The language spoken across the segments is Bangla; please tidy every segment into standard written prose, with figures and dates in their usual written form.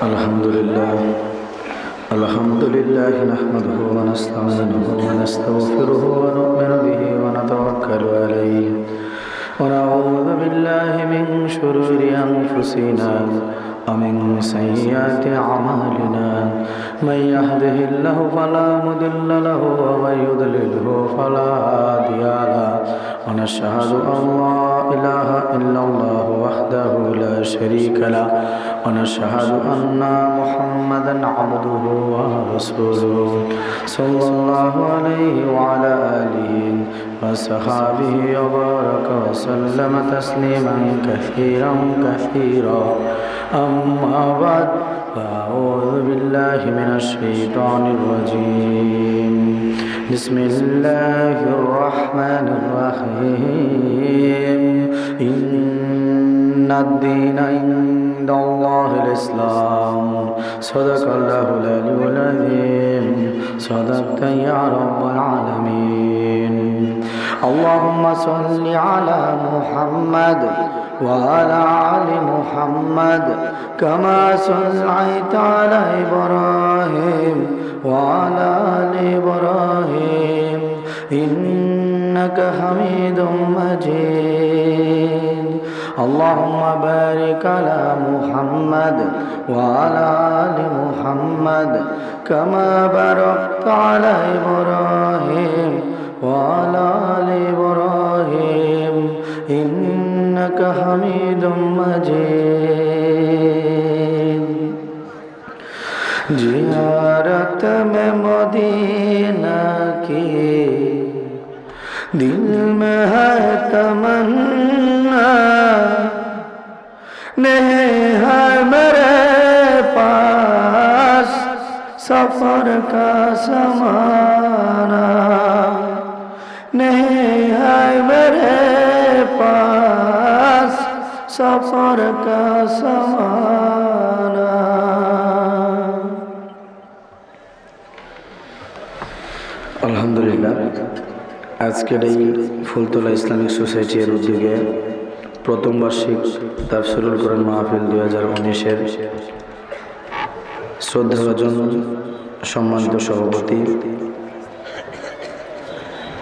الحمد لله نحمده ونستعينه ونستغفره ونؤمن به ونتوكل عليه ونعوذ بالله من شرور أنفسنا ومن سيئات أعمالنا من يهده الله فلا مضل له ومن يضلله فلا هادي له ونشهد أن لا إله إلا الله وحده لا شريك له ونشهد أن محمدا عبده ورسوله صلى الله عليه وعلى آله وصحبه وبارك وسلم تسليما كثيرا كثيرا أما بعد فأعوذ بالله من الشيطان الرجيم بسم الله الرحمن الرحيم إن الدين عند الله الإسلام صدق الله العلي العظيم صدقت يا رب العالمين اللهم صل على محمد وعلى آل محمد كما صليت على إبراهيم وعلى آل إبراهيم إنك حميد مجيد اللهم بارك على محمد وعلى آل محمد كما باركت على إبراهيم وعلى آل إبراهيم إنك حميد مجيد जियारत में मदीना की दिल में है तमन्ना नहीं है मेरे पास सफर का समाना नहीं है मेरे पास सफर का समाना। আলহামদুলিল্লাহ, আজকের এই ফুলতলা ইসলামিক সোসাইটির উদ্যোগে প্রথম বার্ষিক তাফসীরুল কোরআন মাহফিল 2019-এর শ্রদ্ধাভাজন সম্মানিত সভাপতি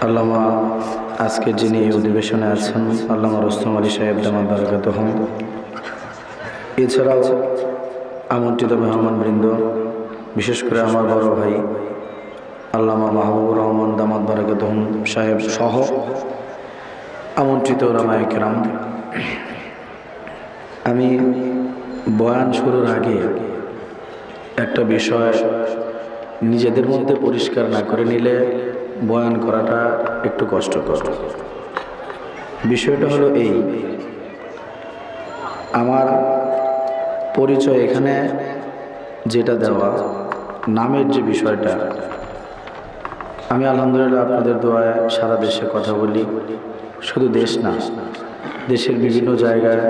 আল্লামা, আজকে যিনি এই অধিবেশনে আছেন আল্লামা রুস্তম আলী সাহেব দামাত বারাকাতুহু, এছাড়াও আমন্ত্রিত মেহমানবৃন্দ, বিশেষ করে আমার বড় ভাই আল্লামা মাহবুবুর রহমান দামাত বারাকাতুহু সাহেব সহ আমন্ত্রিত উলামায়ে কেরাম, আমি বয়ান শুরুর আগে একটা বিষয় নিজেদের মধ্যে পরিষ্কার না করে নিলে বয়ান করাটা একটু কষ্টকর। বিষয়টা হলো এই, আমার পরিচয় এখানে যেটা দেওয়া, নামের যে বিষয়টা, আমি আলহামদুলিল্লাহ আপনাদের দোয়ায় সারা দেশে কথা বলি, শুধু দেশ না, দেশের বিভিন্ন জায়গায়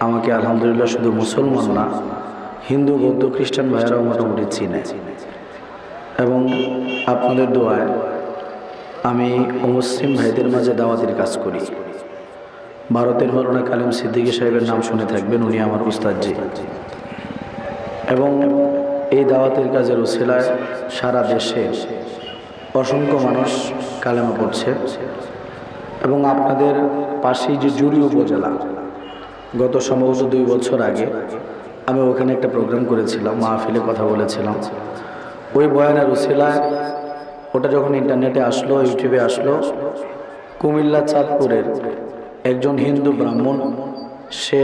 আমাকে আলহামদুলিল্লাহ শুধু মুসলমান না, হিন্দু বৌদ্ধ খ্রিস্টান ভাইয়েরাও মোটামুটি চিনে। এবং আপনাদের দোয়ায় আমি অমুসলিম ভাইদের মাঝে দাওয়াতের কাজ করি। ভারতের মাওলানা কালিম সিদ্দিকী সাহেবের নাম শুনে থাকবেন, উনি আমার উস্তাদজি। এবং এই দাওয়াতের কাজের উসিলায় সারা দেশে অসংখ্য মানুষ কালেমা পড়ছে। এবং আপনাদের পাশেই যে জুড়ি উপজেলা, গত সম্ভবত 2 বছর আগে আমি ওখানে একটা প্রোগ্রাম করেছিলাম, মাহফিলে কথা বলেছিলাম। ওই বয়ানের উসিলায় ওটা যখন ইন্টারনেটে আসলো, ইউটিউবে আসলো, কুমিল্লা চাঁদপুরের একজন হিন্দু ব্রাহ্মণ, সে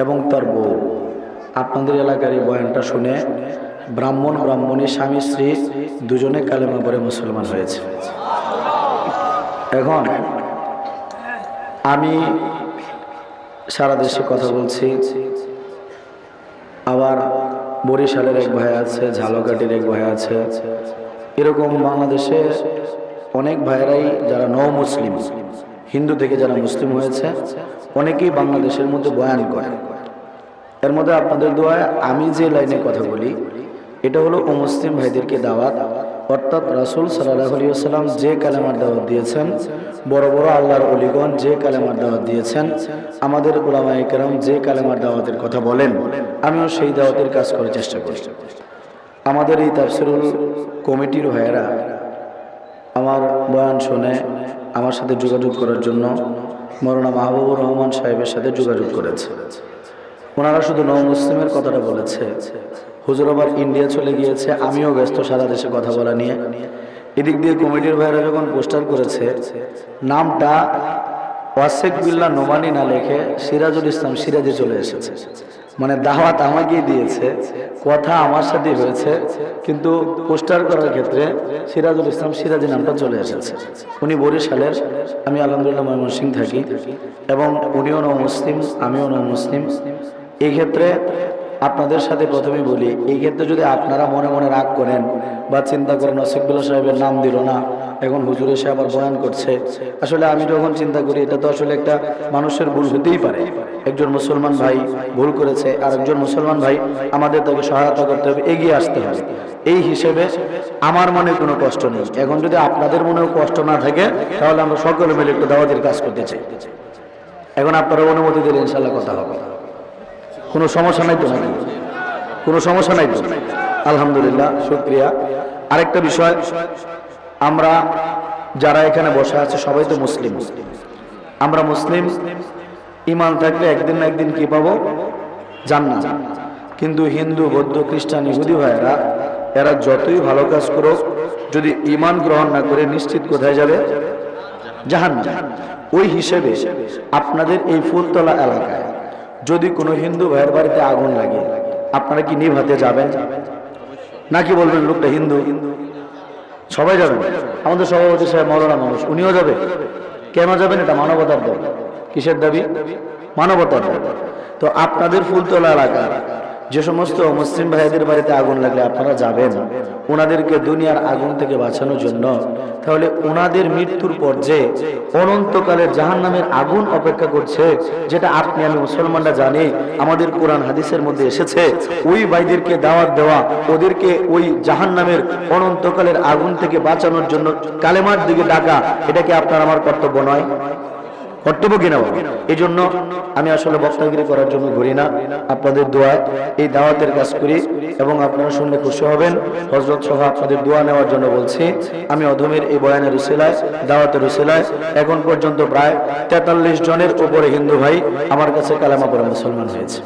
এবং তার বউ আপনাদের এলাকার এই বয়ানটা শুনে ব্রাহ্মণ ব্রাহ্মণী স্বামী স্ত্রী দুজনে কালেমা পড়ে মুসলমান হয়েছে। এখন আমি সারা দেশে কথা বলছি, আবার বরিশালের এক ভাই আছে, ঝালকাঠির এক ভাই আছে, এরকম বাংলাদেশে অনেক ভাইরাই যারা মুসলিম, হিন্দু থেকে যারা মুসলিম হয়েছে, অনেকেই বাংলাদেশের মধ্যে বয়ান করে। এর মধ্যে আপনাদের দোয়ায় আমি যে লাইনে কথা বলি, এটা হলো অমুসলিম ভাইদেরকে দাওয়াত, অর্থাৎ রাসূল সাল্লাল্লাহু আলাইহি ওয়াসাল্লাম যে কালেমার দাওয়াত দিয়েছেন, বড় বড় আল্লাহর ওলিগণ যে কালেমার দাওয়াত দিয়েছেন, আমাদের উলামায়ে কেরাম যে কালেমার দাওয়াতের কথা বলেন, আমিও সেই দাওয়াতের কাজ করার চেষ্টা করি। আমাদের এই তাফসীরুল কমিটির ভাইয়েরা আমার বয়ান শুনে আমার সাথে যোগাযোগ করার জন্য মৌলানা মাহবুবুর রহমান সাহেবের সাথে যোগাযোগ করেছে। ওনারা শুধু নও মুসলিমের কথাটা বলেছে, হুজুর আবার ইন্ডিয়া চলে গিয়েছে, আমিও ব্যস্ত সারা দেশে কথা বলা নিয়ে। এদিক দিয়ে কমিটির ভাইয়েরা যখন পোস্টার করেছে, নামটা ওয়াসেক বিল্লাহ নোমানি না লিখে সিরাজুল ইসলাম সিরাজে চলে এসেছে। মানে দাওয়াত আমাকেই দিয়েছে, কথা আমার সাথে হয়েছে, কিন্তু পোস্টার করার ক্ষেত্রে সিরাজুল ইসলাম সিরাজি নামটা চলে এসেছে। উনি বরিশালের, আমি আলহামদুলিল্লাহ ময়মনসিংহ থাকি, এবং উনিও নও মুসলিম, আমিও নও মুসলিম। এই ক্ষেত্রে আপনাদের সাথে প্রথমেই বলি, এই ক্ষেত্রে যদি আপনারা মনে মনে রাগ করেন বা চিন্তা করেন ওয়াসেক বিল্লাহ সাহেবের নাম দিল না, এখন হুজুর এসে আবার বয়ান করছে, আসলে আমি যখন চিন্তা করি এটা তো আসলে একটা মানুষের ভুল হতেই পারে। একজন মুসলমান ভাই ভুল করেছে, আর একজন মুসলমান ভাই আমাদের তাকে সহায়তা করতে হবে, এগিয়ে আসতে হবে। এই হিসেবে আমার মনে কোনো কষ্ট নেই। এখন যদি আপনাদের মনেও কষ্ট না থাকে, তাহলে আমরা সকলে মিলে একটু দাওয়াতের কাজ করতে চাই। এখন আপনারা অনুমতি দিলে ইনশাল্লাহ কথা হবে, কোনো সমস্যা নাই তো নাকি? কোনো সমস্যা নাই তো? আলহামদুলিল্লাহ, শুকরিয়া। আরেকটা বিষয়, আমরা যারা এখানে বসে আছে সবাই তো মুসলিম। আমরা মুসলিম, ঈমান থাকলে একদিন না একদিন কি পাবো? জান্নাত। কিন্তু হিন্দু, বৌদ্ধ, খ্রিস্টান, ইহুদি ভাইয়েরা এরা যতই ভালো কাজ করুক, যদি ঈমান গ্রহণ না করে নিশ্চিত কোথায় যাবে? জাহান্নামে। ওই হিসেবে আপনাদের এই ফুলতলা এলাকায় যদি কোনো হিন্দু ভাইয়ের বাড়িতে আগুন লাগে, আপনারা কি নিভাতে যাবেন নাকি বলবেন লোকটা হিন্দু? সবাই যাবেন। আমাদের সভাপতি সাহেব মৌলানা মানুষ, উনিও যাবে। কেন যাবেন? এটা মানবতার দাবি। কিসের দাবি? মানবতার দাবি। তো আপনাদের ফুলতলা এলাকার যে সমস্ত মুসলিম ভাইদের বাড়িতে আগুন লাগলে আপনারা যাবেন ওনাদেরকে দুনিয়ার আগুন থেকে বাঁচানোর জন্য, তাহলে ওনাদের মৃত্যুর পর যে অনন্তকালের জাহান্নামের আগুন অপেক্ষা করছে, যেটা আপনি আমি মুসলমানরা জানি, আমাদের কোরআন হাদিসের মধ্যে এসেছে, ওই ভাইদেরকে দাওয়াত দেওয়া, ওদেরকে ওই জাহান্নামের অনন্তকালের আগুন থেকে বাঁচানোর জন্য কালেমার দিকে ডাকা, এটা কি আপনার আমার কর্তব্য নয়? কর্তব্য কিনা? এই জন্য আমি আসলে বক্তাগিরি করার জন্য ঘুরি না, আপনাদের দোয়ায় এই দাওয়াতের কাজ করি, এবং আপনারা শুনলে খুশি হবেন। হযরত সহ আপনাদের দোয়া নেওয়ার জন্য বলছি। আমি অধমের এই বয়ানের উসিলায়, দাওয়াতের উসিলায় এখন পর্যন্ত প্রায় 43 জনের উপরে হিন্দু ভাই আমার কাছে কালেমা পড়ে মুসলমান হয়েছে।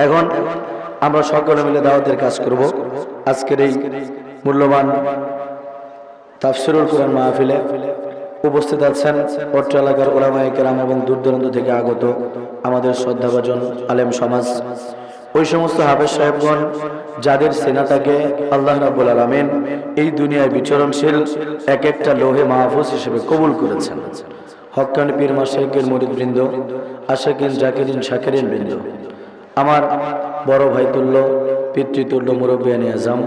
এখন আমরা সকলে মিলে দাওয়াতের কাজ করব। আজকের এই মূল্যবান তাফসীরুল কোরআন মাহফিলে উপস্থিত আছেন অত্র এলাকার উলামায়ে কেরাম এবং দূর দূরান্ত থেকে আগত আমাদের শ্রদ্ধাভাজন আলেম সমাজ, ওই সমস্ত হাফেজ সাহেবগণ যাদের সিনাটাকে আল্লাহ রাব্বুল আলামিন এই দুনিয়ায় বিচরণশীল এক একটা লোহে মাহফুজ হিসেবে কবুল করেছেন। হক্কানি পীর মাশায়েখের মুরিদবৃন্দ, আশিকিন জাকিরিন শাকিরিন বৃন্দ, আমার বড় ভাই তুল্য, পিতৃতুল্য মুরব্বিয়ানে আজম,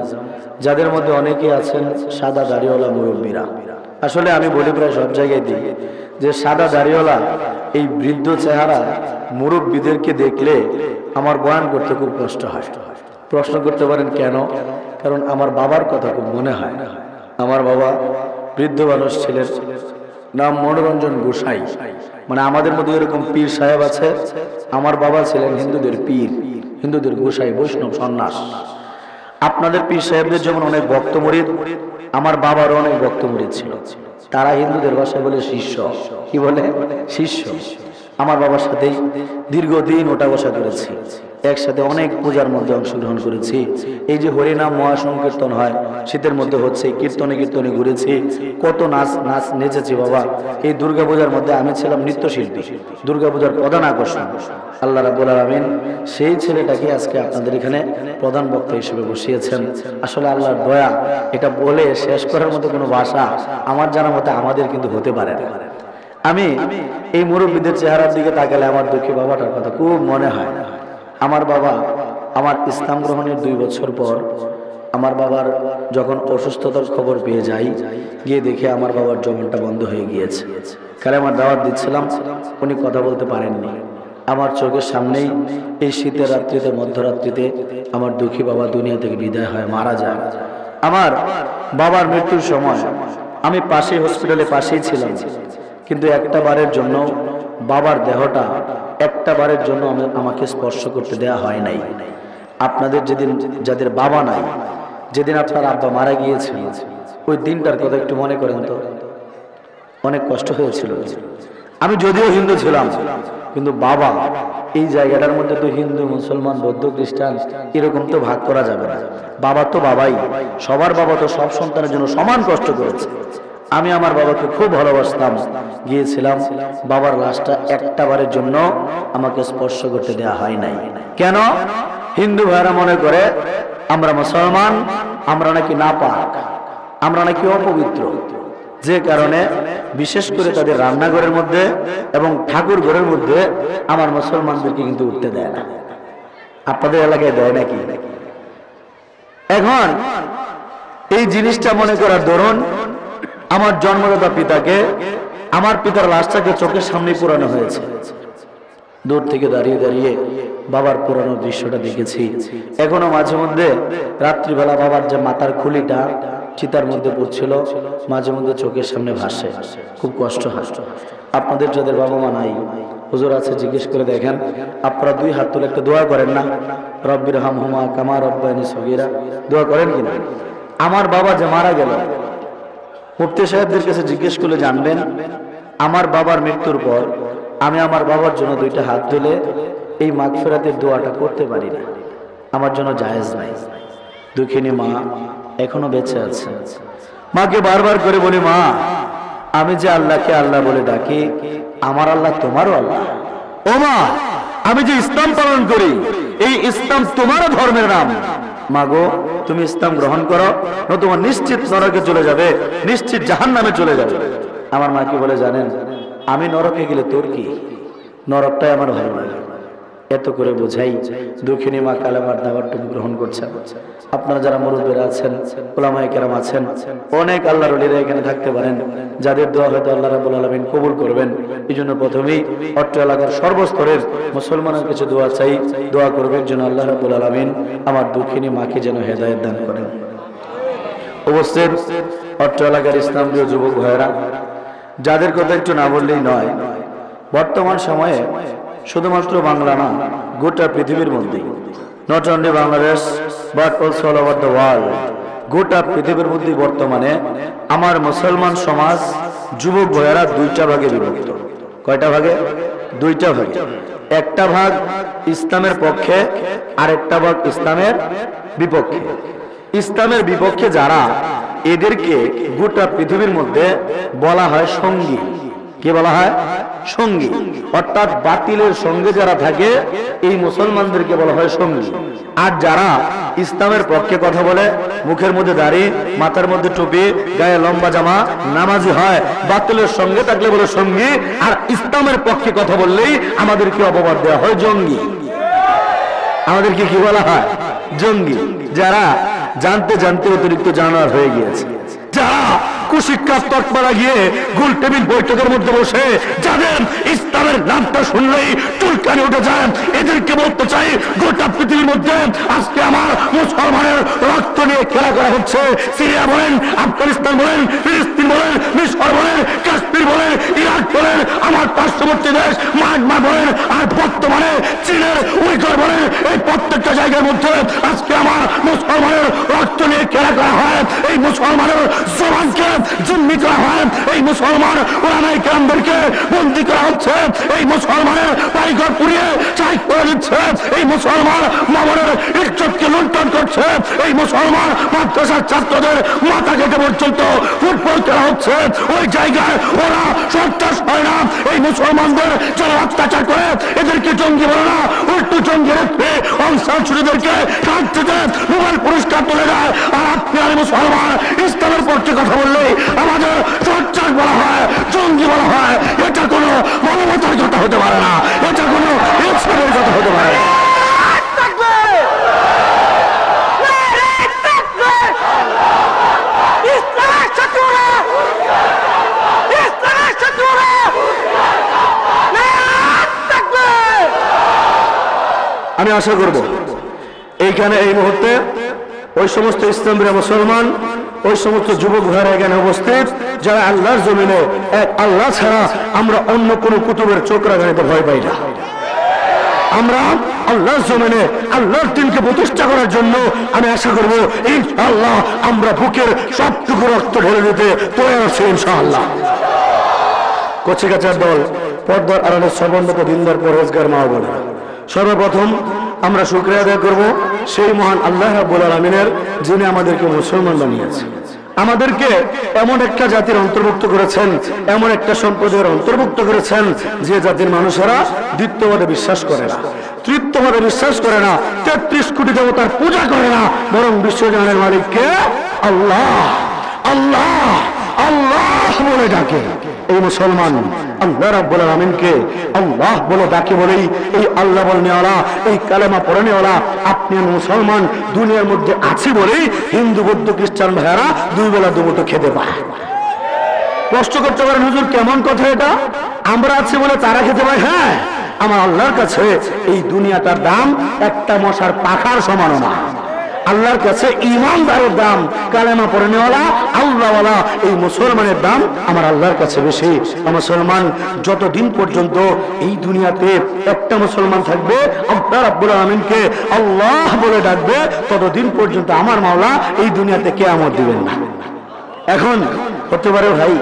যাদের মধ্যে অনেকেই আছেন সাদা দাড়িওয়ালা মুরব্বীরা। আসলে আমি বলি প্রায় সব জায়গায় দিই যে সাদা দাড়িওয়ালা এই বৃদ্ধ চেহারা মুরব্বীদেরকে দেখলে আমার বয়ান করতে খুব কষ্ট হয়। প্রশ্ন করতে পারেন কেন? কারণ আমার বাবার কথা খুব মনে হয়। আমার বাবা বৃদ্ধ মানুষ ছিলেন, নাম মনোরঞ্জন গোসাই। মানে আমাদের মধ্যে এরকম পীর সাহেব আছে, আমার বাবা ছিলেন হিন্দুদের পীর, হিন্দুদের গোসাই, বৈষ্ণব সন্ন্যাস। আপনাদের পীর সাহেবদের যেমন অনেক ভক্ত মুরিদ, আমার বাবারও অনেক ভক্ত মুরিদ ছিল। তারা হিন্দুদের ভাষায় বলে শিষ্য। কি বলে? শিষ্য। আমার বাবার সাথেই দীর্ঘদিন ওঠা বসা করেছি, একসাথে অনেক পূজার মধ্যে অংশগ্রহণ করেছি। এই যে হরিনাম মহাসংকীর্তন হয়, শীতের মধ্যে হচ্ছে, কীর্তনে কীর্তনে ঘুরেছি, কত নাচ নেচেছি বাবা। এই দুর্গাপূজার মধ্যে আমি ছিলাম নৃত্যশিল্পী, দুর্গাপূজার প্রধান আকর্ষণ। আল্লাহ রাব্বুল আলামিন সেই ছেলেটাকে আজকে আপনাদের এখানে প্রধান বক্তা হিসেবে বসিয়েছেন। আসলে আল্লাহর দয়া, এটা বলে শেষ করার মতো কোনো ভাষা আমার জানা মতে আমাদের কিন্তু হতে পারে না। আমি এই মুরব্বীদের চেহারার দিকে তাকালে আমার দুঃখী বাবাটার কথা খুব মনে হয়। আমার বাবা, আমার ইসলাম গ্রহণের 2 বছর পর আমার বাবার যখন অসুস্থতার খবর পেয়ে যাই, গিয়ে দেখে আমার বাবার জবানটা বন্ধ হয়ে গিয়েছে। কালেমার দাওয়াত দিচ্ছিলাম, উনি কথা বলতে পারেননি। আমার চোখের সামনেই এই শীতের রাত্রিতে, মধ্যরাত্রিতে আমার দুঃখী বাবা দুনিয়া থেকে বিদায় হয়, মারা যায়। আমার বাবার মৃত্যুর সময় আমি পাশেই হসপিটালে পাশেই ছিলাম, কিন্তু একটা বারের জন্য বাবার দেহটা একটা বারের জন্য আমাকে স্পর্শ করতে দেয়া হয় নাই। আপনাদের যেদিন যাদের বাবা নাই, যেদিন আপনার আব্বা মারা গিয়েছিল, ওই দিনটার কথা একটু মনে করেন তো। অনেক কষ্ট হয়েছিল। আমি যদিও হিন্দু ছিলাম, কিন্তু বাবা, এই জায়গাটার মধ্যে তো হিন্দু মুসলমান বৌদ্ধ খ্রিস্টান এরকম তো ভাগ করা যাবে না। বাবা তো বাবাই, সবার বাবা তো সব সন্তানের জন্য সমান কষ্ট করেছে। আমি আমার বাবাকে খুব ভালোবাসতাম, গিয়েছিলাম, বাবার লাশটা একটা বারের জন্য আমাকে স্পর্শ করতে দেওয়া হয় নাই। কেন? হিন্দু ভাইরা মনে করে আমরা মুসলমান, আমরা নাকি নাপাক, আমরা নাকি অপবিত্র, যে কারণে বিশেষ করে তাদের রান্নাঘরের মধ্যে এবং ঠাকুর ঘরের মধ্যে আমার মুসলমানদেরকে কিন্তু উঠতে দেয় না। আপনাদের এলাকায় দেয় নাকি? এখন এই জিনিসটা মনে করার দরুন আমার জন্মদাতা পিতাকে, আমার পিতার লাশটাকে চোখের সামনে পুরানো হয়েছে। দূর থেকে দাঁড়িয়ে দাঁড়িয়ে বাবার পুরানো দৃশ্যটা দেখেছি। এখনো মাঝে মধ্যে রাত্রিবেলা বাবার যে মাথার খুলিটা চিতার মধ্যে পড়ছিল, মাঝে মধ্যে চোখের সামনে ভাসে, খুব কষ্ট হয়। আপনাদের যাদের বাবা মা নাই, হুজুর আছে, জিজ্ঞেস করে দেখেন। আপনারা দুই হাত তুলে একটা দোয়া করেন না? রব্বির হামহুমা কামা রব্বায়ানি সগীরা, দোয়া করেন কিনা? আমার বাবা যে মারা গেল, মুফতি সাহেবদের কাছে জিজ্ঞেস করলে জানবেন, আমার বাবার মৃত্যুর পর আমি আমার বাবার জন্য দুইটা হাত তুলে এই মাগফিরাতের দোয়াটা করতে পারি না, আমার জন্য জায়েজ নাই। দুঃখিনী মা এখনো বেঁচে আছে। মাকে বারবার করে বলি, মা, আমি যে আল্লাহকে আল্লাহ বলে ডাকি, আমার আল্লাহ তোমারও আল্লাহ। ও মা, আমি যে ইসলাম পালন করি, এই ইসলাম তোমারও ধর্মের নাম। মাগো, তুমি ইসলাম গ্রহণ করো, নতুবা নিশ্চিত নরকে চলে যাবে, নিশ্চিত জাহান্নামে চলে যাবে। আমার মা কি বলে জানেন? আমি নরকে গেলে তোর কি? নরকটাই আমার ভালো লাগে। এত করে বোঝাই। দুঃখিনী মা কালেমার দাওয়াতটুকু গ্রহণ করছেন। আপনারা যারা মুরব্বীরা আছেন, উলামায়ে কেরাম আছেন, অনেক আল্লাহর ওলিরা এখানে থাকতে পারেন, যাদের দোয়া হয়তো আল্লাহ রাব্বুল আলামিন কবুল করবেন। এই জন্য প্রথমেই অট্ট এলাকার সর্বস্তরের মুসলমানের কাছে দোয়া চাই, দোয়া করবেন যেন আল্লাহ রাব্বুল আলামিন আমার দুঃখিনী মাকে যেন হেদায়েত দান করেন। অবশ্যই অট্ট এলাকার ইসলামপ্রিয় যুবক ভাইয়েরা, যাদের কথা একটু না বললেই নয়, বর্তমান সময়ে শুধুমাত্র বাংলা না, গোটা পৃথিবীর মধ্যে, not only Bangladesh but also all over the world, গোটা পৃথিবীর মধ্যে বর্তমানে আমার মুসলমান সমাজ যুবক ভাইয়েরা দুইটা ভাগে বিভক্ত। কয়টা ভাগে? দুইটা ভাগে। একটা ভাগ ইসলামের পক্ষে, আর একটা ভাগ ইসলামের বিপক্ষে। ইসলামের বিপক্ষে যারা, এদেরকে গোটা পৃথিবীর মধ্যে বলা হয় সঙ্গী। কি বলা হয়? সঙ্গী। অর্থাৎ বাতিলের সঙ্গে যারা থাকে, এই মুসলমানদেরকে বলা হয় সঙ্গী। আর যারা ইসলামের পক্ষে কথা বলে, মুখের মধ্যে দাড়ি, মাথার মধ্যে টুপি, গায়ে লম্বা জামা, নামাজি হয়, বাতিলের সঙ্গে থাকলে বলে সঙ্গী, আর ইসলামের পক্ষে কথা বললেই আমাদেরকে অপবাদ দেওয়া হয় জঙ্গি। আমাদেরকে কি বলা হয়? জঙ্গি। যারা জানতে জানতে অতিরিক্ত জানোয়ার হয়ে গিয়েছে, যারা কুশিক্ষার তৎপরা গিয়ে গোল টেবিল বৈঠকের মধ্যে বসে যাদের ইসলামের নামটা শুনলেই চুলকানি উঠে যায়, এদেরকে বলতে চাই, গোটা পৃথিবীর মধ্যে আজকে আমার মুসলমানের রক্ত নিয়ে খেলা করা হচ্ছে। সিরিয়া বলেন, আফগানিস্তান বলেন, ফিলিস্তিন বলেন, মিশর বলেন, কাশ্মীর বলেন, ইরাক বলেন, আমার পার্শ্ববর্তী দেশ মায়ানমার বলেন, আর বর্তমানে চীনের উইঘুর বলেন, এই প্রত্যেকটা জায়গার মধ্যে আজকে আমার মুসলমানের রক্ত নিয়ে খেলা করা হয়। এই মুসলমানের জবানকে জিম্মি করা হয়, এই মুসলমান ওলামায়ে কেরামদেরকে বন্দী করা হচ্ছে, এই মুসলমানের বাড়িঘর পুড়িয়ে ছাই করে দিচ্ছে, এই মুসলমান মামনের ইজ্জতকে লুণ্ঠন করছে, এই মুসলমান মাদ্রাসার ছাত্রদের মাথা কেটে পর্যন্ত ফুটবল খেলা হচ্ছে। ওই জায়গায় ওরা সন্ত্রাস হয় না, এই মুসলমানদের যারা অত্যাচার করে এদেরকে জঙ্গি বলে না, উল্টো জঙ্গি রেখে অংশীদেরকে কাঁদতে নোবেল পুরস্কার তুলে দেয়। আর আপনি আর মুসলমান ইসলামের পক্ষে কথা বললে আমাদের সন্ত্রাস বলা হয়, জঙ্গি বলা হয়। এটা কোনো মানবতার কথা হতে পারে না, এটা কোনো ইসলামের কথা হতে পারে না। আমি আশা করব এইখানে এই মুহূর্তে ওই সমস্ত ইসলামীরা মুসলমান, ওই সমস্ত যুবক ভাইরা এখানে উপস্থিত যারা আল্লাহর জমিনে এক আল্লাহ ছাড়া আমরা অন্য কোনো কুতুবের চোখ রাখাতে ভয় পাই না। আমরা আল্লাহর জমিনে আল্লাহর দিনকে প্রতিষ্ঠা করার জন্য আমি আশা করবো ইনশাআল্লাহ আমরা বুকের সবটুকু রক্ত ঢেলে দিতে তৈরি আছি ইনশাআল্লাহ। কচিকাচার দল, পর্দার আড়ালের সর্বন্নত দিনদার পরহেজগার মা বলে, সর্বপ্রথম আমরা শুকরিয়া আদায় করব সেই মহান আল্লাহ রাব্বুল আলামিনের, যিনি আমাদেরকে মুসলমান বানিয়েছেন, আমাদেরকে এমন একটা জাতির অন্তর্ভুক্ত করেছেন, এমন একটা সম্প্রদায়ের অন্তর্ভুক্ত করেছেন যে জাতির মানুষেরা দ্বিতীয়বাদে বিশ্বাস করে না, তৃতীয়বাদে বিশ্বাস করে না, ৩৩ কোটি দেবতার পূজা করে না, বরং বিশ্বজাহানের মালিককে আল্লাহ আল্লাহ আল্লাহ বলে ডাকে। এই মুসলমান আল্লাহ রাব্বুল আলামিনকে আল্লাহ বলে ডাকে বলেই এই আল্লাহ বলনেওয়ালা, এই কালেমা পড়নেওয়ালা আপনি মুসলমান দুনিয়ার মধ্যে আছে বলেই হিন্দু বৌদ্ধ খ্রিস্টান ভাইয়ারা দুই বেলা দুমুঠো খেতে পায়। কষ্ট করতে পারেন হুজুর, কেমন কথা এটা? আমরা আছি বলে তারা খেতে পায়? হ্যাঁ, আমার আল্লাহর কাছে এই দুনিয়াটার দাম একটা মশার পাখার সমান না। আল্লাহর কাছে ইমানদারের দাম, কালেমা পড়নেওয়ালা আল্লাহওয়ালা এই মুসলমানের দাম আমার আল্লাহর কাছে বেশি। মুসলমান যতদিন পর্যন্ত এই দুনিয়াতে একটা মুসলমান থাকবে, আল্লাহ রাব্বুল আলামিনকে আল্লাহ বলে ডাকবে, ততদিন পর্যন্ত আমার মাওলা এই দুনিয়াতে কিয়ামত দিবেন না। এখন হতে পারে ভাই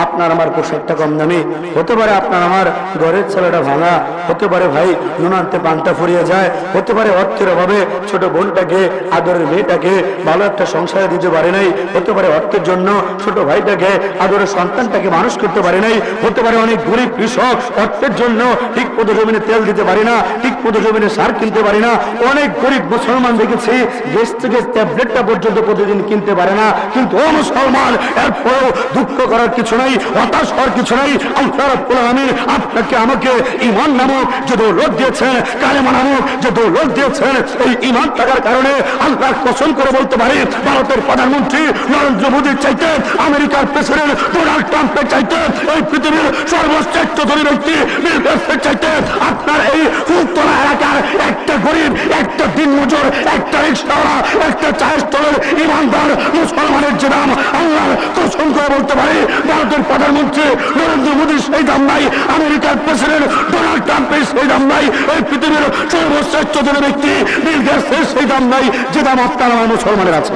আপনার আমার পোশাকটা কম দামি, হতে পারে আপনার আমার ঘরের ছেলেটা ভাঙা, হতে পারে ভাই নুনান্তে পানটা ফুরিয়ে যায়, হতে পারে অর্থের অভাবে ছোট বোনটাকে, আদরের মেয়েটাকে ভালো একটা সংসারে দিতে পারে নাই, হতে পারে অর্থের জন্য ছোট ভাইটাকে, আদরের সন্তানটাকে মানুষ করতে পারে নাই, হতে পারে অনেক গরিব কৃষক অর্থের জন্য ঠিক মতো জমিনে তেল দিতে পারি না, ঠিক মতো জমিনে সার কিনতে পারি না। অনেক গরিব মুসলমান দেখেছি গ্যাস থেকে ট্যাবলেটটা পর্যন্ত প্রতিদিন কিনতে পারে না। কিন্তু ও মুসলমান, এরপরেও দুঃখ করার কিছু নাই, হতাশ হওয়ার কিছু নাই। আল্লাহ রাব্বুল আলামিন আপনাকে আমাকে ঈমান নামক যে দৌলত দিয়েছেন, কালেমা নামক যে দৌলত দিয়েছেন, এই ঈমান থাকার কারণে আল্লাহর কসম করে বলতে পারি ভারতের প্রধানমন্ত্রী নরেন্দ্র মোদীর চাইতে, আমেরিকার প্রেসিডেন্ট ডোনাল্ড ট্রাম্পের চাইতে, এই পৃথিবীর সর্বশ্রেষ্ঠ ধনী ব্যক্তি বিল গেটসের চাইতে আপনার এই ফুলতলা এলাকার একটা গরিব, একটা দিনমজুর, একটা রিকশাওয়ালা, একটা চায়ের স্টলের ঈমানদার মুসলমানের যে দাম আল্লাহর কসম করে বলতে পারি ভারতের প্রধানমন্ত্রী নরেন্দ্র মোদীর সেই দাম নাই, আমেরিকার প্রেসিডেন্ট ডোনাল্ড ট্রাম্পের সেই দাম নাই, এই পৃথিবীর সর্বশ্রেষ্ঠ ধনী ব্যক্তি বিল গেটসের সেই দাম নাই যে দাম আপনার আমার মুসলমানের আছে।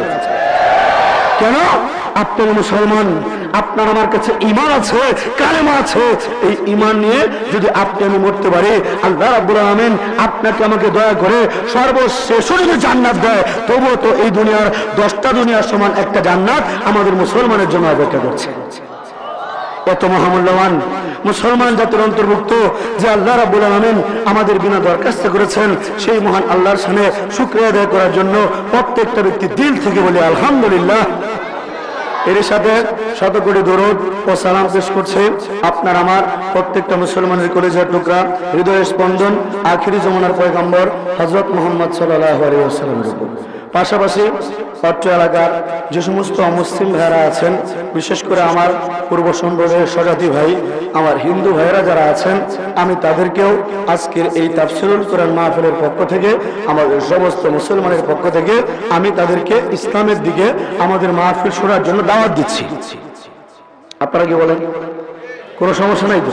কেন? আপনার মুসলমান, আপনার আমার কাছে ঈমান আছে, কালেমা আছে। এই ঈমান নিয়ে যদি আপনি আমি মরতে পারি, আল্লাহ রাব্বুল আলামিন আপনাকে আমাকে দয়া করে সর্বশেষ যদি জান্নাত দেয়, তবুও তো এই দুনিয়ার 10টা দুনিয়ার সমান একটা জান্নাত আমাদের মুসলমানের জন্য অপেক্ষা করছে। এত মহামূল্যবান মুসলমান জাতির অন্তর্ভুক্ত যে আল্লাহ রাব্বুল আলামিন আমাদের বিনা দরখাস্ত করেছেন, সেই মহান আল্লাহর সামনে শুকরিয়া আদায় করার জন্য প্রত্যেকটা ব্যক্তি দিল থেকে বলি আলহামদুলিল্লাহ। এর সাথে শত কোটি দরুদ ও সালাম পেশ করছে আপনার আমার প্রত্যেকটা মুসলমানের কলিজার টুকরা, হৃদয়ের স্পন্দন, আখিরি জমানার পয়গম্বর হযরত মুহাম্মদ সাল্লাল্লাহু আলাইহি ওয়াসাল্লামের উপর। পাশাপাশি অত্র এলাকার যে সমস্ত অমুসলিম ভাইরা আছেন, বিশেষ করে আমার পূর্ব সম্প্রদায়ের স্বজাতি ভাই, আমার হিন্দু ভাইরা যারা আছেন, আমি তাদেরকেও আজকের এই তাফসীরুল কোরআন মাহফিলের পক্ষ থেকে, আমাদের সমস্ত মুসলমানের পক্ষ থেকে আমি তাদেরকে ইসলামের দিকে আমাদের মাহফিল শোনার জন্য দাওয়াত দিচ্ছি। আপনারা কি বলেন? কোনো সমস্যা নাই তো?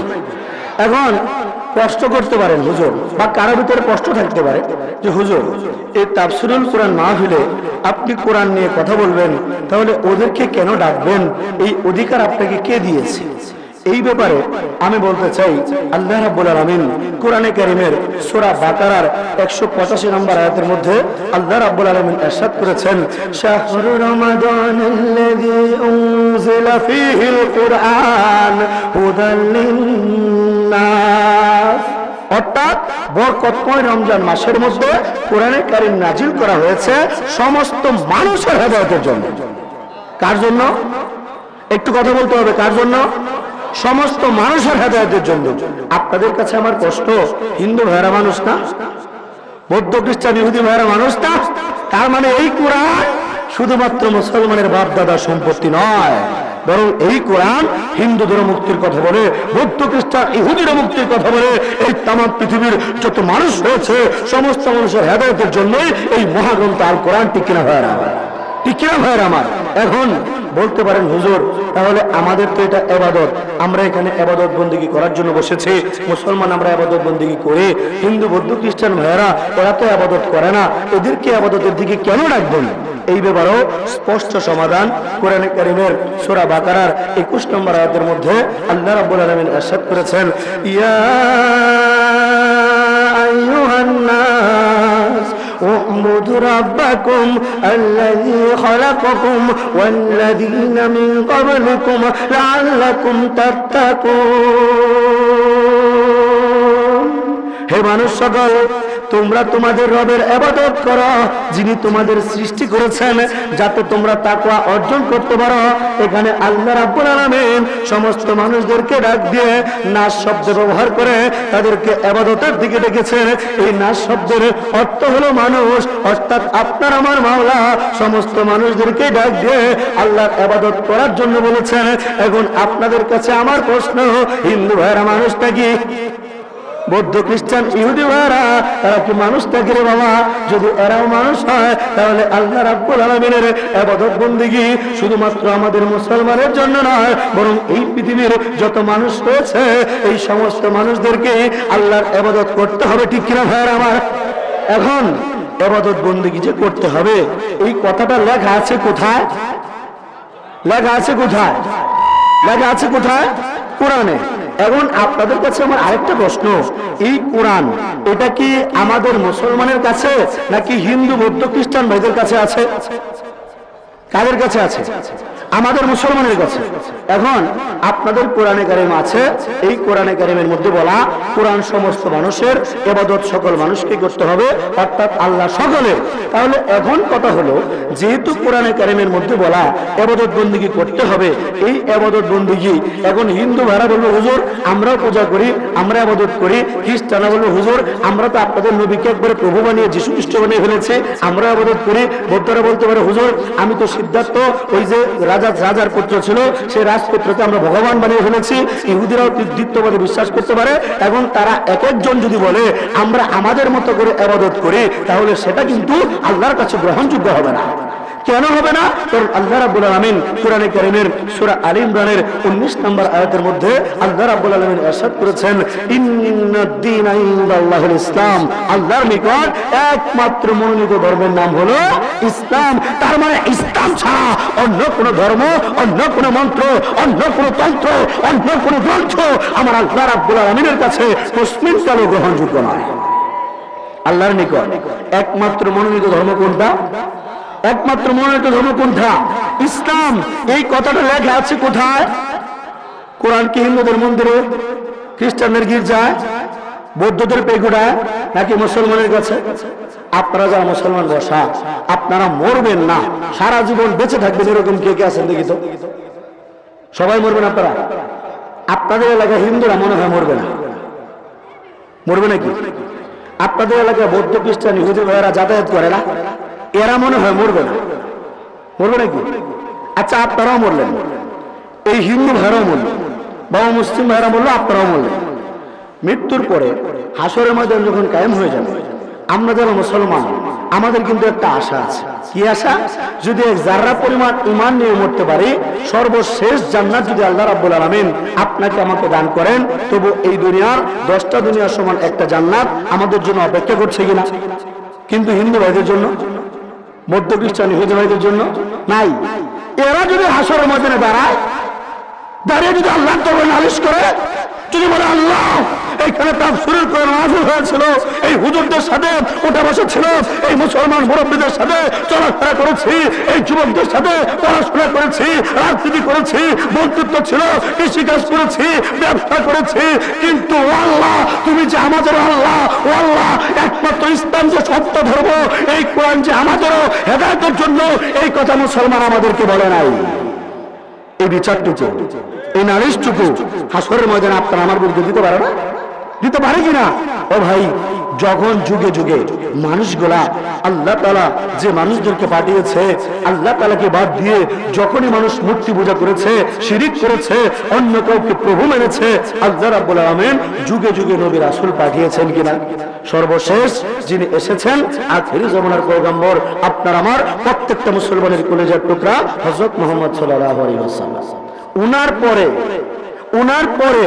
এখন কষ্ট করতে পারেন হুজুর, বা কারো ভিতরে কষ্ট থাকতে পারে যে হুজুর এই তাফসীরুল কোরআন মাহফিলে আপনি কোরআন নিয়ে কথা বলবেন, তাহলে ওদেরকে কেন ডাকবেন? এই অধিকার আপনাকে কে দিয়েছে? এই ব্যাপারে আমি বলতে চাই, আল্লাহ রাব্বুল আলামিন কোরআনে কারীমের সূরা বাকারার 185 নম্বর আয়াতের মধ্যে আল্লাহ রাব্বুল আলামিন ইরশাদ করেছেন, শাহরু রমাদানাল্লাযী উনজিলা ফীহিল কুরআন হুদাল লিন্নাস। অর্থাৎ বরকতময় রমজান মাসের মধ্যে কোরআনে কারীম নাজিল করা হয়েছে সমস্ত মানুষের হেদায়েতের জন্য। কার জন্য? একটু কথা বলতে হবে, কার জন্য? সমস্ত মানুষের হেদায়েতের জন্য। আপনাদের কাছে আমার প্রশ্ন, হিন্দু ভাইরা মানুষ না? বৌদ্ধ খ্রিস্টান ইহুদি ভাইরা মানুষ না? তার মানে এই কোরআন শুধুমাত্র মুসলমানের বাপ দাদার সম্পত্তি নয়, বরং এই কোরআন হিন্দুদের মুক্তির কথা বলে, বৌদ্ধ খ্রিস্টান ইহুদির মুক্তির কথা বলে। এই তামাম পৃথিবীর যত মানুষ রয়েছে সমস্ত মানুষের হেদায়েতের জন্যই এই মহাগ্রন্থ আল কোরআন, ঠিক কিনা ভাইরা? ঠিক কিনা ভাইয়ের আমার? এখন বলতে পারেন হুজুর, তাহলে আমাদের তো এটা ইবাদত, আমরা এখানে ইবাদত বন্দেগী করার জন্য বসেছি, মুসলমান আমরা ইবাদত বন্দেগী করি, হিন্দু বৌদ্ধ খ্রিস্টান ভাইয়েরা ওরা তো ইবাদত করে না, এদেরকে ইবাদতের দিকে কেন রাখবেন? এই ব্যাপারেও স্পষ্ট সমাধান কোরআনে কারীমের সূরা বাকারার 21 নম্বর আয়াতের মধ্যে আল্লাহ রাব্বুল আলামিন ইরশাদ করেছেন, ইয়া আইয়ুহান নাস اعبدوا ربكم الذي خلقكم والذين من قبلكم لعلكم تتقون। হে মানুষ সকল, তোমরা তোমাদের রবের ইবাদত করো যিনি তোমাদের সৃষ্টি করেছেন, যাতে তোমরা তাকওয়া অর্জন করতে পারো। এখানে আল্লাহ রাব্বুল আলামিন সমস্ত মানুষদেরকে ডাক দিয়ে নাস শব্দ ব্যবহার করে তাদেরকে ইবাদতের দিকে ডেকেছেন। এই নাস শব্দের অর্থ হলো মানুষ, অর্থাৎ আপনার আমার মাওলা সমস্ত মানুষদেরকে ডাক দিয়ে আল্লাহর ইবাদত করার জন্য বলেছেন। এখন আপনাদের কাছে আমার প্রশ্ন, হিন্দু ভাইরা মানুষটা কি? বৌদ্ধ খ্রিস্টান ইহুদি ভাইরা তারা কি মানুষ থাকে রে বাবা? যদি এরাও মানুষ হয় তাহলে আল্লাহ রাব্বুল আলামিনের ইবাদত বন্দেগী শুধুমাত্র আমাদের মুসলমানের জন্য নয়, বরং এই পৃথিবীর যত মানুষ রয়েছে এই সমস্ত মানুষদেরকে আল্লাহর ইবাদত করতে হবে। ঠিক কিনা ভাইরা আমার? এখন ইবাদত বন্দেগী যে করতে হবে, এই কথাটা লেখা আছে কোথায়? লেখা আছে কোথায়? লেখা আছে কোথায়? কোরআনে। এখন আপনাদের কাছে আমার আরেকটা প্রশ্ন, এই কোরআন এটা কি আমাদের মুসলমানের কাছে নাকি হিন্দু বৌদ্ধ খ্রিস্টান ভাইদের কাছে আছে? কাদের কাছে আছে? আমাদের মুসলমানের কাছে। এখন আপনাদের কোরআনে কারিম আছে, এই কোরআনে কারিমের মধ্যে বলা কোরআন সমস্ত মানুষের, ইবাদত সকল মানুষকে করতে হবে, অর্থাৎ আল্লাহ সকলের। তাহলে এখন কথা হলো, যেহেতু কোরআনে কারিমের মধ্যে বলা ইবাদত বন্দেগী করতে হবে, এই ইবাদত বন্দেগী এখন হিন্দু ভাইরা বলবো হুজুর আমরাও পূজা করি, আমরা ইবাদত করি, খ্রিস্টানরা বলবো হুজুর আমরা তো আপনাদের নবীকে একবারে প্রভু বানিয়ে যীশু খ্রিস্ট বানিয়ে ফেলেছি, আমরা ইবাদত করি। বৌদ্ধরা বলতে পারে হুজুর আমি তো সিদ্ধার্থ, ওই যে রাজার পুত্র ছিল, সেই রাজপুত্রকে আমরা ভগবান বানিয়ে ফেলেছি। ইহুদিরাও দ্বিতীয়বাদে বিশ্বাস করতে পারে। এখন তারা এক একজন যদি বলে আমরা আমাদের মতো করে ইবাদত করি, তাহলে সেটা কিন্তু আল্লাহর কাছে গ্রহণযোগ্য হবে না। কেন হবে না? কারণ আল্লাহ রাব্বুল আলামিন কোরআনে কারীমের সূরা আলে ইমরানের 19 নম্বর আয়াতের মধ্যে আল্লাহ রাব্বুল আলামিন ইরশাদ করেছেন, ইন্নাদ-দীনা ইনদাল্লাহিল ইসলাম, আল্লাহর নিকট একমাত্র মনোনীত ধর্মের নাম হলো ইসলাম। তার মানে ইসলাম ছাড়া অন্য কোন ধর্ম, অন্য কোন মন্ত্র, অন্য কোন তন্ত্র, অন্য কোন গ্রন্থ আমার আল্লাহ রাব্বুল আলামিনের কাছে মুসলিম কালো গ্রহণযোগ্য নয়। আল্লাহর নিকট একমাত্র মনোনীত ধর্ম কোনটা? একমাত্র মনোনীত ধর্ম কোনটা? ইসলাম। এই কথাটা লেখা আছে কোথায়? কোরআন কি হিন্দুদের মন্দিরে, খ্রিস্টানদের গির্জায়, বৌদ্ধদের পেগুড়ায়, নাকি মুসলমানের কাছে? আপনারা যারা মুসলমান বসা, আপনারা মরবেন না, সারা জীবন বেঁচে থাকবেন, এরকম কে কে আছেন দেখি তো? সবাই মরবেন আপনারা? আপনাদের এলাকায় হিন্দুরা মনে হয় মরবে না, মরবে নাকি? আপনাদের এলাকায় বৌদ্ধ খ্রিস্টান ইহুদি ভাইয়েরা যাতায়াত করে না, এরা মনে হয় মরবে না, মরবে নাকি? আচ্ছা আপনারাও মরলেন, এই হিন্দু ভাইরাও মরলেন, বাবা মুসলিম ভাইরা বললো আপনারাও মরলেন। মৃত্যুর পরে হাসরের ময়দান যখন কায়েম হয়ে যাবে, আমরা যারা মুসলমান আমাদের কিন্তু একটা আশা আছে। কি আশা? যদি এক জাররা পরিমাণ ঈমান নিয়ে মরতে পারি, সর্বশেষ জান্নাত যদি আল্লাহ রাব্বুল আলামিন আপনাকে আমাকে দান করেন, তবু এই দুনিয়ার 10টা দুনিয়ার সমান একটা জান্নাত আমাদের জন্য অপেক্ষা করছে কিনা? কিন্তু হিন্দু ভাইদের জন্য, বৌদ্ধ খ্রিস্টান ইহুদি ভাইদের জন্য নাই। এরা যদি হাসরের ময়দানে দাঁড়িয়ে যদি আল্লাহর দরবারে নালিশ করে, যদি বলে আল্লাহ এইখানে তাফসীরের কোরআন নাযিল হয়েছিল, এই হুজুরদের সাথে ওঠা বসা ছিল, এই মুসলমান মুরব্বীদের সাথে চলাফেরা করেছি, এই যুবকদের সাথে পড়াশোনা করেছি, রাজনীতি করেছি, বন্ধুত্ব ছিল, কৃষিকাজ করেছি, ব্যবসা করেছি, কিন্তু আল্লাহ তুমি যে আমাদের আল্লাহ, ও আল্লাহ একমাত্র ইসলাম যে সত্য ধর্ম, এই কোরআন যে আমাদেরও হেদায়েতের জন্য, এই কথা মুসলমান আমাদেরকে বলে নাই। এই বিচারটুকু, এই নালিশটুকু হাসরের ময়দানে আপনারা আমার বিরুদ্ধে দিতে পারে না? দিতে পারে কিনা? ও ভাই, যখন যুগে যুগে মানুষগুলা আল্লাহ তাআলা যে মানুষদেরকে পাঠিয়েছে আল্লাহ তাআলাকে বাদ দিয়ে যখনই মানুষ মূর্তি পূজা করেছে, শিরিক করেছে, অন্য কাউকে প্রভু মেনেছে, আল্লাহ রাব্বুল আলামিন যুগে যুগে নবী রাসূল পাঠিয়েছেন কিনা? সর্বশেষ যিনি এসেছেন আখিরি জামানার পয়গম্বর, আপনার আমার প্রত্যেকটা মুসলমানের কলিজার টুকরা হযরত মুহাম্মদ সাল্লাল্লাহু আলাইহি ওয়াসাল্লাম। উনার পরে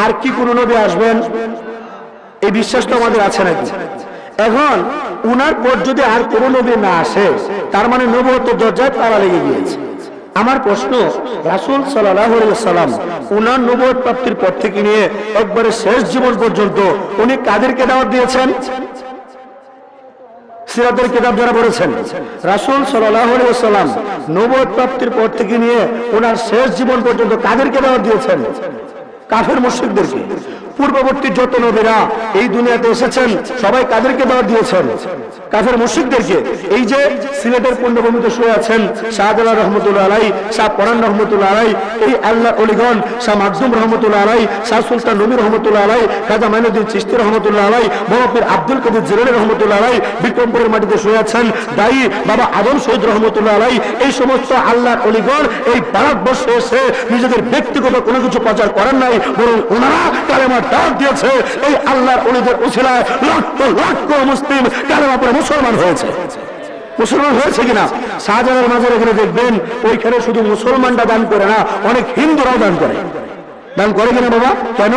আর কি কোন নবী আসবেন এই বিশ্বাস তো আমাদের আছে নাকি? এখন উনার পর যদি আর কোন নবী না আসে, তার মানে নবুয়তের দরজায় তালা লেগে গিয়েছে। আমার প্রশ্ন, রাসূল সাল্লাল্লাহু আলাইহি ওয়াসাল্লাম উনার নবুয়ত প্রাপ্তির পর থেকে নিয়ে একবারে শেষ জীবন পর্যন্ত উনি কাদেরকে দাওয়াত দিয়েছেন? সিরাতের কিতাব যারা পড়েছেন, রাসূল সাল্লাল্লাহু আলাইহি ওয়াসাল্লাম নবুয়ত প্রাপ্তির পর থেকে নিয়ে ওনার শেষ জীবন পর্যন্ত কাদেরকে দাওয়াত দিয়েছেন? কাফের মুশরিকদেরকে। পূর্ববর্তী যত নবীরা এই দুনিয়াতে এসেছেন সবাই কাদেরকে দাওয়াত দিয়েছেন? কাফের মুশরিকদেরকে। এই যে সিলেটের পুণ্যভূমিতে শুয়ে আছেন শাহজালাল রহমতুল্লাহ আলাইহি, শাহ পরান রহমতুল্লাহ আলাইহি, এই আল্লাহর ওলিগণ শাহ মাকদুম রহমতুল্লাহ আলাইহি, শাহ সুলতান নবী রহমতুল্লাহ আলাইহি, খাজা মাইনুদ্দিন চিশতি রহমতুল্লাহ আলাইহি, বড়পীর আব্দুল কাদের জিলানী রহমতুল্লাহ আলাইহি, বিক্রমপুরের মাটিতে শুয়ে আছেন দায়ী বাবা আদম শহীদ রহমতুল্লাহ আলাইহি। এই সমস্ত আল্লাহর ওলিগণ এই ভারতবর্ষে এসে নিজেদের ব্যক্তিগত কোনো কিছু প্রচার করেন নাই, বরং ওনারা কালেমার দাওয়াত দিয়েছে। এই আল্লাহর ওলিদের উসিলায় লক্ষ লক্ষ মুসলিম কালেমা পড়ে মুসলমান হয়েছে। মুসলমান হয়েছে কিনা? শাহজালাল মাজার এখানে দেখবেন, ওইখানে শুধু মুসলমানরা দান করে না, অনেক হিন্দুরাও দান করে। দান করে কিনা বাবা? কেন?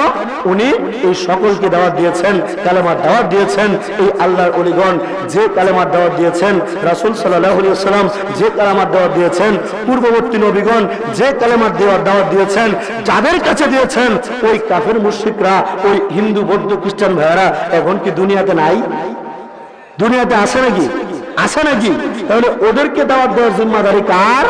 উনি এই সকলকে দাওয়াত দিয়েছেন, কালেমার দাওয়াত দিয়েছেন। এই আল্লাহর ওলিগণ যে কালেমার দাওয়াত দিয়েছেন, রাসূল সাল্লাল্লাহু আলাইহি ওয়াসাল্লাম যে কালেমার দাওয়াত দিয়েছেন, পূর্ববর্তী নবীগণ যে কালেমার দাওয়াত দিয়েছেন, যাদের কাছে দিয়েছেন ওই কাফের মুশরিকরা, ওই হিন্দু বৌদ্ধ খ্রিস্টান ভাইয়েরা এখন কি দুনিয়াতে নাই? দুনিয়াতে আছে নাকি? আছে নাকি? তাহলে ওদেরকে দাওয়াত দেওয়ার জিম্মাদারি কার?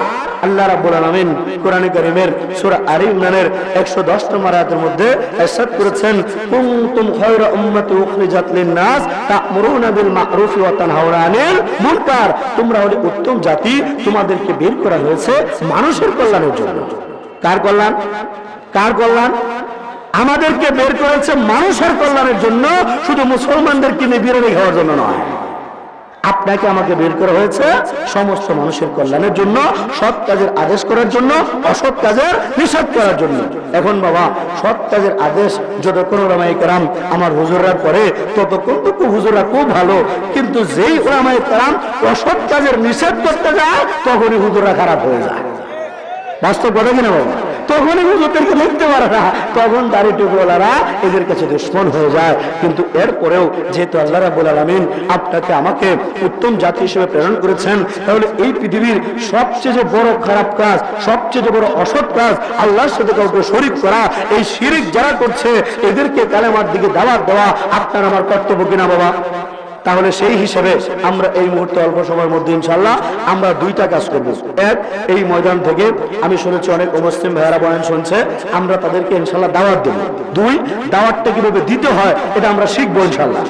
আল্লাহ রাব্বুল আলামিন কোরআনে কারীমের সূরা আলে ইমরানের 110 নম্বর আয়াতের মধ্যে ইরশাদ করেছেন, কুনতুম খায়রা উম্মাতি উখরিজাত লিন-নাস তা'মুরুনা বিল মা'রুফ ওয়া তানহাউনা আনিল মুনকার। তোমরা হলে উত্তম জাতি, তোমাদেরকে বের করা হয়েছে মানুষের কল্যাণের জন্য। কার কল্যাণ? কার কল্যাণ? আমাদেরকে বের করেছে মানুষের কল্যাণের জন্য, শুধু মুসলমানদেরকে নিয়ে বিরিয়ানি খাওয়ার জন্য নয়। আপনাকে আমাকে বের করা হয়েছে সমস্ত মানুষের কল্যাণের জন্য, সৎ কাজের আদেশ করার জন্য, অসৎ কাজের নিষেধ করার জন্য। এখন বাবা, সৎ কাজের আদেশ যতক্ষণ ওলামায়ে কেরাম আমার হুজুররা করে ততক্ষণ তো হুজুররা খুব ভালো, কিন্তু যেই ওলামায়ে কেরাম অসৎ কাজের নিষেধ করতে যায় তখনই হুজুররা খারাপ হয়ে যায়। বাস্তব কথা কিনা বাবা? তখনই হুজুরদেরকে লিখতে পারে না, তখন দাড়ি টুকরোলারা এদের কাছে দুশমন হয়ে যায়। কিন্তু এরপরেও যেহেতু আল্লাহ রাব্বুল আলামিন আপনাকে আমাকে উত্তম জাতি হিসেবে প্রেরণ করেছেন, তাহলে এই পৃথিবীর সবচেয়ে বড় খারাপ কাজ, সবচেয়ে বড় অসৎ কাজ আল্লাহর সাথে কাউকে শরীক করা, এই শিরিক যারা করছে এদেরকে কালেমার দিকে দাওয়াত দেওয়া আপনার আমার কর্তব্য কিনা বাবা? তাহলে সেই হিসেবে আমরা এই মুহূর্তে অল্প সময়ের মধ্যে ইনশাআল্লাহ আমরা দুইটা কাজ করব। এক, এই ময়দান থেকে আমি শুনেছি অনেক মুসলিম ভাইয়েরা বয়ান শুনছে, আমরা তাদেরকে ইনশাআল্লাহ দাওয়াত দেব। দুই, দাওয়াতটা কিভাবে দিতে হয় এটা আমরা শিখবো ইনশাআল্লাহ।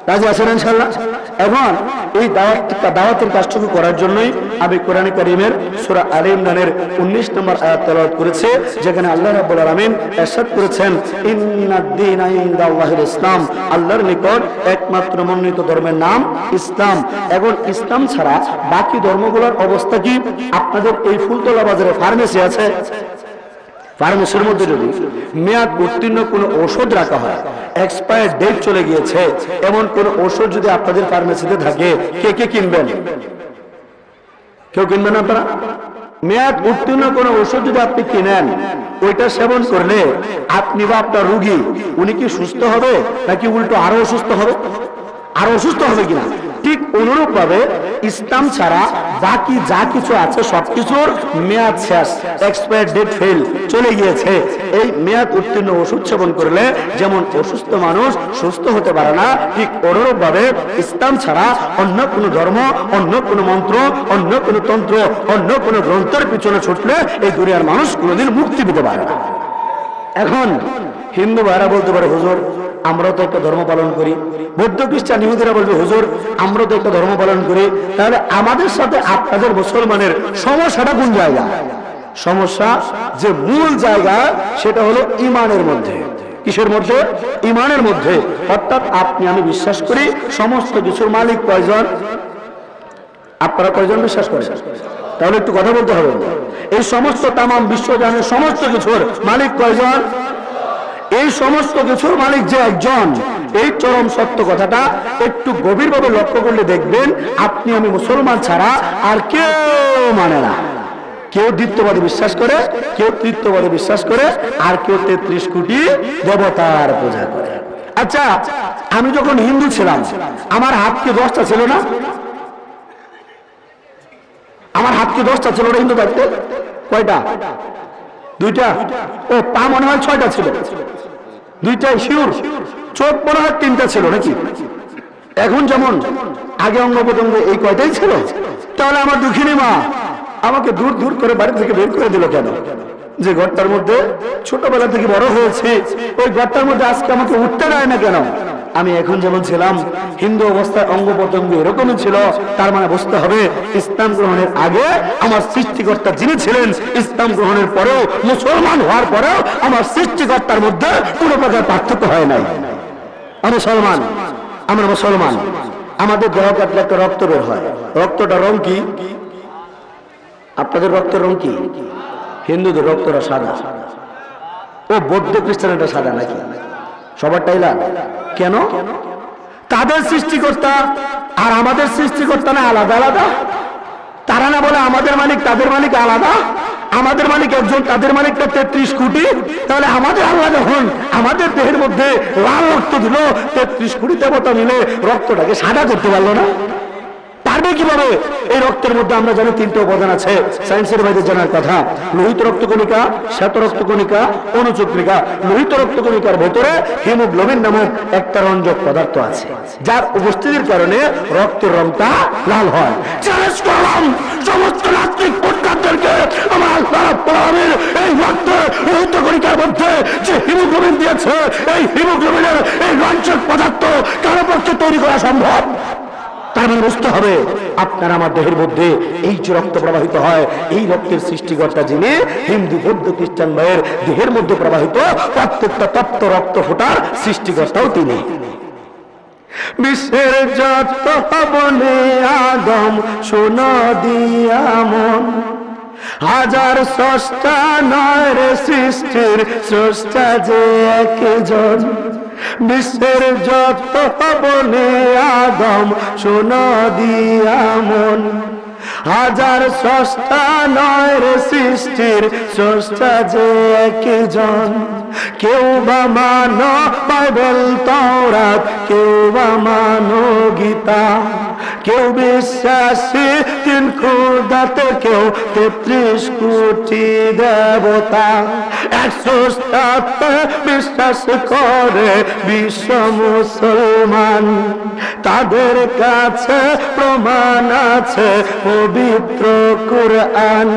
রাজি আছেন ইনশাআল্লাহ? এখন এই দাওয়াতের কাজটুকু করার জন্যই আমি কোরআনে কারীমের সূরা আলে ইমরানের 19 নম্বর আয়াত তেলাওয়াত করেছি, যেখানে আল্লাহ রাব্বুল আলামিন ইরশাদ করেছেন, ইন্নাদ-দীনা ইনদাল্লাহিল ইসলাম, আল্লাহর নিকট একমাত্র মনোনীত ধর্মের নাম ইসলাম। এখন ইসলাম ছাড়া বাকি ধর্মগুলোর অবস্থা কি? আপনাদের এই ফুলতলা বাজারে ফার্মেসি আছে, ফার্মেসির মধ্যে যদি মেয়াদ উত্তীর্ণ কোনো ঔষধ রাখা হয়, এক্সপায়ার ডেট চলে গিয়েছে, এমন কোন ঔষধ যদি আপনাদের ফার্মেসিতে থাকে, কে কে কিনবেন? কেউ কিনবেন আপনারা? মেয়াদ উত্তীর্ণ কোন ঔষধ যদি আপনি কিনেন, ওইটা সেবন করলে আপনি বা আপনার রোগী উনি কি সুস্থ হবে নাকি উল্টো আরো অসুস্থ হবে? আরো অসুস্থ হবে কিনা? ঠিক অনুরূপ ভাবে ইসলাম ছাড়া বাকি যা কিছু আছে সবকিছুর মেয়াদ শেষ, এক্সপায়ার ডেট ফেল, চলে গিয়েছে। এই মেয়াদ উত্তীর্ণ ওষুধ সেবন করলে যেমন অসুস্থ মানুষ সুস্থ হতে পারে না, ঠিক অনুরূপ ভাবে ইসলাম ছাড়া অন্য কোনো ধর্ম, অন্য কোনো মন্ত্র, অন্য কোনো তন্ত্র, অন্য কোনো গ্রন্থের পিছনে ছুটলে এই দুনিয়ার মানুষ কোনোদিন মুক্তি পেতে পারে না। এখন হিন্দু ভাইরা বলতে পারে, হুজুর আমরাও তো একটা ধর্ম পালন করি। বৌদ্ধ খ্রিস্টান ইহুদিরা বলবে, হুজুর আমরাও তো একটা ধর্ম পালন করি। তাহলে আমাদের সাথে আপনাদের মুসলমানের সমস্যাটা কোন জায়গা? সমস্যা যে মূল জায়গা সেটা হলো ইমানের মধ্যে। কিসের মধ্যে? ইমানের মধ্যে। অর্থাৎ আপনি আমি বিশ্বাস করি সমস্ত কিছুর মালিক কয়জন? আপনারা কয়জন বিশ্বাস করেন? তাহলে একটু কথা বলতে হবে। এই সমস্ত তামাম বিশ্বজানের সমস্ত কিছুর মালিক কয়জন? এই সমস্ত কিছুর মালিক যে একজন, এই চরম সত্য কথাটা একটু গভীরভাবে লক্ষ্য করলে দেখবেন আপনি আমি মুসলমান ছাড়া আর কেউ মানে না। কেউ দ্বিতীয়বাদে বিশ্বাস করে, কেউ তৃতীয়বাদে বিশ্বাস করে, আর কেউ 33 কোটি দেবতার পূজা করে। আচ্ছা, আমি যখন হিন্দু ছিলাম আমার হাত কি 10টা ছিল না? আমার হাত কি 10টা ছিল না হিন্দু থাকতে? কয়টা? 2টা। ও, পা মনে হয় 6টা ছিল। 2টাই শিওর। চোখ মনে হয় 3টা ছিল নাকি? এখন যেমন আগে অঙ্গ প্রত্যঙ্গ এই কয়টাই ছিল। তাহলে আমার দুঃখিনী মা আমাকে দূর দূর করে বাড়ি থেকে বের করে দিল কেন? যে ঘরটার মধ্যে ছোটবেলা থেকে বড় হয়েছে, ওই ঘরটার মধ্যে আজকে আমাকে উঠতে দেয় না কেন? আমি এখন যেমন ছিলাম হিন্দু অবস্থায় অঙ্গ প্রত্যঙ্গ এরকমই ছিল। তার মানে বুঝতে হবে ইসলাম গ্রহণের আগে আমার সৃষ্টিকর্তা যিনি ছিলেন, ইসলাম গ্রহণের পরেও মুসলমান হওয়ার পরেও আমার সৃষ্টিকর্তার মধ্যে কোনো প্রকার পার্থক্য হয় নাই। আমরা মুসলমান, আমরা মুসলমান। আমাদের দেহ কাটলে একটা রক্ত বের হয়। রক্তটা রং কি? আপনাদের রক্তের রং কি? হিন্দুদের রক্তটা সাদা। ও, বৌদ্ধ খ্রিস্টানেরটা সাদা নাকি? সবারটাই লাল কেন? তাদের সৃষ্টিকর্তা আর আমাদের সৃষ্টিকর্তা না আলাদা আলাদা? তারা না বলে আমাদের মালিক তাদের মালিক আলাদা? আমাদের মালিক একজন, তাদের মালিকটা 33 কোটি। তাহলে আমাদের আল্লাহ যখন আমাদের দেহের মধ্যে লাল রক্ত দিল, 33 কোটি দেবতা মিলে রক্তটাকে সাদা করতে পারলো না? পারবে কিভাবে? এই রক্তের মধ্যে আমরা জানি 3টা উপাদান আছে, সায়েন্সের বাইরে জানার কথা। লোহিত রক্তকণিকা, শ্বেত রক্তকণিকা, অনুচক্রিকা। লোহিত রক্তকণিকার ভেতরে হিমোগ্লোবিন নামক একটা রঞ্জক পদার্থ আছে, যার উপস্থিতির কারণে রক্তের রংটা লাল হয়। চ্যালেঞ্জ করলাম সমস্ত নাস্তিক পটকারদেরকে, আমার আল্লাহ রাব্বুল আলামিন এই রক্তের লোহিত কণিকার মধ্যে যে হিমোগ্লোবিন দিয়েছে, এই হিমোগ্লোবিনের এই রঞ্জক পদার্থ কারো পক্ষে তৈরি করা সম্ভব? তার মানে বুঝতে হবে আপনার আমার দেহের মধ্যে এই যে রক্ত প্রবাহিত হয়, এই রক্তের সৃষ্টিকর্তা যিনি, হিন্দু বৌদ্ধ খ্রিস্টান ভাইয়ের দেহের মধ্যে প্রবাহিত প্রত্যেকটা তত্ত্ব রক্ত ফোটার সৃষ্টিকর্তাও তিনি। বিশ্বের যত বনে আদম সোনা দিয়া মন, হাজার স্রষ্টা নয় রে সৃষ্টির স্রষ্টা যে একজন। বিশ্বের যত বনে আদম সোনা দিয়া মন, হাজার স্রষ্টা নয় রে সৃষ্টির স্রষ্টা যে একজন। কেউ বা মানো বাইবেল তাওরাত, কেউ বা মানো গীতা, কেউ বিশ্বাসী 3 খোদাতে, কেউ 33 কোটি দেবতা। 107 বিশ্বাস করে বিশ্ব মুসলমান, তাদের কাছে প্রমাণ আছে পবিত্র কুরআন।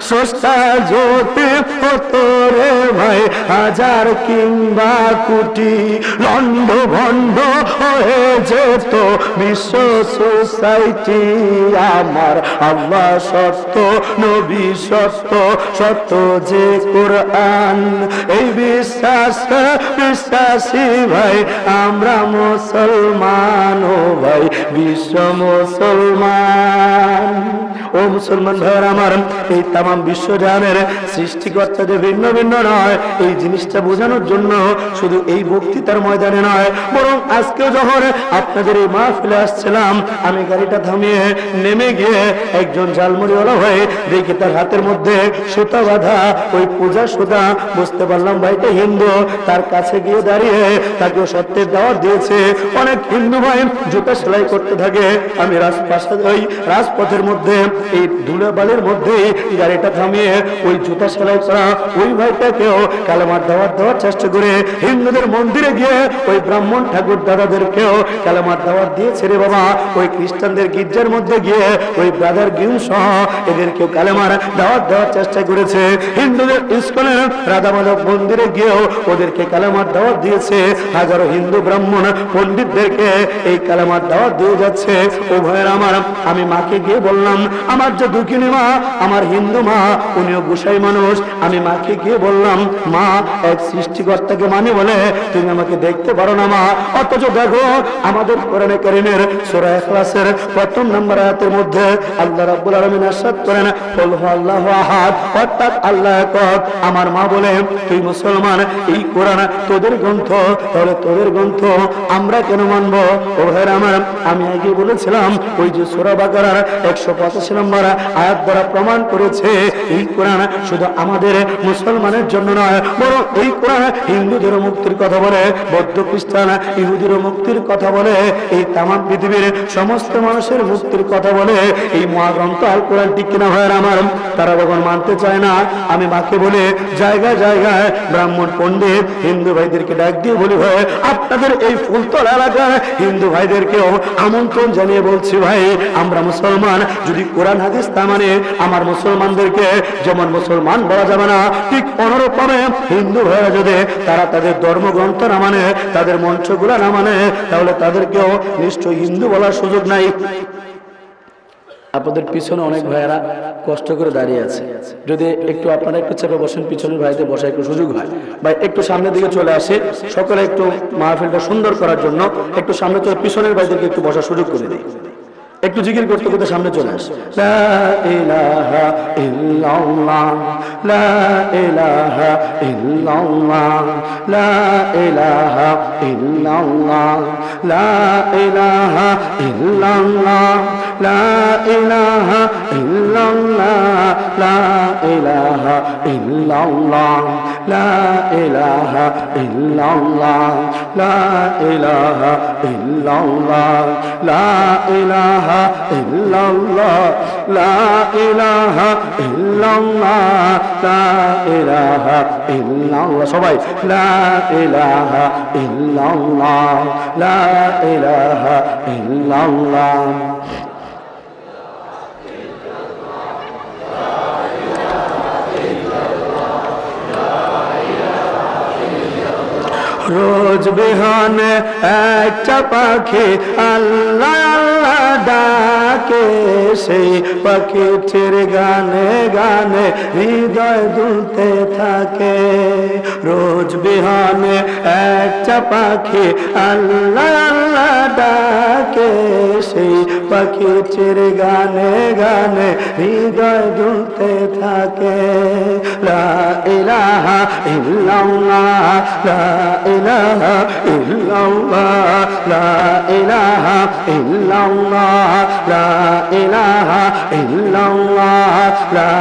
স্রষ্টা যদি হতো রে ভাই হাজার কিংবা কোটি, লন্ড ভন্ড হয়ে যেত বিশ্ব সোসাইটি। আমার আল্লাহ সত্য, নবী সত্য, সত্য যে কুরআন। এই বিশ্বাস বিশ্বাসী ভাই আমরা মুসলমান, ও ভাই বিশ্ব মুসলমান। ও মুসলমান ভাইয়ের আমার, এই তামাম বিশ্বজানের সৃষ্টিকর্তা যে ভিন্ন ভিন্ন নয়, এই জিনিসটা বোঝানোর জন্য শুধু এই বক্তৃতার ময়দানে নয়, বরং আজকে যখন আপনাদের এই মাহফিলে আসছিলাম, আমি গাড়িটা থামিয়ে নেমে গিয়ে একজন ঝালমুড়িওয়ালা হয়ে দেখি তার হাতের মধ্যে সুতা বাঁধা, ওই পূজা সুতা। বুঝতে পারলাম ভাইটা হিন্দু। তার কাছে গিয়ে দাঁড়িয়ে তাকে সত্যের দাওয়াত দিয়েছে। অনেক হিন্দু ভাই জুতা সেলাই করতে থাকে। আমি রাজপথের মধ্যে এই ধুলো বালির মধ্যে গাড়িটা থামিয়ে ওই জুতা সেলাই করা ওই ভাইটাকেও কালেমার দাওয়াত দেওয়ার চেষ্টা করে হিন্দুদের মন্দিরে গিয়ে ওই ব্রাহ্মণ ঠাকুর দাদাদেরকেও কালেমার দাওয়াত দিয়েছে রে বাবা। ওই খ্রিস্টানদের গির্জার মধ্যে গিয়ে ওই ব্রাদার গিউ সহ এদেরকেও কালেমার দাওয়াত দেওয়ার চেষ্টা করেছে। হিন্দুদের ইস্কনের রাধা মাধব মন্দিরে গিয়েও ওদেরকে কালেমার দাওয়াত দিয়েছে। হাজারো হিন্দু ব্রাহ্মণ পণ্ডিতদেরকে এই কালেমার দাওয়াত দিয়ে যাচ্ছে। ও ভাইয়ের আমার, আমি মাকে গিয়ে বললাম আমার যে দুঃখিনী মা, আমার হিন্দু মা, উনিও গোসাই মানুষ। আমি মাকে গিয়ে বললাম, মা, এক সৃষ্টিকর্তাকে মানে বলে তুমি আমাকে দেখতে পারো না মা? অথচ দেখো আমাদের কোরআনে কারীমের সূরা ইখলাসের ১ম নম্বর আয়াতের মধ্যে আল্লাহ রাব্বুল আলামিন ইরশাদ করেন, কুল হুয়াল্লাহু আহাদ, অর্থাৎ আল্লাহ একক। আমার মা বলে, তুই মুসলমান, এই কোরআন তোদের গ্রন্থ, তাহলে তোদের গ্রন্থ আমরা কেন মানব? ও ভাইরা আমার, আমি আগে বলেছিলাম ওই যে সূরা বাকারার ১৮৫ নম্বর আয়াত দ্বারা প্রমাণ করেছে এই কোরআন শুধু আমাদের মুসলমানের জন্য নয়, বরং এই কোরআন হিন্দুদের মুক্তির কথা বলে, বৌদ্ধ খ্রিস্টান ইহুদির মুক্তির কথা বলে, এই তাম পৃথিবীর সমস্ত মানুষের মুক্তির কথা বলে এই মহাগ্রন্থ আল কোরআন। ঠিক কিনা ভাইরা আমার? তারা যখন মানতে চায় না, আমি মাকে বলে জায়গায় জায়গায় ব্রাহ্মণ পণ্ডিত হিন্দু ভাইদেরকে ডাক দিয়ে বলি, ভাই আপনাদের এই ফুলতলা এলাকার হিন্দু ভাইদেরকেও আমন্ত্রণ জানিয়ে বলছি, ভাই আমরা মুসলমান, যদি কোরআন হাদিস তা মানে আমার মুসলমানদেরকে যেমন মুসলমান বলা যাবে না, ঠিক অনুরূপভাবে হিন্দু ভাইরা যদি তারা তাদের ধর্মগ্রন্থ না মানে, তাদের মঞ্চগুলা না মানে, তাহলে তাদেরকেও নিশ্চয়ই হিন্দু বলার সুযোগ নাই। আপনাদের পিছনে অনেক ভাইয়েরা কষ্ট করে দাঁড়িয়ে আছে, যদি একটু আপনারা একটু চেপে বসেন, পিছনের ভাইদের বসা একটু সুযোগ হয়। ভাই একটু সামনের দিকে চলে আসে, সকলে একটু মাহফিলটা সুন্দর করার জন্য একটু সামনে চলে, পিছনের ভাইদেরকে একটু বসার সুযোগ করে দিই। একটু জিকির করতে করতে সামনে চলে আসে। লা ইলাহা ইল্লাল্লাহ, লা ইলাহা ইল্লাল্লাহ, লা ইলাহা ইল্লাল্লাহ, লা ইলাহা ইল্লাল্লাহ, লা ইলাহা ইল্লাল্লাহ, লা ইলাহা ইল্লাল্লাহ, লা ইলাহা ইল্লাল্লাহ, লা ইলাহা ইল্লাল্লাহ, লা ইলাহা ইল্লাল্লাহ, লা ইলাহা ইল্লাল্লাহ, লা ইলাহা ইল্লাল্লাহ। সবাই লা ইলাহা ইল্লাল্লাহ, লা ইলাহা ইল্লাল্লাহ। রোজ বিহানে একটা পাখি আল্লাহ আল্লাহ ডাকে, সেই পাখিটির গানে গানে হৃদয় দুলতে থাকে। রোজ বিহানে একটা পাখি আল্লাহ আল্লাহ ডাকে, সেই পাখিটির গানে গানে হৃদয় দুলতে থাকে। লা ইলাহা ইল্লাল্লাহ, লা ইলাহা ইল্লাল্লাহ, লা ইলাহা ইল্লাল্লাহ, লা ইলাহা ইল্লাল্লাহ, লা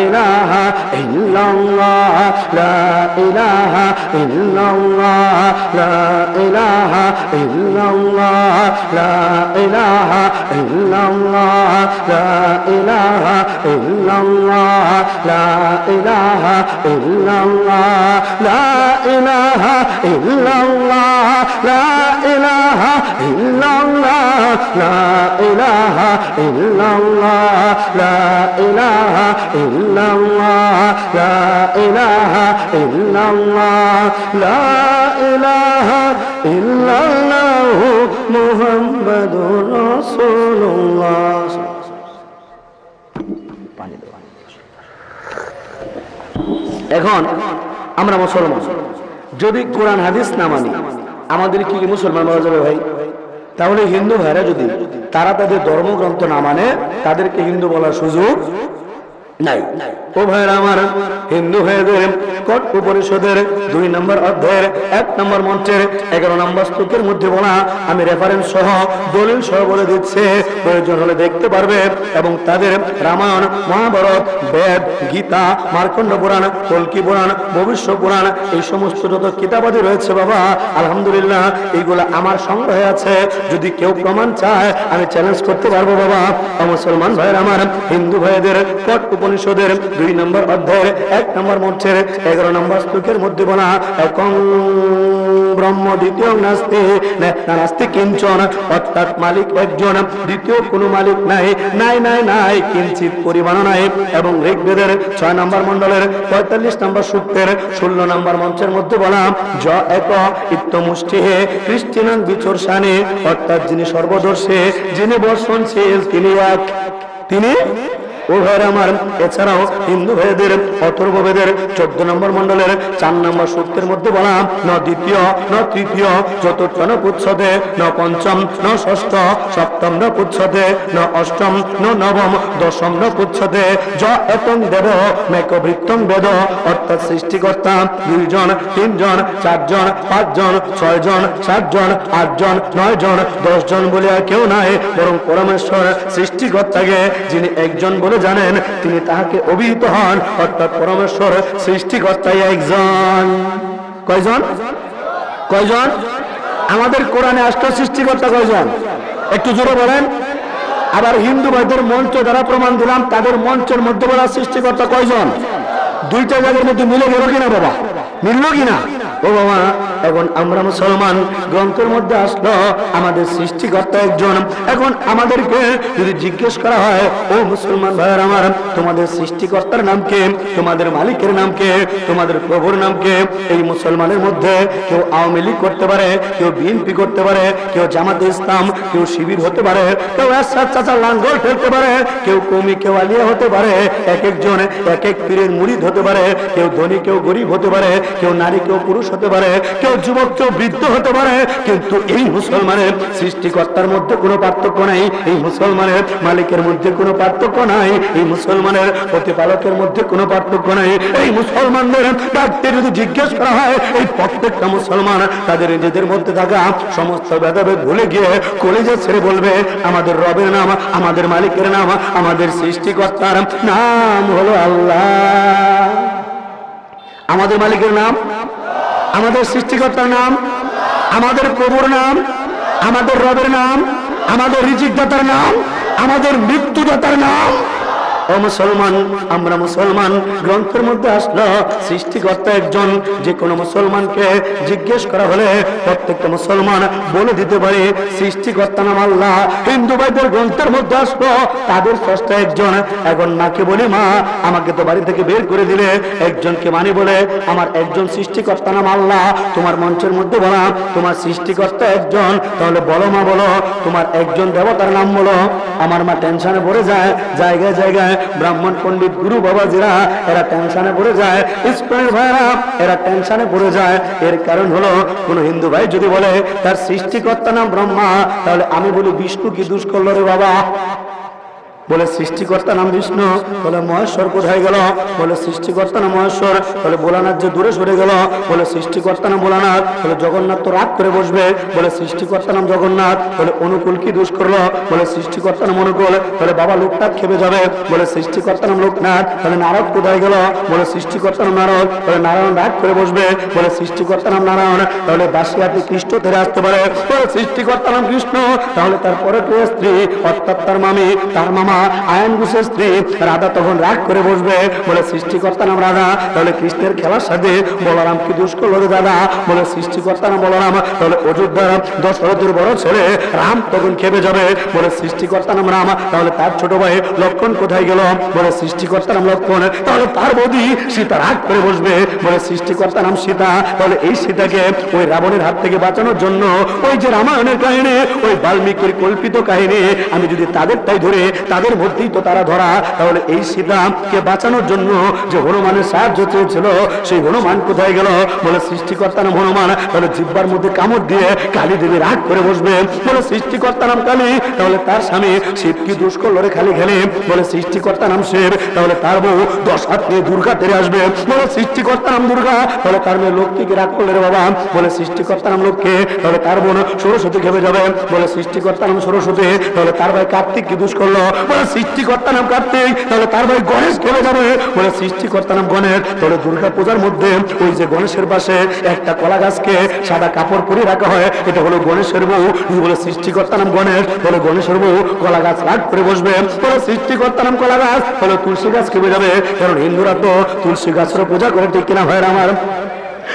ইলাহা ইল্লাল্লাহ, লা ইলাহা ইল্লাল্লাহ, লা ইলাহা ইল্লাল্লাহ, লা ইলাহা ইল্লাল্লাহ, লা ইলাহা ইল্লাল্লাহ, লা ইলাহা ইল্লাল্লাহ, লা ইলাহা ইল্লাল্লাহ, লা ইলাহা ইল্লাল্লাহ, লা ইলাহা ইল্লাল্লাহ, লা ইলাহা ইল্লাল্লাহ, লা ইলাহা ইল্লাল্লাহ, লা ইলাহা ইল্লাল্লাহ মুহাম্মাদুর রাসূলুল্লাহ। এখন আমরা মুসলমান, যদি কোরআন হাদিস না মানি আমাদের কি মুসলমান বলা যাবে ভাই? তাহলে হিন্দু ভাইরা যদি তারা তাদের ধর্মগ্রন্থ না মানে, তাদেরকে হিন্দু বলার সুযোগ নাই। ও ভাইরা আমার, হিন্দু ভাইদের কট উপনিষদের ২ নম্বর অধ্যায়ের ১ নম্বর মন্ত্রের ১১ নম্বর শ্লোকের মধ্যে বলা, আমি রেফারেন্স সহ দলিল সহ বলে দিচ্ছে, প্রয়োজন হলে দেখতে পারবে। এবং তাদের রামায়ণ, মহাভারত, বেদ, গীতা, মার্কণ্ড পুরাণ, কল্কি পুরাণ, ভবিষ্য পুরাণ, এই সমস্ত যত কিতাবাদি রয়েছে বাবা, আলহামদুলিল্লাহ এইগুলা আমার সংগ্রহে আছে। যদি কেউ প্রমাণ চায় আমি চ্যালেঞ্জ করতে পারবো বাবা। মুসলমান ভাইয়ের আমার, হিন্দু ভাইদের কট উপনিষদের ২ নম্বর অধ্যায়ের ১ নম্বর মন্ত্রের ১১ নম্বর শ্লোকের মধ্যে বলা, একং ব্রহ্ম দ্বিতীয় নাস্তি নাস্তি কিঞ্চন, অর্থাৎ মালিক একজন, দ্বিতীয় কোনো মালিক নাই, নাই নাই নাই কিঞ্চিত পরিমাণ নাই। এবং ঋগ্বেদের ৬ নম্বর মণ্ডলের ৪৫ নম্বর সূক্তের ১৬ নম্বর মন্ত্রের মধ্যে বলা, য এক ইত্যমুষ্টি হে কৃষ্টিনাং বিচর্ষানে, অর্থাৎ যিনি সর্বদর্শী, যিনি বর্ষণশীল, তিনি এক, তিনি ও ভাইয়ের আমার, এছাড়াও হিন্দু ভাইদের অথর্ব বেদের 14 নম্বর মণ্ডলের 4 নম্বর সূক্তের মধ্যে বলা, ন দ্বিতীয় ন তৃতীয় চতুর্থ ন পুচ্ছতে ন পঞ্চম ন ষষ্ঠ সপ্তম ন পুচ্ছতে ন অষ্টম ন নবম দশম ন পুচ্ছতে য এতং দেব মেকবৃত্তং বেদ, অর্থাৎ সৃষ্টিকর্তা 2 জন 3 জন 4 জন 5 জন 6 জন 7 জন 8 জন 9 জন 10 জন বলে আর কেউ নাই, বরং পরমেশ্বর সৃষ্টিকর্তাকে যিনি একজন বলে জানেন তিনি তাহাকে অভিহিত হন, অর্থাৎ পরমেশ্বর সৃষ্টিকর্তাই একজন। কয়জন? কয়জন? আমাদের কোরআনে আসলো সৃষ্টিকর্তা কয়জন? একটু জোরে বলেন। আবার হিন্দু ভাইদের মঞ্চ দ্বারা প্রমাণ দিলাম, তাদের মঞ্চের মধ্যে বলা সৃষ্টিকর্তা কয়জন? 2টা জায়গার মধ্যে মিলে গেল কিনা বাবা? মিলল কিনা? ও বাবা, এখন আমরা মুসলমান, গ্রন্থের মধ্যে আসলো আমাদের সৃষ্টিকর্তা একজন। এখন আমাদেরকে যদি জিজ্ঞেস করা হয়, ও মুসলমান ভাইয়ের আমার, তোমাদের সৃষ্টিকর্তার নাম কে? তোমাদের মালিকের নাম কে? তোমাদের প্রভুর নাম কে? এই মুসলমানের মধ্যে কেউ আওয়ামী লীগ করতে পারে, কেউ বিএনপি করতে পারে, কেউ জামাতে ইসলাম, কেউ শিবির হতে পারে, কেউ এরশাদ চাচা লাঙ্গল ফেলতে পারে, কেউ কমি, কেউ আলিয়া হতে পারে, এক একজন এক এক পীরের মুরিদ হতে পারে, কেউ ধনী কেউ গরিব হতে পারে, কেউ নারী কেউ পুরুষ হতে পারে, কেউ যুবক কেউ বৃদ্ধ হতে পারে, কিন্তু এই মুসলমানের সৃষ্টিকর্তার মধ্যে কোনো পার্থক্য নাই, এই মুসলমানের মালিকের মধ্যে কোনো পার্থক্য নাই, এই মুসলমানের প্রতিপালকের মধ্যে কোনো পার্থক্য নাই। এই মুসলমানদের তাদের যদি জিজ্ঞেস করা হয়, এই প্রত্যেকটা মুসলমান তাদের নিজেদের মধ্যে থাকা সমস্ত ভেদাভেদ ভুলে গিয়ে কলিজা ছেড়ে বলবে, আমাদের রবের নাম, আমাদের মালিকের নাম, আমাদের সৃষ্টিকর্তার নাম হলো আল্লাহ। আমাদের মালিকের নাম, আমাদের সৃষ্টিকর্তার নাম, আমাদের প্রভুর নাম, আমাদের রবের নাম, আমাদের রিজিকদাতার নাম, আমাদের মৃত্যুদাতার নাম। ও মুসলমান, আমরা মুসলমান, গ্রন্থের মধ্যে আসলো সৃষ্টিকর্তা একজন। যে কোনো মুসলমানকে জিজ্ঞেস করা হলে প্রত্যেকটা মুসলমান বলে দিতে পারে সৃষ্টিকর্তা নাম আল্লাহ। হিন্দু ভাইদের গ্রন্থের মধ্যে আসলো তাদের স্রষ্টা একজন। এখন মাকে বলে, মা আমাকে তো বাড়ি থেকে বের করে দিলে, একজনকে মানি বলে আমার একজন সৃষ্টিকর্তা নাম আল্লাহ। তোমার মঞ্চের মধ্যে বলা তোমার সৃষ্টিকর্তা একজন, তাহলে বলো মা, বলো তোমার একজন দেবতার নাম বলো। আমার মা টেনশনে পড়ে যায়, জায়গায় জায়গায় ব্রাহ্মণ পণ্ডিত গুরু বাবাজিরা এরা টেনশনে পড়ে যায়, স্কুলের ভাইরা এরা টেনশনে পড়ে যায়। এর কারণ হলো, কোন হিন্দু ভাই যদি বলে তার সৃষ্টিকর্তা নাম ব্রহ্মা, তাহলে আমি বলি বিষ্ণু কি দোষ করলো রে বাবা? বলে সৃষ্টিকর্তা নাম বিষ্ণু, বলে মহেশ্বর কোথায় গেল? বলে সৃষ্টিকর্তা নাম মহেশ্বর। বলে ভোলানাথ যে দূরে সরে গেল, বলে সৃষ্টিকর্তা নাম ভোলানাথ। বলে জগন্নাথ তো রাগ করে বসবে, বলে সৃষ্টিকর্তা নাম জগন্নাথ। বলে অনুকূল কি দোষ করলো? বলে সৃষ্টিকর্তা নাম অনুকূল। বলে বাবা লোকনাথ খেপে যাবে, বলে সৃষ্টিকর্তা নাম লোকনাথ। বলে নারদ কোথায় গেল? বলে সৃষ্টিকর্তা নাম নারদ। বলে নারায়ণ রাগ করে বসবে, বলে সৃষ্টিকর্তা নাম নারায়ণ। তাহলে দাসী আপনি কৃষ্ণ ধরে আসতে পারে, বলে সৃষ্টিকর্তা নাম কৃষ্ণ। তাহলে তারপরে প্রিয় স্ত্রী অর্থাৎ তার মামি, তার মামা আয়ন ঘোষের স্ত্রী রাধা তখন রাগ করে বসবে, বলে সৃষ্টিকর্তা নাম রাধা। তাহলে কৃষ্ণের খেলার সাথে বলরাম কি দোষ করলো রে দাদা? বলে সৃষ্টিকর্তা নাম বলরাম। তাহলে অযোধ্যার দশরথের বড় ছেলে রাম তখন খেপে যাবে, বলে সৃষ্টিকর্তা নাম রাম। তাহলে তার ছোট ভাই লক্ষণ কোথায় গেল? বলে সৃষ্টিকর্তা নাম লক্ষণ। তাহলে তার বৌদি সীতা রাগ করে বসবে, বলে সৃষ্টিকর্তা নাম সীতা। তাহলে এই সীতাকে ওই রাবণের হাত থেকে বাঁচানোর জন্য ওই যে রামায়ণের কাহিনী, ওই বাল্মীকির কল্পিত কাহিনী, আমি যদি তাদেরটাই ধরে তাদের মধ্যেই তো তারা ধরা, তাহলে এই সীতাকে বাঁচানোর জন্য যে হনুমানের সাহায্য চেয়েছিল, সেই হনুমান কোথায় গেল? বলে সৃষ্টিকর্তা নাম হনুমান। তাহলে জিহ্বার মধ্যে কামড় দিয়ে কালী দেবী রাগ করে বসবে, বলে সৃষ্টিকর্তা নাম কালী। তাহলে তার স্বামী শিব কি দোষ করলো রে খালি খেলে? বলে সৃষ্টিকর্তা নাম শিব। তাহলে তার বউ 10 হাত নিয়ে দুর্গা তেরে আসবে, বলে সৃষ্টিকর্তা নাম দুর্গা। তাহলে তার মেয়ে লক্ষ্মীকে রাগ করলে রে বাবা, বলে সৃষ্টিকর্তা নাম লক্ষ্মী। তাহলে তার বোন সরস্বতী খেপে যাবে, বলে সৃষ্টিকর্তা নাম সরস্বতী। তাহলে তার ভাই কার্তিক কি দোষ করলো? বলে সৃষ্টিকর্তা নাম কার্তিক। তাহলে তার ভাই গণেশ খেলে যাবে, বলে সৃষ্টিকর্তা নাম গণেশ। তাহলে দুর্গা পূজার মধ্যে ওই যে গণেশের পাশে একটা কলা গাছকে সাদা কাপড় পরে রাখা হয়, এটা হলো গণেশের বউ, বলে সৃষ্টিকর্তা নাম গণেশ। বলে গণেশের বউ কলা গাছ রাগ করে বসবে, বলে সৃষ্টিকর্তা নাম কলা গাছ। বলে তুলসী গাছ খেপে যাবে, কারণ হিন্দুরা তো তুলসী গাছের পূজা করে, ঠিক কিনা ভাইয়ের আমার?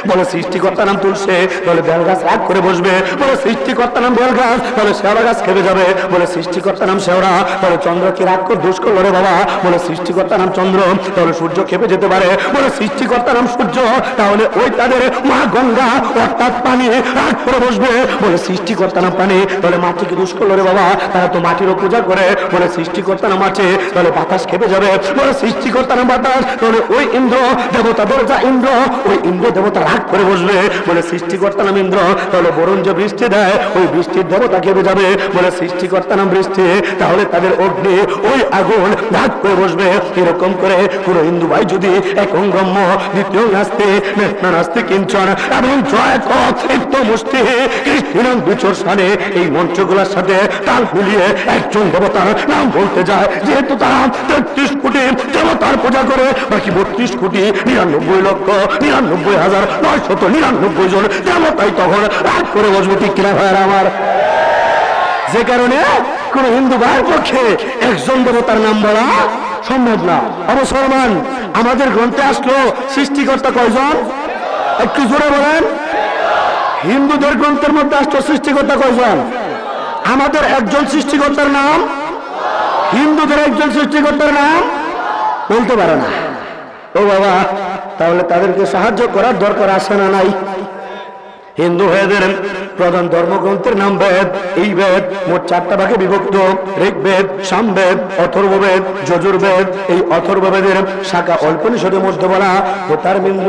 বলে সৃষ্টিকর্তা নাম তুলছে, বলে বেল গাছ রাগ করে বসবে, বলে সৃষ্টিকর্তা নাম বেল গাছ, বলে শেওড়া গাছ খেপে যাবে, বলে সৃষ্টিকর্তা নাম শেওড়া, বলে চন্দ্র কি রাগ করে দোষ করলো রে বাবা, বলে সৃষ্টিকর্তা নাম চন্দ্র, তাহলে সূর্য খেপে যেতে পারে, বলে সৃষ্টিকর্তা নাম সূর্য, তাহলে ওই তাদের মা গঙ্গা অর্থাৎ পানি রাগ করে বসবে, বলে সৃষ্টিকর্তা নাম পানি, তাহলে মাটি কি দোষ করলো রে বাবা, তারা তো মাটিরও পূজা করে, বলে সৃষ্টিকর্তা নাম মাটি, তাহলে বাতাস খেপে যাবে, বলে সৃষ্টিকর্তা নাম বাতাস, তাহলে ওই ইন্দ্র দেবতা দরজা ইন্দ্র, ওই ইন্দ্র দেবতা রাগ করে বসবে, বলে সৃষ্টিকর্তা নাম ইন্দ্র, তাহলে বরুণ যে বৃষ্টি দেয় ওই বৃষ্টির দেবতা খেপে যাবে, বলে সৃষ্টিকর্তা নাম বৃষ্টি, তাহলে তাদের অগ্নি ওই আগুন রাগ করে বসবে। এরকম করে পুরো হিন্দু ভাই যদি একং ব্রহ্ম দ্বিতীয় নাস্তে না নাস্তে কিঞ্চন এবং জয় কৃত্য মুষ্টি কৃষ্ণ বিচর স্থানে এই মন্ত্রগুলোর সাথে তাল মিলিয়ে একজন দেবতার নাম বলতে যায়, যেহেতু তারা ৩৩ কোটি দেবতার পূজা করে, বাকি ৩২ কোটি ৯৯,৯99,৯99 জন দেবতাই তখন রাগ করে বসবে। ঠিক কিনা ভাইয়েরা আমার? যে কারণে কোন হিন্দু ভাইয়ের পক্ষে একজন দেবতার নাম বলা সম্ভব না। অবসরমান আমাদের গ্রন্থে আসলো সৃষ্টিকর্তা কয়জন? একটু জোরে বলেন। হিন্দুদের গ্রন্থের মধ্যে আসলো সৃষ্টিকর্তা কয়জন? আমাদের একজন সৃষ্টিকর্তার নাম, হিন্দুদের একজন সৃষ্টিকর্তার নাম বলতে পারে না। ও বাবা, তাহলে তাদেরকে সাহায্য করার দরকার আছে না নাই? হিন্দু ভাইদের প্রধান ধর্মগ্রন্থের নাম বেদ। এই বেদ মোট 4টা ভাগে বিভক্ত: ঋগ্বেদ, সামবেদ, অথর্ববেদ, যজুর্বেদ। এই অথর্ববেদের শাখা অল্পনিষদের মধ্যে বলা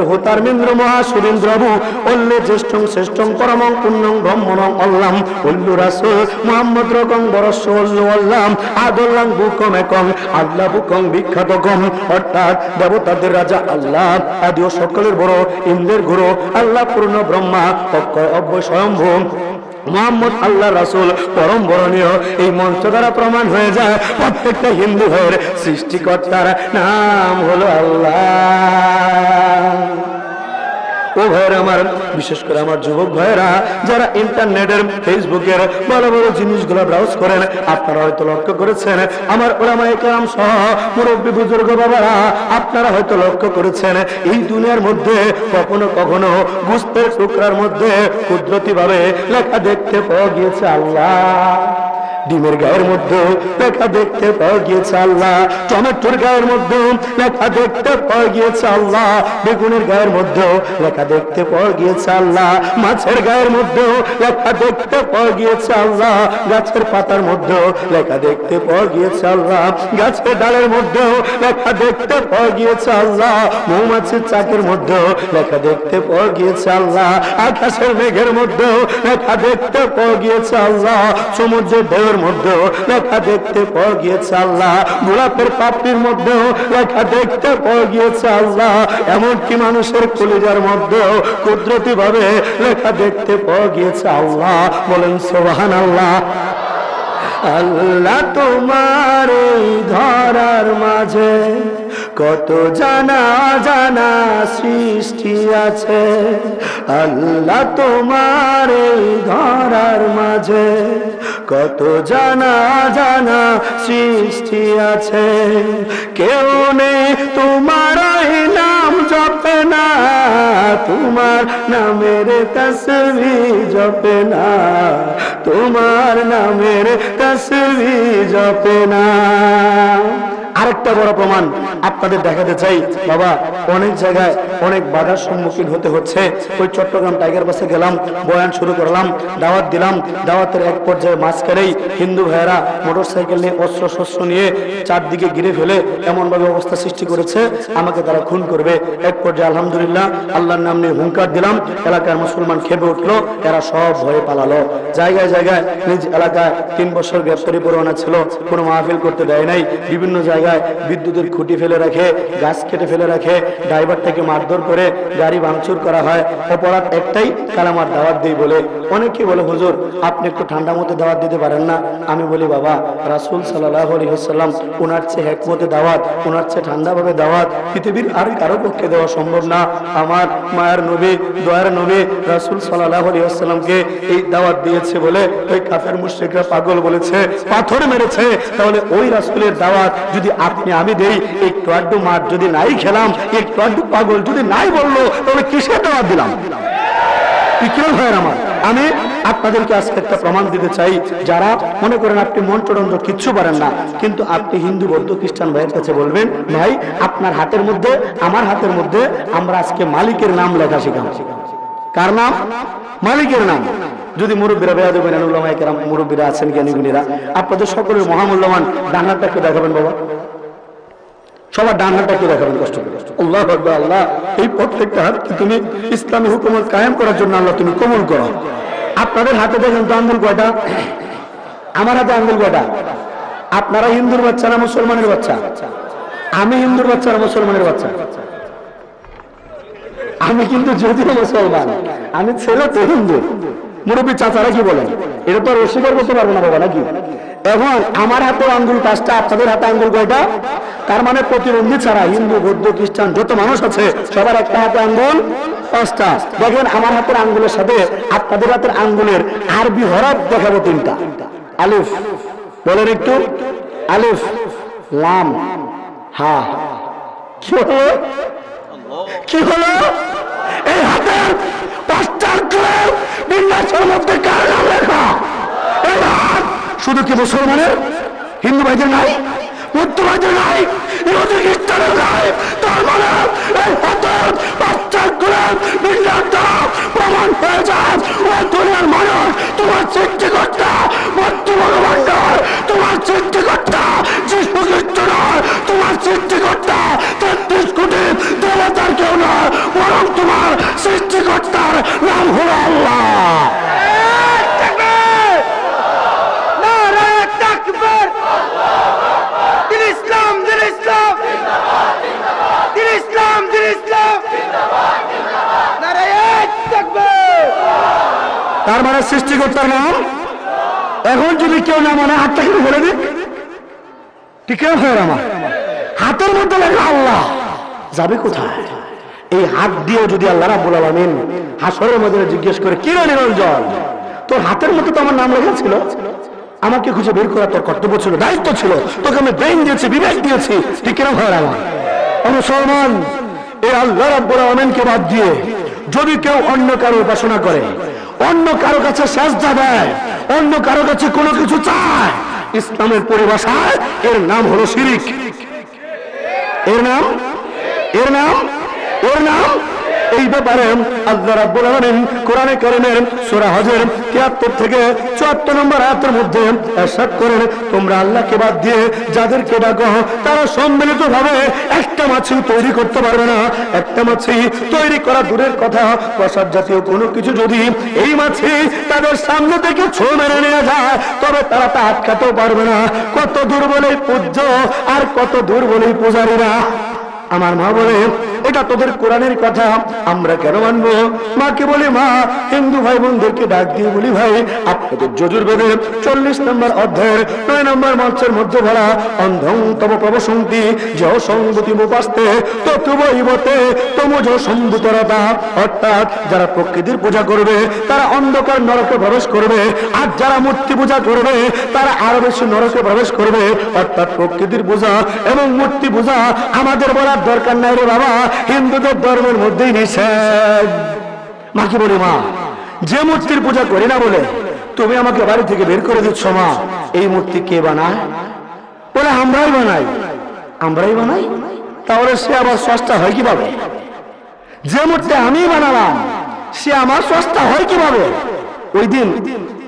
হোতারমিন্দ্র মহাসুরেন্দ্রবু অল্লে জ্যেষ্ঠং শ্রেষ্ঠং পরমং পুণ্যং ব্রহ্মণং অল্লাম অল্লু রাসূল মুহাম্মদ রকং বরস্য অল্লু অল্লাম আদল্লাং বুকম একং আল্লাহ বুকং বিখ্যাতকম। অর্থাৎ দেবতাদের রাজা আল্লাহ, আদি ও সকলের বড়, ইন্দ্রের গুরু আল্লাহ, পূর্ণ ব্রহ্মা, অক্ষয় অব্যয় স্বয়ম্ভু মুহাম্মদ আল্লাহ রাসূল পরম বরণীয়। এই মন্ত্র দ্বারা প্রমাণ হয়ে যায় প্রত্যেকটা হিন্দু ভাইয়ের সৃষ্টিকর্তার নাম হলো আল্লাহ। ও ভাইয়েরা আমার, বিশেষ করে আমার যুবক ভাইয়েরা যারা ইন্টারনেটের ফেসবুকের বড় বড় জিনিসগুলো ব্রাউজ করেন, আপনারা হয়তো লক্ষ্য করেছেন, আমার ওলামায়ে কেরাম সহ মুরব্বী বুজুর্গ বাবারা আপনারা হয়তো লক্ষ্য করেছেন, এই দুনিয়ার মধ্যে কখনো কখনো গোস্তের টুকরার মধ্যে কুদরতি ভাবে লেখা দেখতে পাওয়া গিয়েছে আল্লাহ। ডিমের গায়ের মধ্যে লেখা দেখতে পাওয়া গিয়েছে আল্লাহ, টমেটোর গায়ের মধ্যে লেখা দেখতে পাওয়া গিয়েছে আল্লাহ, বেগুনের গায়ের মধ্যে লেখা দেখতে পাওয়া গিয়েছে আল্লাহ, মাছের গায়ের মধ্যে লেখা দেখতে পাওয়া গিয়েছে আল্লাহ, গাছের পাতার মধ্যে লেখা দেখতে পাওয়া গিয়েছে আল্লাহ, গাছের ডালের মধ্যে লেখা দেখতে পাওয়া গিয়েছে আল্লাহ, মৌমাছির চাকের মধ্যে লেখা দেখতে পাওয়া গিয়েছে আল্লাহ, আকাশের মেঘের মধ্যে লেখা দেখতে পাওয়া গিয়েছে আল্লাহ, সমুদ্রের ঢেউয়ের মধ্যে লেখা দেখতে পাওয়া গিয়েছে আল্লাহ, গোলাপের পাপড়ির মধ্যে লেখা দেখতে পাওয়া গিয়েছে আল্লাহ, এমনকি মানুষের কলিজার মধ্যে কুদরতি ভাবে লেখা দেখতে পাওয়া গিয়েছে আল্লাহ। বলেন সুবহানাল্লাহ। আল্লাহ তোমার এই ধরার মাঝে কত জানা জানা সৃষ্টি আছে, আল্লাহ তোমার এই ধরার মাঝে কত জানা জানা সৃষ্টি আছে, কেউ নেই তোমার নাম জপে না, তোমার নামের তাসবিহ জপে না, তোমার নামের তাসবিহ জপে না। আরেকটা বড় প্রমাণ আপনাদের দেখাতে চাই বাবা, অনেক জায়গায় অনেক বাধার সম্মুখীন হতে হচ্ছে। ওই চট্টগ্রাম টাইগার বাসে গেলাম, বয়ান শুরু করলাম, দাওয়াত দিলাম, দাওয়াতের এক পর্যায়ে মাঝখানেই হিন্দু ভাইয়েরা মোটরসাইকেল নিয়ে অস্ত্র শস্ত্র নিয়ে চারদিকে ঘিরে ফেলে এমন ভাবে অবস্থা সৃষ্টি করেছে আমাকে তারা খুন করবে। এক পর্যায়ে আলহামদুলিল্লাহ আল্লাহর নাম নিয়ে হুঙ্কার দিলাম, এলাকার মুসলমান খেপে উঠলো, এরা সব ভয়ে পালালো। জায়গায় জায়গায় নিজ এলাকায় 3 বছর গ্রেফতারি পরোয়ানা ছিল, কোনো মাহফিল করতে দেয় নাই, বিভিন্ন জায়গায় বিদ্যুতের খুঁটি ফেলে রাখে, গাছ কেটে ফেলে রাখে, ড্রাইভারটাকে মারধর করে গাড়ি ভাঙচুর করা হয়। অপরাধ একটাই, কালামার দাওয়াত দিই বলে। অনেকে বলে হুজুর আপনি একটু ঠান্ডা মতে দাওয়াত দিতে পারেন না? আমি বলি বাবা, রাসূল সাল্লাল্লাহু আলাইহি ওয়াসাল্লাম ওনার চেয়ে হিকমতে দাওয়াত, ওনার চেয়ে ঠান্ডাভাবে দাওয়াত পৃথিবীর আর কারো পক্ষে দেওয়া সম্ভব না। আমার মায়ের নবী, দয়ার নবী রাসূল সাল্লাল্লাহু আলাইহি ওয়াসাল্লামকে এই দাওয়াত দিয়েছে বলে ওই কাফের মুশরিকরা পাগল বলেছে, পাথর মেরেছে। তাহলে ওই রাসূলের দাওয়াত যদি আপনি আমি দেই, একটু আড্ডু মাঠ যদি নাই খেলাম, একটু আড্ডু পাগল যদি নাই বললো, তাহলে কিসের দাওয়াত দিলাম? কেউ হয় আমার। আমি আপনাদেরকে আজকে একটা প্রমাণ দিতে চাই, যারা মনে করেন আপনি মন্ত্রদণ্ড কিচ্ছু পারেন না, কিন্তু আপনি হিন্দু বৌদ্ধ খ্রিস্টান ভাইয়ের কাছে বলবেন, ভাই আপনার হাতের মধ্যে আমার হাতের মধ্যে আমরা আজকে মালিকের নাম লেখা শিখাম। কার নাম? মালিকের নাম। যদি মুরব্বীরা বেয়া দেবেন, উলামায়ে কেরাম মুরব্বীরা আছেন, জ্ঞানীগুণীরা, আপনাদের সকলের মহামূল্যবান ডান হাতটা একটু দেখাবেন বাবা, সবার ডান হাতটা একটু দেখাবেন কষ্ট করে। আল্লাহু আকবার। আল্লাহ এই প্রত্যেকটা হাত তুমি ইসলামী হুকুমত কায়েম করার জন্য আল্লাহ তুমি কবুল করো। আপনাদের হাতে দেখেন তো আঙ্গুল কয়টা? আমার হাতে আঙ্গুল কয়টা? আপনারা হিন্দুর বাচ্চা না মুসলমানের বাচ্চা? আমি হিন্দুর বাচ্চা না মুসলমানের বাচ্চা? আমি কিন্তু যদিও মুসলমান, আমি ছেলে তো হিন্দু। মুরব্বী চাচারা কি বলেন? এটা তো আর অস্বীকার করতে পারবো না বাবা, নাকি? এখন আমার হাতে আঙ্গুল 5টা, আপনাদের হাতে আঙ্গুল কয়টা? তার মানে প্রতিবন্ধী ছাড়া হিন্দু বৌদ্ধ খ্রিস্টান যত মানুষ আছে সবার একটা হাতে আঙ্গুল 5টা। দেখেন আমার হাতের আঙ্গুলের সাথে আপনাদের হাতের আঙ্গুলের আরবি হরফ দেখাবো 3টা। আলিফ বলেন একটু, আলিফ, লাম, হা। কি হলো? কি হলো? এই হাতের 5টার বিন্যাসের মধ্যে কার নাম লেখা? এই হাত শুধু কি মুসলমানের, হিন্দু ভাইদের নাই, বৌদ্ধ ভাইদের নাই, ইহুদি খ্রিস্টানের নাই? তার মানে এই হাতের 5টার বিন্যাস দ্বারা প্রমাণ হয়ে যায় ও দুনিয়ার মানুষ, তোমার সৃষ্টিকর্তা বৌদ্ধ ভগবান নয়, তোমার সৃষ্টিকর্তা যিশু খ্রিস্ট নয়, তোমার সৃষ্টিকর্তা 33 কোটি দেবতার কেউ নয়, বরং তোমার সৃষ্টিকর্তার নাম হলো আল্লাহ। তার মানে সৃষ্টিকর্তার নাম। এখন যদি কেউ না মানে হাতটা কিন্তু বলে দিক, ঠিক হয় আমার হাতের মধ্যে লেখা আল্লাহ, যাবে কোথায়? এই হাত দিয়েও যদি আল্লাহ রাব্বুল আলামিন হাসরের মধ্যে জিজ্ঞেস করে, কি রে নিরঞ্জন, তোর হাতের মধ্যে তো আমার নাম লেখা ছিল, আমাকে খুঁজে বের করা তোর কর্তব্য ছিল, দায়িত্ব ছিল, তোকে আমি ব্রেইন দিয়েছি, বিবেক দিয়েছি, ঠিক কিরকম হয় আমার মুসলমান? এই আল্লাহ রাব্বুল আলামিনকে বাদ দিয়ে যদি কেউ অন্য কারো উপাসনা করে, অন্য কারো কাছে সাজদা দেয়, অন্য কারো কাছে কোনো কিছু চায়, ইসলামের পরিভাষায় এর নাম হলো শিরিক। এর নাম এই ব্যাপারে আল্লাহ রাব্বুল আলামিন কোরআনে কারীমের সূরা হজের 73 থেকে 74 নম্বর আয়াতের মধ্যে ইরশাদ করেন, তোমরা আল্লাহকে বাদ দিয়ে যাদেরকে ডাকো তারা সম্মিলিতভাবে একটা মাছি তৈরি করতে পারবে না। একটা মাছি তৈরি করা দূরের কথা, প্রসাদ জাতীয় কোনো কিছু যদি এই মাছি তাদের সামনে থেকে ছো মেরে নিয়ে যায়, তবে তারা তা আটকাতেও পারবে না। কত দুর্বলই পূজ্য আর কত দুর্বলই পূজারীরা। আমার মা বলে, এটা তোদের কোরআনের কথা, আমরা কেন মানবো? মাকে বলি, মা হিন্দু ভাই বোনদেরকে ডাক দিয়ে বলি, ভাই আপনাদের যজুর্বেদের 40 নম্বর অধ্যায়ের 9 নম্বর মঞ্চের মধ্যে বলা, অন্ধং তব প্রবসন্তি যে অসঙ্গতি মুপাস্তে ততুবৈবতে তমুজ সম্ভূতরতা, অর্থাৎ যারা প্রকৃতির পূজা করবে তারা অন্ধকার নরকে প্রবেশ করবে, আর যারা মূর্তি পূজা করবে তারা আরো বেশি নরকে প্রবেশ করবে। অর্থাৎ প্রকৃতির পূজা এবং মূর্তি পূজা আমাদের বলার দরকার নাই রে বাবা, হিন্দুদের ধর্মের মধ্যেই নিষেধ। মাকে বলি, মা যে মূর্তির পূজা করি না বলে তুমি আমাকে বাড়ি থেকে বের করে দিচ্ছ, মা এই মূর্তি কে বানায়? বলে আমরাই বানাই। তাহলে সে আবার স্রষ্টা হয় কিভাবে? যে মূর্তি আমি বানালাম সে আমার স্রষ্টা হয় কিভাবে? ওই দিন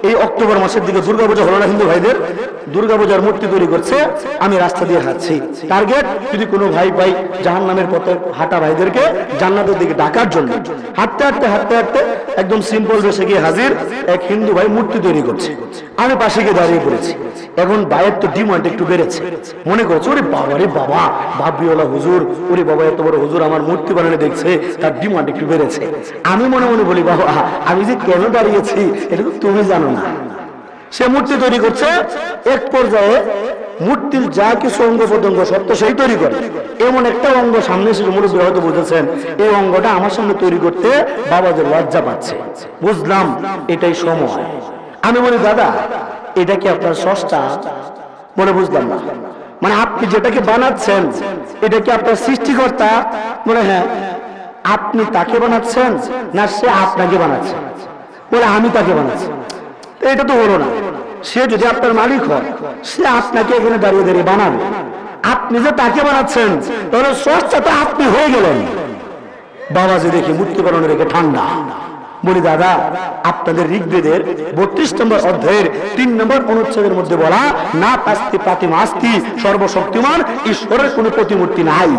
এই অক্টোবর মাসের দিকে দুর্গাপূজা হলো না হিন্দু ভাইদের, দুর্গাপূজার মূর্তি তৈরি করছে, আমি রাস্তা দিয়ে হাঁটছি, টার্গেট যদি কোনো ভাই জাহান্নামের পথে হাঁটা ভাইদেরকে জান্নাতের দিকে ডাকার জন্য। হাঁটতে হাঁটতে একদম সিম্পল বেশে গিয়ে হাজির এক হিন্দু ভাই মূর্তি তৈরি করছে, আমি পাশে গিয়ে দাঁড়িয়ে পড়েছি। এখন ভাইয়ের তো ডিমান্ড একটু বেড়েছে, মনে করছে ওরে বাবা রে বাবা, ভাবিওয়ালা হুজুর, ওরে বাবা এত বড় হুজুর আমার মূর্তি বানানো দেখছে, তার ডিমান্ড একটু বেড়েছে। আমি মনে মনে বলি, বাবা আমি যে কেন দাঁড়িয়েছি এটা তো তুমি জানো না। সে মূর্তি তৈরি করছে, এক পর্যায়ে মূর্তির যা কিছু অঙ্গ প্রত্যঙ্গ সত্য সেই তৈরি করে, এমন একটা অঙ্গ সামনে এসে মুরব্বী হয়তো বুঝেছেন এই অঙ্গটা আমার সামনে তৈরি করতে বাবা যে লজ্জা পাচ্ছে। বুঝলাম এটাই সময়। আমি বলি, দাদা এটা কি আপনার স্রষ্টা? বলে বুঝলাম না। মানে আপনি যেটাকে বানাচ্ছেন এটা কি আপনার সৃষ্টিকর্তা? বলে হ্যাঁ। আপনি তাকে বানাচ্ছেন না সে আপনাকে বানাচ্ছে? বলে আমি তাকে বানাচ্ছি। এটা তো হলো না। সে যদি আপনার মালিক হয় সে আপনাকে এখানে দাঁড়িয়ে দাঁড়িয়ে বানাবে, আপনি যে তাকে বানাচ্ছেন তাহলে স্রষ্টা তো আপনি হয়ে গেলেন। বাবাজি দেখি মূর্তিকরণে রেখে ঠান্ডা। বলি দাদা, আপনাদের ঋগ্বেদের 32 নম্বর অধ্যায়ের 3 নম্বর অনুচ্ছেদের মধ্যে বলা, না পাস্তি প্রাতিমা আস্তি, সর্বশক্তিমান ঈশ্বরের কোনো প্রতিমূর্তি নাই।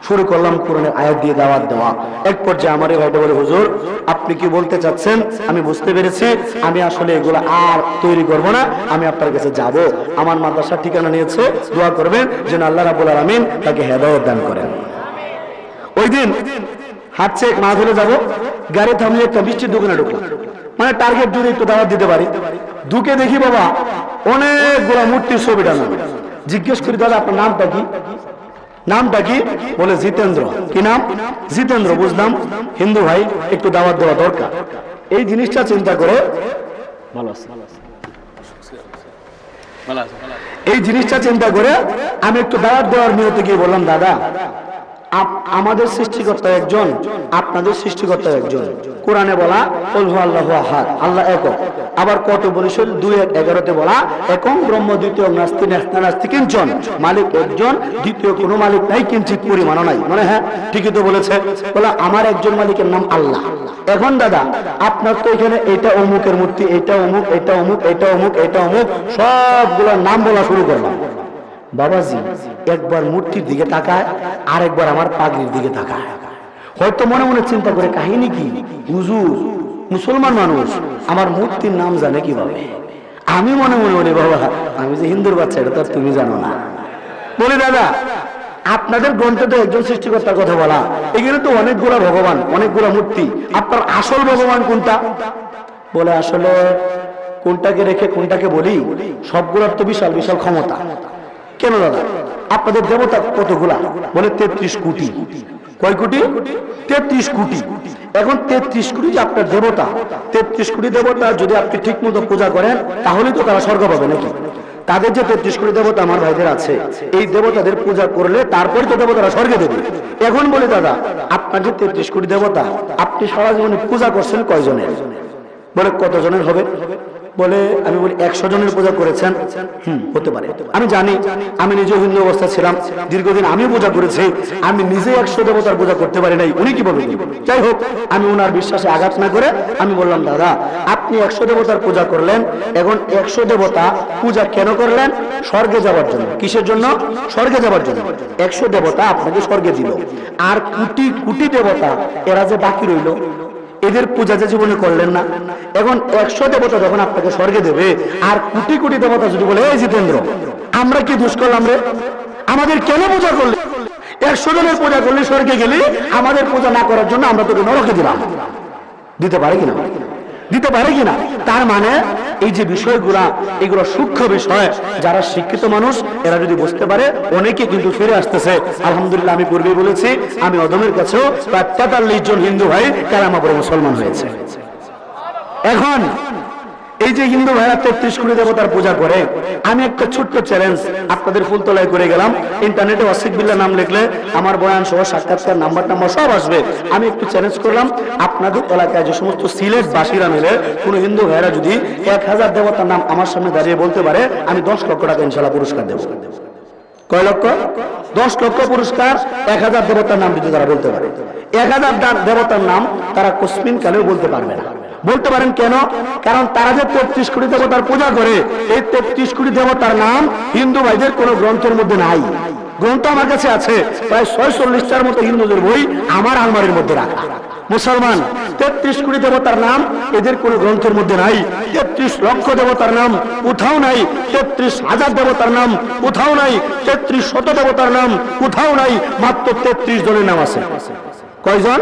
শুরু করলাম কোরআনের আয়াত দিয়ে দাওয়াত দেওয়া। এক পর্যায়ে আমার এই ভাইটা বলে, হুজুর আপনি কি বলতে চাচ্ছেন আমি বুঝতে পেরেছি, আমি আসলে এগুলো আর তৈরি করব না, আমি আপনার কাছে যাব। আমার মাদ্রাসার ঠিকানা নিয়েছে, দোয়া করবেন যেন আল্লাহ রাব্বুল আলামিন তাকে হেদায়েত দান করেন। ওই দিন হাঁটছে মাহফিলে যাব, গাড়ি থামিয়ে একটা মিষ্টির দোকানে ঢুকলাম, মানে টার্গেট যদি একটু দাওয়াত দিতে পারি। ঢুকে দেখি বাবা অনেকগুলো মূর্তির ছবি টানানো। জিজ্ঞেস করি দাদা আপনার নামটা কি? নামটা কি? বলে জিতেন্দ্র। কি নাম? জিতেন্দ্র। বুঝলাম হিন্দু ভাই, একটু দাওয়াত দেওয়া দরকার। এই জিনিসটা চিন্তা করে আমি একটু দাওয়াত দেওয়ার নিয়তে গিয়ে বললাম, দাদা আমাদের সৃষ্টিকর্তা একজন, আপনাদের সৃষ্টিকর্তা একজন। কোরআনে বলা আল্লাহু আহাদ, আল্লাহ একক। আবার কঠোপনিষদ 2:11 বলা একং ব্রহ্ম দ্বিতীয় নাস্তি নাস্তি কিঞ্চন, মালিক একজন, দ্বিতীয় কোনো মালিক নাই, কিঞ্চিত পরিমাণও নাই। মানে হ্যাঁ ঠিকই তো বলেছে। বলে আমার একজন মালিকের নাম আল্লাহ। এখন দাদা আপনার তো এখানে এটা অমুকের মূর্তি, এটা অমুক, এটা অমুক, এটা অমুক, এটা অমুক, সবগুলোর নাম বলা শুরু করলাম। বাবাজি একবার মূর্তির দিকে তাকায়, আর একবার আমার পাগড়ির দিকে তাকায়। হয়তো মনে মনে চিন্তা করে কাহিনী কি, হুজুর মুসলমান মানুষ আমার মূর্তির নাম জানে কিভাবে? আমি মনে মনে বলি, বাবা আমি যে হিন্দুর বাচ্চা এটা তো তুমি জানো না। বলি দাদা আপনাদের গ্রন্থে তো একজন সৃষ্টিকর্তার কথা বলা, এখানে তো অনেকগুলা ভগবান, অনেকগুলা মূর্তি, আপনার আসল ভগবান কোনটা? বলে আসলে কোনটাকে রেখে কোনটাকে বলি, সবগুলোর তো বিশাল বিশাল ক্ষমতা। কেন দাদা আপনাদের দেবতা কতগুলা? বলে 33 কোটি। কয় কোটি? 33 কোটি। এখন 33 কোটি যে আপনার দেবতা, 33 কোটি দেবতা যদি আপনি ঠিক মতো পূজা করেন তাহলে তো তারা স্বর্গ পাবে নাকি? তাদের যে 33 কোটি দেবতা আমার ভাইদের আছে, এই দেবতাদের পূজা করলে তারপরে তো দেবতারা স্বর্গে দেবে। এখন বলি দাদা আপনার যে 33 কোটি দেবতা, আপনি সারা জীবনে পূজা করছেন কয়জনের? বলে কতজনের হবে? বলে আমি বলি 100 জনের পূজা করেছেন। হতে পারে, আমি জানি, আমি নিজে হিন্দু অবস্থা ছিলাম, দীর্ঘদিন আমি পূজা করেছি, আমি নিজে 100 দেবতার পূজা করতে পারি নাই, উনি কিভাবে? যাই হোক আমি ওনার বিশ্বাসে আঘাত না করে আমি বললাম, দাদা আপনি 100 দেবতার পূজা করলেন, এখন 100 দেবতা পূজা কেন করলেন? স্বর্গে যাওয়ার জন্য। কিসের জন্য? স্বর্গে যাওয়ার জন্য। 100 দেবতা আপনাকে স্বর্গে দিল, আর কোটি কোটি দেবতা এরা যে বাকি রইল, এদের পূজা যে জীবনে করলেন না, এখন 100 দেবতা যখন আপনাকে স্বর্গে দেবে, আর কোটি কোটি দেবতা যদি বলে এই জিতেন্দ্র আমরা কি দোষ করলাম রে, আমাদের কেন পূজা করলে? 100 জনের পূজা করলে স্বর্গে গেলি, আমাদের পূজা না করার জন্য আমরা তোকে নরকে দিলাম। দিতে পারে কিনা? দিতে পারে কিনা? তার মানে এই যে বিষয়গুলা, এগুলো সূক্ষ্ম বিষয়, যারা শিক্ষিত মানুষ এরা যদি বুঝতে পারে, অনেকে কিন্তু ফিরে আসতেছে। আলহামদুলিল্লাহ আমি পূর্বেই বলেছি, আমি অদমের কাছেও প্রায় 43 জন হিন্দু ভাই কালেমা পড়ে মুসলমান হয়েছে। এখন এই যে হিন্দু ভাইরা 33 কোটি দেবতার পূজা করে, আমি একটা ছোট্ট চ্যালেঞ্জ আপনাদের ফুলতলায় করে গেলাম। ইন্টারনেটে ওয়াসিক বিল্লাহ নাম লিখলে আমার বয়ান সহ সাক্ষাৎকার নাম্বার সব আসবে। আমি একটু চ্যালেঞ্জ করলাম, আপনাদের এলাকায় যে সমস্ত সিলেট বাসীরা মিলে কোন হিন্দু ভাইরা যদি 1000 দেবতার নাম আমার সামনে দাঁড়িয়ে বলতে পারে, আমি 10 লক্ষ টাকা ইনশাআল্লাহ পুরস্কার দেব। কয় লক্ষ? 10 লক্ষ পুরস্কার। 1000 দেবতার নাম যদি তারা বলতে পারে, 1000 দেবতার নাম তারা কোশ্মিন কালেও বলতে পারবে না। বলতে পারেন কেন? কারণ তারা যে 33 কোটি দেবতার পূজা করে, এই 33 কোটি দেবতার নাম হিন্দু ভাইদের কোন গ্রন্থের মধ্যে নাই। গ্রন্থ আমার কাছে আছে প্রায় 46টার মতো হিন্দুদের বই আমার আলমারির মধ্যে রাখা। মুসলমান 33 কোটি দেবতার নাম এদের কোন গ্রন্থের মধ্যে নাই। 33 লক্ষ দেবতার নাম কোথাও নাই। 33,000 দেবতার নাম কোথাও নাই। 33 শত দেবতার নাম কোথাও নাই। মাত্র 33 জনের নাম আছে। কয়জন?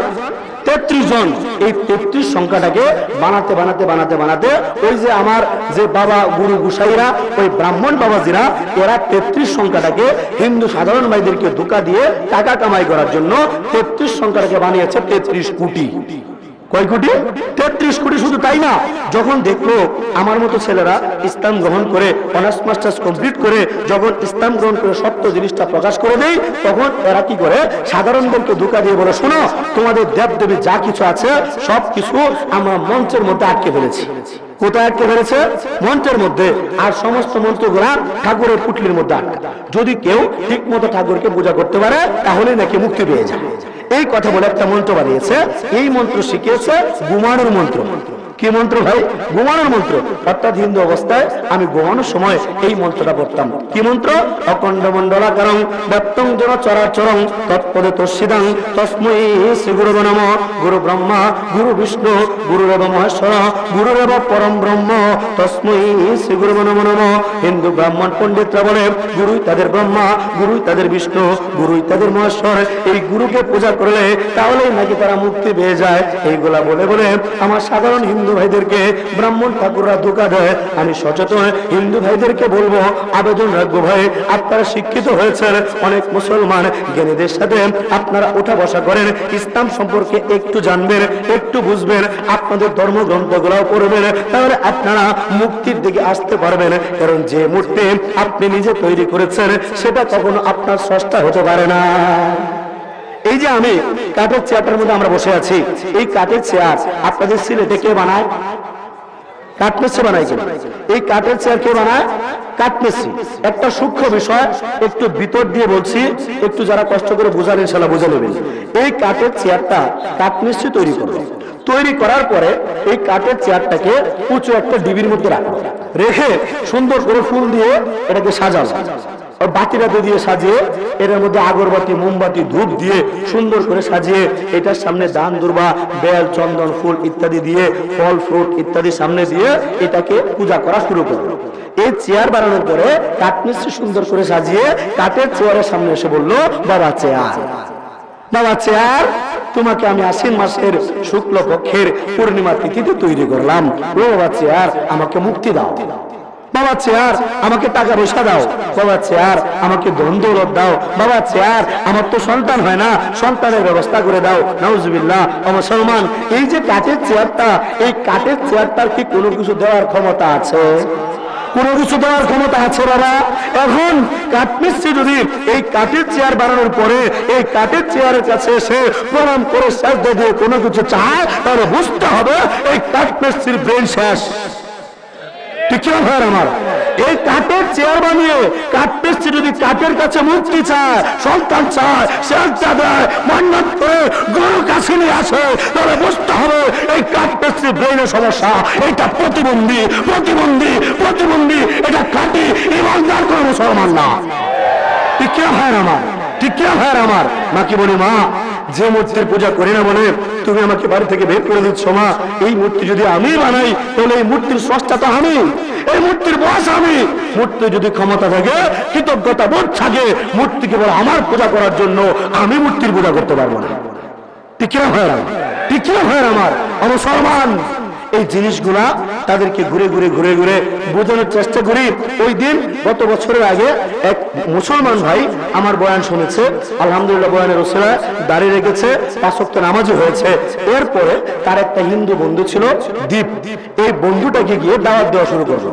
33 জন। এই 33 সংখ্যাটাকে বানাতে বানাতে বানাতে বানাতে ওই যে আমার যে বাবা গুরু গুসাইরা, ওই ব্রাহ্মণ বাবাজিরা, এরা 33 সংখ্যাটাকে হিন্দু সাধারণ ভাইদেরকে ধোঁকা দিয়ে টাকা কামাই করার জন্য 33 সংখ্যাটাকে বানিয়েছে 33 কোটি। কয় কোটি? 33 কোটি। শুধু তাই না, যখন দেখলো আমার মতো ছেলেরা ইসলাম গ্রহণ করে অনার্স মাস্টার্স কমপ্লিট করে যখন ইসলাম গ্রহণ করে সত্য জিনিসটা প্রকাশ করে দেয়, তখন এরা কি করে সাধারণদেরকে ধোঁকা দিয়ে বলে, শোনো তোমাদের দেব দেবী যা কিছু আছে সব কিছু আমরা মঞ্চের মধ্যে আটকে ফেলেছি। কোথায় আটকে ফেলেছে? মঞ্চের মধ্যে। আর সমস্ত মন্ত্রগুলা ঠাকুরের পুটলির মধ্যে আটকে। যদি কেউ ঠিক মতো ঠাকুরকে পূজা করতে পারে তাহলে নাকি মুক্তি পেয়ে যায়। এই কথা বলে একটা মন্ত্র বানিয়েছে। এই মন্ত্র শিখিয়েছে ঘুমানোর মন্ত্র। কি মন্ত্র ভাই? ঘুমানোর মন্ত্র। অর্থাৎ হিন্দু অবস্থায় আমি ঘুমানোর সময় এই মন্ত্রটা পড়তাম। কি মন্ত্র? অখণ্ড মণ্ডলাকারং ব্যাপ্তং জন চরাচরং তৎপদে তস্যিদং তস্मै শ্রী গুরুবে নমঃ। গুরু ব্রহ্মা গুরু বিষ্ণু গুরুরেব মহেশ্বর গুরুরেব পরম ব্রহ্ম তস্मै শ্রী গুরুবে নমঃ নমঃ। হিন্দু ব্রাহ্মণ পণ্ডিতরা বলে গুরুই তাদের ব্রহ্মা, গুরুই তাদের বিষ্ণু, গুরুই তাদের মহেশ্বর। এই গুরুকে পূজা করলে তাহলেই নাকি তারা মুক্তি পেয়ে যায়। এইগুলা বলে বলে আমার সাধারণ হিন্দু ভাইদেরকে ব্রাহ্মণ ঠাকুররা ধোঁকা দেয়। আমি সচেতন হিন্দু ভাইদেরকে বলবো, আবেদন রাখবো, ভাই আপনারা শিক্ষিত হয়েছেন, অনেক মুসলমান জ্ঞানীদের সাথে আপনারা উঠা বসা করেন, ইসলাম সম্পর্কে একটু জানবেন, একটু বুঝবেন, আপনাদের ধর্মগ্রন্থগুলোও পড়বেন, তাহলে আপনারা মুক্তির দিকে আসতে পারবেন। কারণ যে মূর্তি আপনি নিজে তৈরি করেছেন সেটা কখনো আপনার স্রষ্টা হতে পারে না। এই যে আমি কাঠের চেয়ারটার মধ্যে আমরা বসে আছি, এই কাঠের চেয়ার আপনাদের সিলেটে কে বানায়? কাঠমিস্ত্রি বানায়। কিনা এই কাঠের চেয়ার কে বানায়? কাঠমিস্ত্রি। একটা সূক্ষ্ম বিষয় একটু ভিতর দিয়ে বলছি, একটু যারা কষ্ট করে বোঝান ইনশাআল্লাহ বুঝে নেবেন। এই কাঠের চেয়ারটা কাঠমিস্ত্রি তৈরি করবে। তৈরি করার পরে এই কাঠের চেয়ারটাকে উঁচু একটা ডিবির মধ্যে রাখবে, রেখে সুন্দর করে ফুল দিয়ে এটাকে সাজাবে। বাতিরাতে দিয়ে সাজিয়ে এর মধ্যে আগরবাতি মোমবাতি ধূপ দিয়ে সুন্দর করে সাজিয়ে এটার সামনে দান দুর্বা বেল চন্দন ফুল ইত্যাদি দিয়ে ফল ফ্রুট ইত্যাদি সামনে দিয়ে এটাকে পূজা করা শুরু করলো। এই চেয়ার বানানোর পরে কাঠমিস্ত্রি সুন্দর করে সাজিয়ে কাঠের চেয়ারের সামনে এসে বললো, বাবা চেয়ার, বাবা চেয়ার তোমাকে আমি আশ্বিন মাসের শুক্ল পক্ষের পূর্ণিমা তিথিতে তৈরি করলাম। ও বাবা চেয়ার আমাকে মুক্তি দাও, বাবা চেয়ার আমাকে টাকা পয়সা দাও, বাবা চেয়ার আমাকে ধন দৌলত দাও, বাবা চেয়ার আমার তো সন্তান হয় না, সন্তানের ব্যবস্থা করে দাও। নাউজুবিল্লাহ। মুসলমান, এই যে কাঠের চেয়ারটা, এই কাঠের চেয়ারটার কি কোনো কিছু দেওয়ার ক্ষমতা আছে? কোনো কিছু দেওয়ার ক্ষমতা আছে বাবা? এখন কাঠমিস্ত্রি যদি এই কাঠের চেয়ার বানানোর পরে এই কাঠের চেয়ারের কাছে এসে প্রণাম করে সাজদা দিয়ে কোনো কিছু চায়, তাহলে বুঝতে হবে এই কাঠমিস্ত্রির ব্রেন শেষ। ঠিক না ভাই আমার? এই কাঠের চেয়ার বানিয়ে কাঠমিস্ত্রি যদি কাঠের কাছে মুক্তি চায়, সন্তান চায়, সেটা দেয়, মান্নাত করে গরু কাছে নিয়ে আসে, তাহলে বুঝতে হবে এই কাঠমিস্ত্রির ব্রেনের সমস্যা। এটা প্রতিবন্ধী প্রতিবন্ধী প্রতিবন্ধী, এটা কাটি ইমানদার কোনো মুসলমান না। ঠিক না ভাই আমার? ঠিক না ভাই আমার? মাকে বলি, মা যে মূর্তির পূজা করি না বলে তুমি আমাকে বাড়ি থেকে বের করে দিচ্ছ, মা এই মূর্তি যদি আমি বানাই তাহলে এই মূর্তির স্রষ্টা তো আমি, এই মূর্তির বস আমি। মূর্তি যদি ক্ষমতা থাকে, কৃতজ্ঞতা বোধ থাকে, মূর্তিকে বলে আমার পূজা করার জন্য, আমি মূর্তির পূজা করতে পারবো না। ঠিক না ভাই আমার? ঠিক না ভাই আমার? মুসলমান, এই জিনিসগুলা তাদেরকে ঘুরে ঘুরে ঘুরে ঘুরে বোঝানোর চেষ্টা করি। ওই দিন গত বছরের আগে এক মুসলমান ভাই আমার বয়ান শুনেছে, আলহামদুলিল্লাহ বয়ানের ওসিলায় দাঁড়িয়ে রেখেছে, 5 ওয়াক্ত নামাজও হয়েছে। এরপরে তার একটা হিন্দু বন্ধু ছিল দীপ, এই বন্ধুটাকে গিয়ে দাওয়াত দেওয়া শুরু করলো।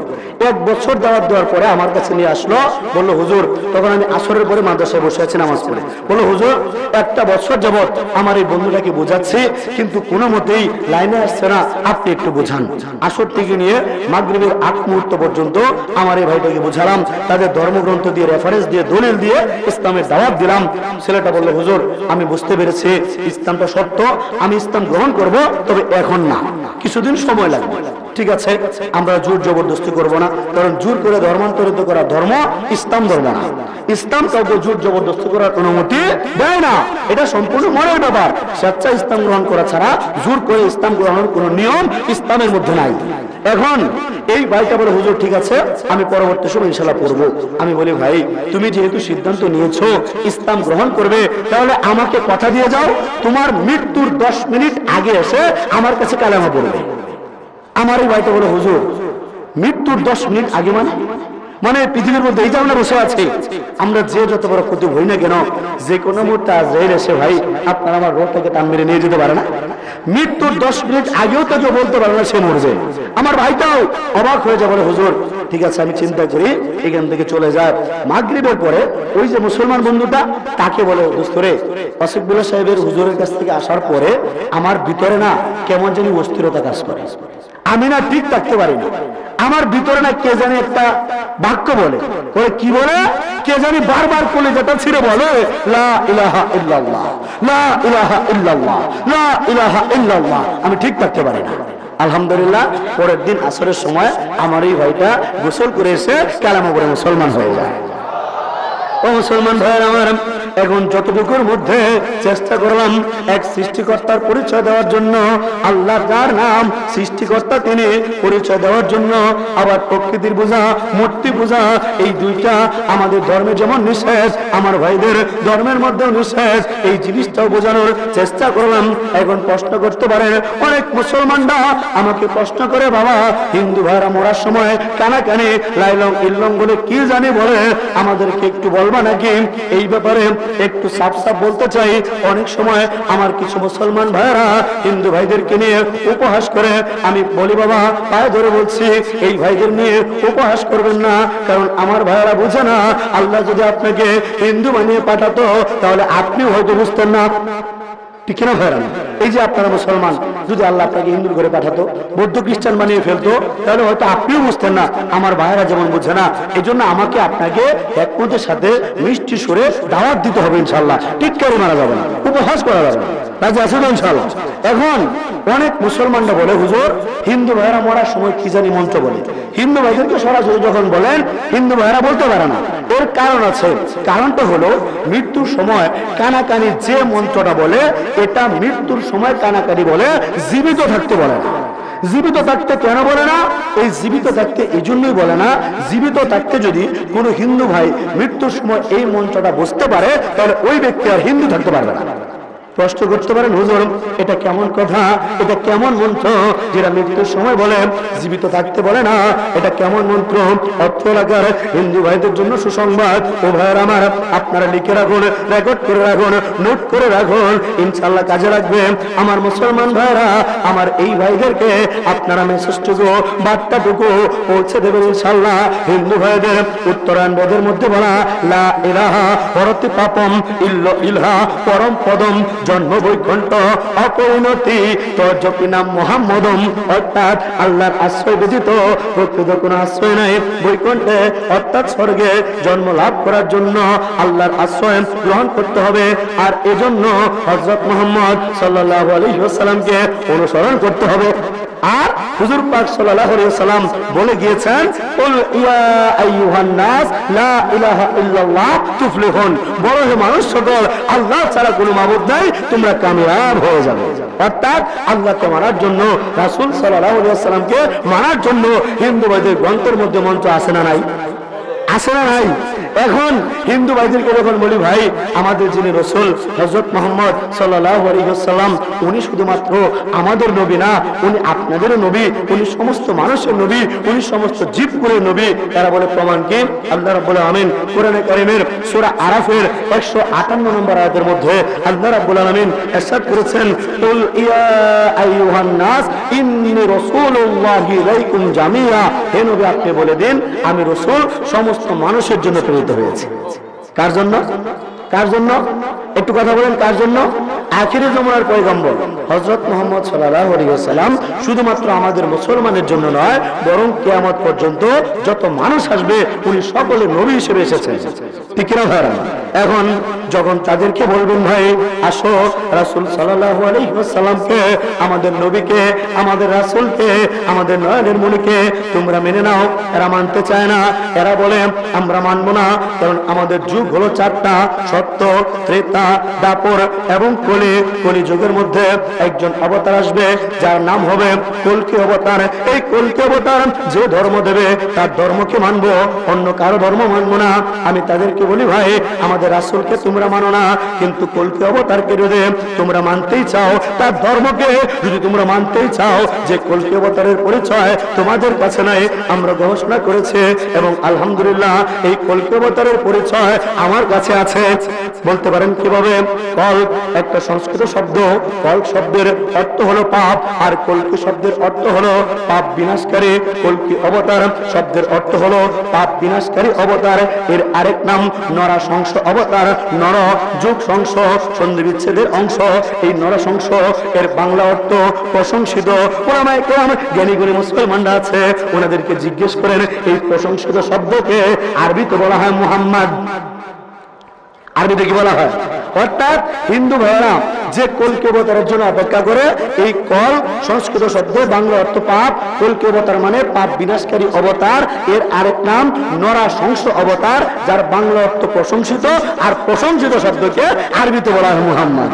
1 বছর দাওয়াত দেওয়ার পরে আমার কাছে নিয়ে আসলো, বললো হুজুর, তখন আমি আসরের পরে মাদ্রাসায় বসে আছি নামাজ পড়ে, বললো হুজুর 1 বছর যাবত আমার এই বন্ধুটাকে বোঝাচ্ছি কিন্তু কোনো মতেই লাইনে আসছে না, আপনি একটু বোঝান। আসর থেকে নিয়ে মাগরিবের আগ মুহূর্ত পর্যন্ত আমার এই ভাইটাকে বোঝালাম, তাদের ধর্মগ্রন্থ দিয়ে রেফারেন্স দিয়ে দলিল দিয়ে ইসলামের দাওয়াত দিলাম। ছেলেটা বললো হুজুর আমি বুঝতে পেরেছি ইসলামটা সত্য, আমি ইসলাম গ্রহণ করব, তবে এখন না, কিছুদিন সময় লাগবে। ঠিক আছে, আমরা জোর জবরদস্তি করব না, কারণ জোর করে ধর্মান্তরিত করা ধর্ম ইসলাম ধর্ম না। ইসলাম কাউকে জোর জবরদস্তি করার অনুমতি দেয় না, এটা সম্পূর্ণ মনের ব্যাপার। স্বেচ্ছা ইসলাম গ্রহণ করা ছাড়া জোর করে ইসলাম গ্রহণের কোনো নিয়ম ইসলামের মধ্যে নাই। এখন এই ভাইটা বলে হুজুর ঠিক আছে আমি পরবর্তী সময় ইনশাআল্লাহ পড়বো। আমি বলি ভাই তুমি যেহেতু সিদ্ধান্ত নিয়েছো ইসলাম গ্রহণ করবে, তাহলে আমাকে কথা দিয়ে যাও তোমার মৃত্যুর 10 মিনিট আগে এসে আমার কাছে কালেমা পড়বে। আমার এই ভাইটা বলে হুজুর মৃত্যুর 10 মিনিট আগে মানে মানে পৃথিবীর মধ্যে এই যে আমরা বসে আছি, আমরা যে যত বড় ক্ষতি হই না কেন, যে কোনো মুহূর্তে আজরাইল এসে ভাই আপনার আমার রোগটাকে টান মেরে নিয়ে যেতে পারে না। মৃত্যুর 10 মিনিট আগেও তো কেউ বলতে পারে না সে মরবে। আমার ভাইটাও অবাক হয়ে যাবে, হুজুর ঠিক আছে আমি চিন্তা করি এখান থেকে চলে যায়। মাগরিবের পরে ওই যে মুসলমান বন্ধুটা তাকে বলে, দোস্তরে আসিফুল্লাহ সাহেবের হুজুরের কাছ থেকে আসার পরে আমার ভিতরে না কেমন জানি অস্থিরতা কাজ করে, আমি না ঠিক থাকতে পারি না, আমার ভিতরে না কে জানি একটা বাক্য বলে, কি বলে কে জানি বারবার কলিজাটা ছিঁড়ে বলে লা ইলাহা ইল্লাল্লাহ, লা ইলাহা ইল্লাল্লাহ, লা ইলাহা ইল্লাল্লাহ। আমি ঠিক থাকতে পারি না। আলহামদুলিল্লাহ পরের দিন আসরের সময় আমার এই ভাইটা গোসল করে এসে কালেমা পড়ে মুসলমান হয়ে যায়। ও মুসলমান ভাইয়ের আমার, এখন যতটুকুর মধ্যে চেষ্টা করলাম এক সৃষ্টিকর্তার পরিচয় দেওয়ার জন্য, আল্লাহ যার নাম সৃষ্টিকর্তা তিনি পরিচয় দেওয়ার জন্য, আবার প্রকৃতির পূজা মূর্তি পূজা এই দুইটা আমাদের ধর্মে যেমন নিষেধ, আমার ভাইদের ধর্মের মধ্যেও নিষেধ, এই জিনিসটাও বোঝানোর চেষ্টা করলাম। এখন প্রশ্ন করতে পারে অনেক মুসলমানরা আমাকে প্রশ্ন করে, বাবা হিন্দু ভাইরা মরার সময় কানাকানি লাইলং ইল্লং বলে কি জানি বলে, আমাদেরকে একটু বলবা নাকি? এই ব্যাপারে একটু সাফ সাফ বলতে চাই। অনেক সময় আমার কিছু মুসলমান ভাইরা হিন্দু ভাইদেরকে নিয়ে উপহাস করে, আমি বলি বাবা পায়ে ধরে বলছি এই ভাইদের নিয়ে উপহাস করবেন না, কারণ আমার ভাইরা বুঝে না, আল্লাহ যদি আপনাকে হিন্দু বানিয়ে পাঠাতো তাহলে আপনিও হয়তো বুঝতেন না। ঠিক না ভাইরা? এই যে আপনারা মুসলমান, যদি আল্লাহ আপনাকে হিন্দুর ঘরে পাঠাতো, বৌদ্ধ খ্রিস্টান বানিয়ে ফেলতো, তাহলে হয়তো আপনিও বুঝতেন না, আমার ভাইরা যেমন বুঝে না। এই জন্য আমাকে আপনাকে একমতের সাথে মিষ্টি সুরে দাওয়াত দিতে হবে ইনশাল্লাহ। টিটকারি মারা যাবে না, উপহাস করা যাবে না, রাজি আছে তো ইনশাল্লাহ? এখন অনেক মুসলমানরা বলে হুজুর হিন্দু ভাইরা মরার সময় কি জানি মন্ত্র বলে। হিন্দু ভাইদেরকে সরাসরি যখন বলেন হিন্দু ভাইরা বলতে পারে না, এর কারণ আছে। কারণটা হলো মৃত্যুর সময় কানাকানি যে মন্ত্রটা বলে, এটা মৃত্যুর সময় কানাকানি বলে, জীবিত থাকতে বলে না। জীবিত থাকতে কেন বলে না? এই জীবিত থাকতে এই জন্যই বলে না, জীবিত থাকতে যদি কোনো হিন্দু ভাই মৃত্যুর সময় এই মন্ত্রটা বুঝতে পারে, তাহলে ওই ব্যক্তি আর হিন্দু থাকতে পারবে না। প্রশ্ন করতে পারেন হুজুর এটা কেমন কথা, এটা কেমন মন্ত্র যেটা মৃত্যুর সময় বলে জীবিত থাকতে বলে না, এটা কেমন মন্ত্র? অর্থ লাগার হিন্দু ভাইদের জন্য সুসংবাদ, ও ভাইয়ের আমার আপনারা লিখে রাখুন, রেকর্ড করে রাখুন, নোট করে রাখুন, ইনশাল্লাহ কাজে লাগবে। আমার মুসলমান ভাইরা, আমার এই ভাইদেরকে আপনারা মেসেজটুকু বার্তাটুকু পৌঁছে দেবেন ইনশাল্লাহ। হিন্দু ভাইদের উত্তরায়ণ বেদের মধ্যে বলা লা ইলাহা পরতি পাপম ইল্ল ইলহা পরম পদম জন্ম বৈকুণ্ঠ অপরিণতি তর্জপি নাম মোহাম্মদম, অর্থাৎ আল্লাহর আশ্রয় ব্যতীত প্রকৃত কোনো আশ্রয় নাই। বৈকুণ্ঠে অর্থাৎ স্বর্গে জন্ম লাভ করার জন্য আল্লাহর আশ্রয় গ্রহণ করতে হবে, আর এজন্য হযরত মুহাম্মদ সাল্লাল্লাহু আলাইহি ওয়াসাল্লামকে অনুসরণ করতে হবে। আর হুজুর পাক সাল্লাল্লাহু আলাইহি ওয়াসাল্লাম বলে গিয়েছেন কুল ইয়া আইয়ুহান নাস লা ইলাহা ইল্লাল্লাহ তুফলিহুন, বলো হে মানুষ সকল আল্লাহ ছাড়া কোনো মাবুদ নাই, তোমরা কামিয়াব হয়ে যাবে। অর্থাৎ আল্লাহকে মানার জন্য, রাসূল সাল্লাল্লাহু আলাইহি ওয়াসাল্লামকে মানার জন্য হিন্দু ভাইদের গ্রন্থের মধ্যে মন্ত্র আছে না নাই? আছে না নাই? এখন হিন্দু ভাইদেরকে যখন বলি ভাই আমাদের যিনি রাসূল হযরত মুহাম্মদ সাল্লাল্লাহু আলাইহি ওয়াসাল্লাম, উনি শুধুমাত্র আমাদের নবী না, উনি আপনাদেরও নবী, উনি সমস্ত মানুষের নবী, উনি সমস্ত জীবকুলের নবী। তারা বলে প্রমাণ কি? আল্লাহ রাব্বুল আলামিন কোরআনে কারীমের সূরা আরাফের 158 নম্বর আয়াতের মধ্যে আল্লাহ রাব্বুল আলামিন ইরশাদ করেছেন কুল ইয়া আইয়ুহান নাস ইন্নী রাসূলুল্লাহি ইলাইকুম জামিআ, হে নবী আপনি বলে দিন আমি রাসূল সমস্ত মানুষের জন্য প্রেরিত হয়েছে। কার জন্য? কার জন্য? একটু কথা বলেন, কার জন্য? আখিরে জমানার পয়গম্বর হযরত মুহাম্মদ সাল্লাল্লাহু আলাইহি ওয়াসাল্লাম শুধুমাত্র আমাদের মুসলমানের জন্য নয়, বরং কিয়ামত পর্যন্ত যত মানুষ আসবে উনি সকলে নবী হিসেবে এসেছেন। ঠিক না ভাইরা? এখন যখন তাদেরকে বলবেন ভাই আসো রাসূল সাল্লাল্লাহু আলাইহি ওয়াসাল্লামকে, আমাদের নবীকে, আমাদের রাসূলকে, আমাদের নয়নের মণিকে তোমরা মেনে নাও, এরা মানতে চায় না। এরা বলে আমরা মানবো না, কারণ আমাদের যুগ হলো চারটা, সত্য, ত্রেতা, দাপর এবং কলি। কলি যুগের মধ্যে একজন অবতার আসবে যার নাম হবে কল্কি অবতার। এই কল্কি অবতার যে ধর্ম দেবে তার ধর্মকে মানবো, অন্য কারো ধর্ম মানবো না। আমি তাদেরকে বলি, ভাই আমাদের রাসূলকে তোমরা মানো না, কিন্তু কল্কি অবতারকে যদি তোমরা মানতেই চাও, তার ধর্মকে যদি তোমরা মানতেই চাও, যে কল্কি অবতারের পরিচয় তোমাদের কাছে নাই, আমরা গবেষণা করেছি এবং আলহামদুলিল্লাহ এই কল্কি অবতারের পরিচয় আমার কাছে আছে। বলতে পারেন কিভাবে? কল্প একটা সংস্কৃত শব্দ, কল্প শব্দের অর্থ হলো পাপ, আর কল্কি শব্দের অর্থ হলো পাপ বিনাশকারী। কল্কি অবতার শব্দের অর্থ হলো পাপ বিনাশকারী অবতার। এর আরেক নাম নরাশংস অবতার। নর যুগ সংস, সন্ধি বিচ্ছেদের অংশ। এই নরাশংস এর বাংলা অর্থ প্রশংসিত। ওলামায়ে কেরাম জ্ঞানী গুণী মুসলমানরা আছে, ওনাদেরকে জিজ্ঞেস করেন এই প্রশংসিত শব্দকে আরবিতে বলা হয় মুহাম্মদ। আরবিতে কি বলা হয়? অর্থাৎ হিন্দু ভাইরা যে কল্কি অবতারের জন্য অপেক্ষা করে, এই কল সংস্কৃত শব্দ, বাংলা অর্থ পাপ, কল্কি অবতার মানে পাপ বিনাশকারী অবতার। এর আরেক নাম নরাশংস অবতার, যার বাংলা অর্থ প্রশংসিত, আর প্রশংসিত শব্দকে আরবিতে বলা হয় মুহাম্মদ।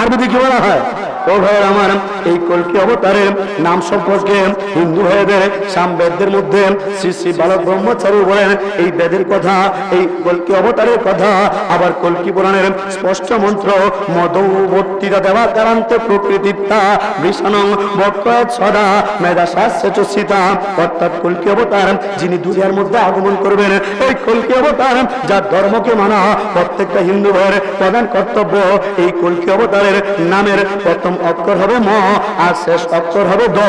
আরবিতে কি বলা হয়? ও ভাইয়ের আমার, এই কল্কি অবতারের নাম সম্পর্কে হিন্দু ভাইদের সামবেদদের মধ্যে শ্রী শ্রী বালক ব্রহ্মচারী বলেন এই বেদের কথা, এই কল্কি অবতারের কথা। আবার কল্কি পুরাণের স্পষ্ট মন্ত্র মদবর্তিতা দেওয়া কারান্তে প্রকৃতিতা বৃষাণং বক্রয়ৎ সদা মেধা শাস্ত্রচিতা। অর্থাৎ কল্কি অবতার যিনি দুনিয়ার মধ্যে আগমন করবেন, এই কল্কি অবতার যার ধর্মকে মানা প্রত্যেকটা হিন্দু ভাইয়ের প্রধান কর্তব্য। এই কল্কি অবতারের নামের প্রথম অক্ষর হবে ম, আর শেষ অক্ষর হবে দ।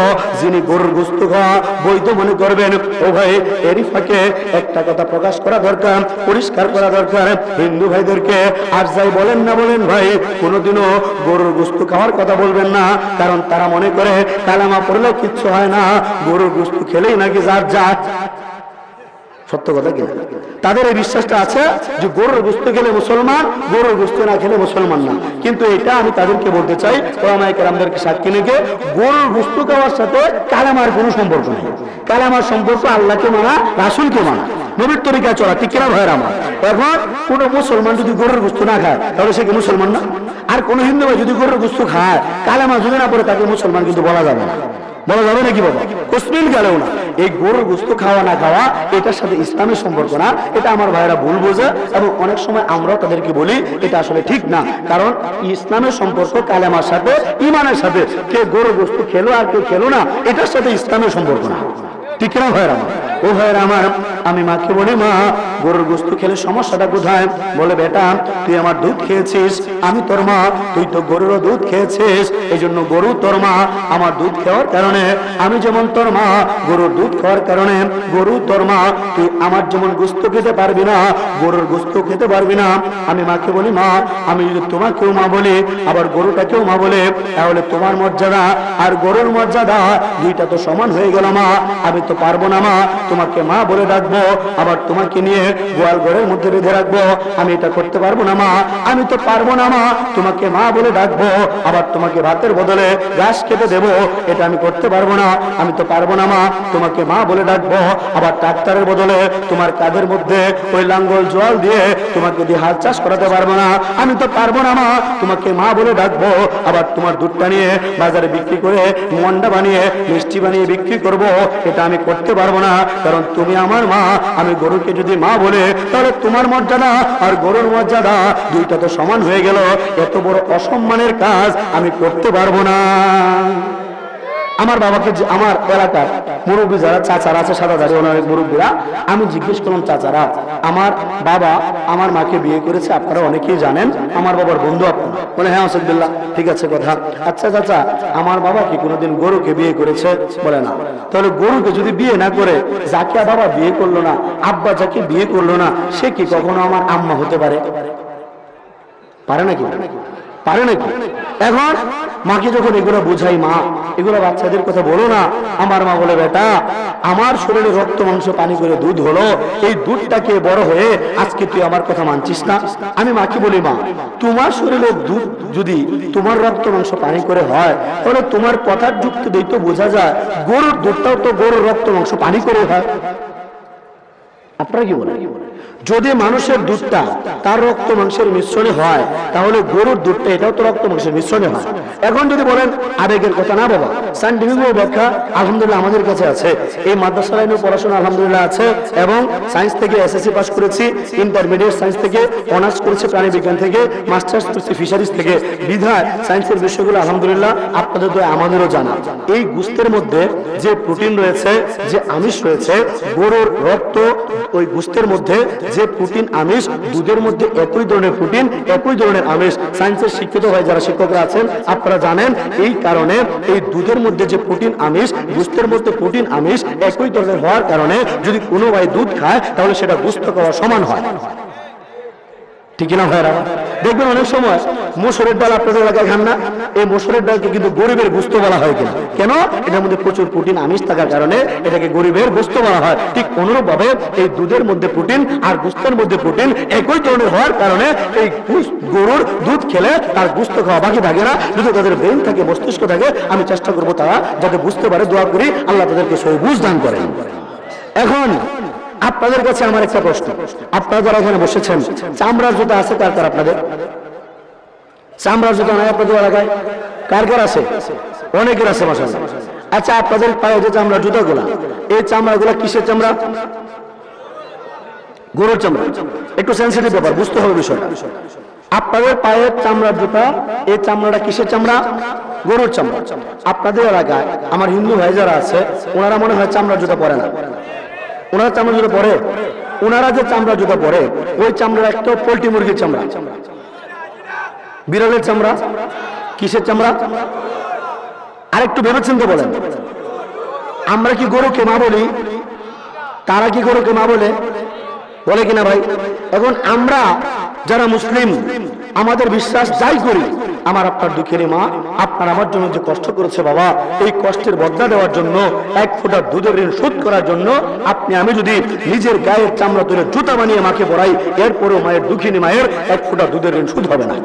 যিনি গরুর গোশত খাওয়া বৈধ মনে করবেন, ও ভাই এরই ফাঁকে একটা কথা প্রকাশ করা দরকার, পরিষ্কার করা দরকার হিন্দু ভাইদেরকে। আর যাই বলেন না বলেন ভাই, কোনোদিনও গরুর গোশত খাওয়ার কথা বলবেন না, কারণ তারা মনে করে কালেমা পড়লে কিচ্ছু হয় না, গরুর গোশত খেলেই নাকি যার জাত। সত্য কথা কিনা? তাদের এই বিশ্বাসটা আছে যে গরুর গোশত খেলে মুসলমান, গরুর গোশত না খেলে মুসলমান না। কিন্তু এটা আমি তাদেরকে বলতে চাই, ওলামায়ে কেরামদেরকে সাক্ষী রেখে, গরুর গোশত খাওয়ার সাথে কালেমার কোনো সম্পর্ক নেই। কালেমার সম্পর্ক আল্লাহকে মানা, রাসূলকে মানা, নবীর তরিকায় চলা। ঠিক কিনা ভাইয়ের আমার? এখন কোন মুসলমান যদি গরুর গোশত না খায়, তাহলে সে কি মুসলমান না? আর কোন হিন্দু ভাই যদি গরুর গোশত খায়, কালেমা যদি না পড়ে, তাকে মুসলমান কিন্তু বলা যাবে না। বলা যাবে নাকি বাবা? কোসমিন গেলেও না। এই গরুর গোশত খাওয়া না খাওয়া এটার সাথে ইসলামের সম্পর্ক না। এটা আমার ভাইরা ভুল বোঝে এবং অনেক সময় আমরাও তাদেরকে বলি এটা আসলে ঠিক না। কারণ ইসলামের সম্পর্ক কালেমার সাথে, ইমানের সাথে। কে গরুর গোশত খেলো আর কেউ খেলো না, এটার সাথে ইসলামের সম্পর্ক না। ঠিক না ভাইরা? ও ভাইরা আমার, আমি মাকে বলি, মা গরুর গোশত খেলে সমস্যাটা কোথায়? বলে, বেটা তুই আমার দুধ খেয়েছিস, আমি তোর মা, তুই তো গরুরও দুধ খেয়েছিস, এই জন্য গরু তোর মা। আমার দুধ খাওয়ার কারণে আমি যেমন তোর মা, গরুর দুধ খাওয়ার কারণে গরু তোর মা। তুই আমার যেমন গোশত খেতে পারবি না, গরুর গোশত খেতে পারবি না। আমি মাকে বলি, মা আমি যদি তোমাকেও মা বলি, আবার গরুটাকেও মা বলে, তাহলে তোমার মর্যাদা আর গরুর মর্যাদা দুইটা তো সমান হয়ে গেল মা। আমি তো পারবো না মা তোমাকে মা বলে ডাকবো, আবার তোমাকে নিয়ে গোয়াল ঘরের মধ্যে বেঁধে রাখবো। আমি এটা করতে পারবো না মা। আমি তো পারবো না মা তোমাকে মা বলে ডাকবো, আবার তোমাকে ভাতের বদলে ঘাস খেতে দেবো। এটা আমি করতে পারবো না। আমি তো পারবো না মা তোমাকে মা বলে ডাকবো, আবার ট্রাক্টরের বদলে তোমার কাঁধের মধ্যে ওই লাঙ্গল জল দিয়ে তোমাকে দিয়ে হাল চাষ করাতে পারবো না। আমি তো পারবো না মা তোমাকে মা বলে ডাকবো, আবার তোমার দুধটা নিয়ে বাজারে বিক্রি করে মন্ডা বানিয়ে মিষ্টি বানিয়ে বিক্রি করবো। এটা আমি করতে পারবো না, কারণ তুমি আমার মা। আমি গরুকে যদি মা বলে, তাহলে তোমার মর্যাদা আর গরুর মর্যাদা দুইটা তো সমান হয়ে গেল। এত বড় অসম্মানের কাজ আমি করতে পারবো না। আমার বাবাকে, আমার এলাকার মুরব্বী যারা চাচারা আছে, সাদা দাঁড়িয়ে অনেক মুরব্বীরা, আমি জিজ্ঞেস করলাম, চাচারা আমার বাবা আমার মাকে বিয়ে করেছে, আপনারা অনেকেই জানেন, আমার বাবার বন্ধু আপনারা? বলে, হ্যাঁ আসাদুল্লাহ, ঠিক আছে কথা। আচ্ছা চাচা, আমার বাবা কি কোনোদিন গরুকে বিয়ে করেছে? বলে না। তাহলে গরুকে যদি বিয়ে না করে, যাকে বাবা বিয়ে করলো না, আব্বা যাকে বিয়ে করলো না, সে কি কখনো আমার আম্মা হতে পারে? পারে নাকি? পারে নাকি? এখন মাকে যখন এগুলো বুঝাই, মা এগুলো বাচ্চাদের কথা বলো না। আমার মা বলে, বেটা আমার শরীরে রক্ত মাংস পানি করে দুধ হলো, এই দুধটাকে বড় হয়ে আজকে তুই আমার কথা মানছিস না। আমি মাকে বলি, মা তোমার শরীরে দুধ যদি তোমার রক্ত মাংস পানি করে হয়, তাহলে তোমার কথার যুক্তি দিয়ে তো বোঝা যায় গরুর দুধটাও তো গরুর রক্ত মাংস পানি করে হয়। আপনারা কি বলেন? যদি মানুষের দুধটা তার রক্ত মাংসের মিশ্রণে হয়, তাহলে গরুর দুধটা এটাও তো রক্ত মাংসের মিশ্রণে হয়। এখন যদি বলেন আবেগের কথা, না বাবা, সায়েন্টিফিক ব্যাখ্যা আলহামদুলিল্লাহ আমাদের কাছে আছে। এই মাদ্রাসা লাইনে পড়াশোনা আলহামদুলিল্লাহ আছে, এবং সায়েন্স থেকে এসএসসি পাস করেছি, ইন্টারমিডিয়েট সায়েন্স থেকে অনার্স করেছি, প্রাণী বিজ্ঞান থেকে মাস্টার্স করেছি ফিশারিজ থেকে। বিধায় সায়েন্সের বিষয়গুলো আলহামদুলিল্লাহ আপনাদের তো আমাদেরও জানা। এই গোশতের মধ্যে যে প্রোটিন রয়েছে, যে আমিষ রয়েছে, গরুর রক্ত ওই গোশতের মধ্যে যে প্রোটিন আমিষ, দুধের মধ্যে একই ধরনের প্রোটিন, একই ধরনের আমিষ। সায়েন্সের শিক্ষিত ভাই যারা শিক্ষকরা আছেন আপনারা জানেন, এই কারণে এই দুধের মধ্যে যে প্রোটিন আমিষ, গোশতের মধ্যে প্রোটিন আমিষ একই ধরনের হওয়ার কারণে যদি কোনো ভাই দুধ খায় তাহলে সেটা গোশত খাওয়া সমান হয়। ঠিক না ভাইরা? দেখবেন অনেক সময় মসুরের ডাল আপনাদের এলাকায় খান না, এই মসুরের ডালকে কিন্তু গরিবের গোশত বলা হয়। কেন? কেন? এটার মধ্যে প্রচুর প্রোটিন আমিষ থাকার কারণে এটাকে গরিবের গোশত বলা হয়। ঠিক অনুরূপ ভাবে এই দুধের মধ্যে প্রোটিন আর গোশতের মধ্যে প্রোটিন একই ধরনের হওয়ার কারণে এই গরুর দুধ খেলে তার গোশত খাওয়া বাকি থাকে না। যদি তাদের ব্রেন থাকে, মস্তিষ্ক থাকে, আমি চেষ্টা করবো তারা যাতে বুঝতে পারে, দোয়া করি আল্লাহ তাদেরকে সহি বুঝ দান করেন। এখন আপনাদের কাছে আমার একটা প্রশ্ন, আপনারা যারা এখানে বসেছেন, চামড়ার জুতা আছে কার কার? আপনাদের চামড়ার জুতা নাই আপনাদের এলাকায়? কার কার আছে? অনেকের আছে মাশাআল্লাহ। আচ্ছা, আপনাদের পায়ে যে চামড়ার জুতাগুলা, এই চামড়াগুলা কিসের চামড়া? গরুর চামড়া। একটু সেন্সিটিভ ব্যাপার, বুঝতে হবে বিষয়টা। আপনাদের পায়ের চামড়ার জুতা, এই চামড়াটা কিসের চামড়া? গরুর চামড়া। আপনাদের এলাকায় আমার হিন্দু ভাই যারা আছে, ওনারা মনে হয় চামড়ার জুতা পরে না। ওনারা চামড়া জুতা পরে? ওনারা যে চামড়া জুতা পরে, ওই চামড়া একটা পোল্ট্রি মুরগির চামড়া, বিড়ালের চামড়া। কিসের চামড়া? আরেকটু ভেবেছেন তো বলেন। আমরা কি গরুকে মা বলি? তারা কি গরুকে মা বলে? বলে কিনা ভাই? এখন আমরা যারা মুসলিম, আমাদের বিশ্বাস যাই করি, আমার আপনার দুঃখের মা আপনার আমার জন্য যে কষ্ট করেছে বাবা, এই কষ্টের বদলা দেওয়ার জন্য, এক ফোঁটা দুধের ঋণ শোধ করার জন্য আপনি আমি যদি নিজের গায়ের চামড়া তুলে জুতা বানিয়ে মাকে পরাই, এরপরেও মায়ের দুঃখিনী মায়ের এক ফোঁটা দুধের ঋণ শোধ হবে না।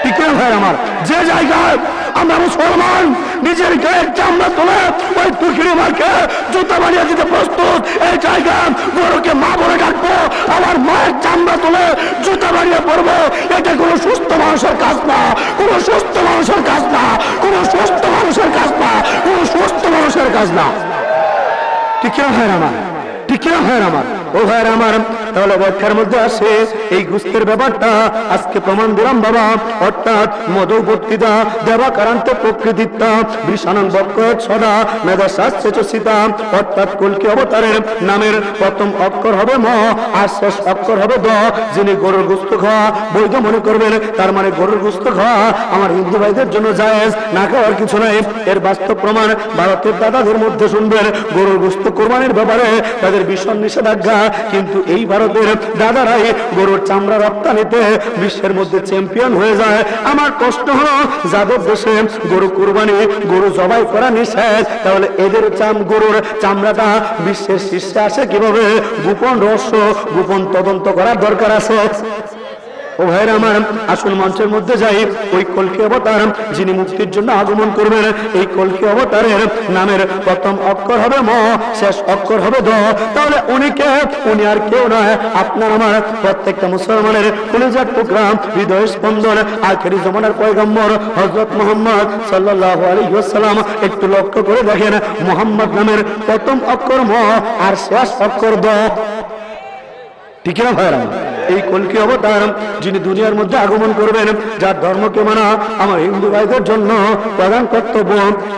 ঠিক না ভাই আমার? যে জায়গায় আমরা মুসলমান নিজের গায়ের চামড়া তুলে ওই দুঃখিনী মাকে জুতা বানিয়ে দিতে প্রস্তুত, এই জায়গায় গরুকে মা বলে ডাকবো, আমার মায়ের চামড়া তুলে জুতা বানিয়ে পড়বো, এটা কোনো সুস্থ মানুষের কাজ না, কোনো সুস্থ মানুষের কাজ না, কোনো সুস্থ মানুষের কাজ না, কোনো সুস্থ মানুষের কাজ না। ঠিক না ভাই আমার? ঠিক না ভাই আমার? ও ভাই আমার, তাহলে ব্যাখ্যার মধ্যে আসে এই গোশতের ব্যাপারটা আজকে প্রমাণ দিলাম বাবা। অর্থাৎ মধুবর্তিতা দেবাকারান্ত প্রকৃতিতা বৃষানং বক্র সদা মেধা শাস্ত্রে চসিতা, অর্থাৎ কল্কি অবতারের নামের প্রথম অক্ষর হবে ম আর শেষ অক্ষর হবে দ। যিনি গরুর গোশত খাওয়া বৈধ মনে করবেন, তার মানে গরুর গোশত খাওয়া আমার হিন্দু ভাইদের জন্য জায়েজ, না খাওয়ার কিছু নাই। এর বাস্তব প্রমাণ ভারতের দাদাদের মধ্যে শুনবেন, গরুর গোশত কোরবানির ব্যাপারে তাদের ভীষণ নিষেধাজ্ঞা, কিন্তু এই ভারতের দাদারাই গরুর চামড়া রপ্তানিতে বিশ্বের মধ্যে চ্যাম্পিয়ন হয়ে যায়। আমার প্রশ্ন হলো, যাদের দেশে গরু কুরবানি, গরু জবাই করা নিষেধ, তাহলে এদের গরুর চামড়াটা বিশ্বের শীর্ষে আসে কিভাবে? গোপন রহস্য, গোপন তদন্ত করার দরকার আছে। ও ভাইরা আমার, আসল মঞ্চের মধ্যে যাই। ওই কল্কি অবতার যিনি মুক্তির জন্য আগমন করবেন, এই কল্কি অবতারের নামের প্রথম অক্ষর হবে ম, শেষ অক্ষর হবে দ। তাহলে উনি আর কেউ নয়, আপনার আমার প্রত্যেকটা মুসলমানের কলিজার টুকরা, হৃদয় স্পন্দন, আখেরি জমানার পয়গম্বর হযরত মুহাম্মদ সাল্লাল্লাহু আলাইহি ওয়াসাল্লাম। একটু লক্ষ্য করে দেখেন, মুহাম্মদ নামের প্রথম অক্ষর ম আর শেষ অক্ষর দ। ঠিক না ভাইরা? এই কল্কি অবতার যিনি দুনিয়ার মধ্যে আগমন করবেন, যার ধর্মকে মানা আমার হিন্দু ভাইদের জন্য প্রধান কর্তব্য।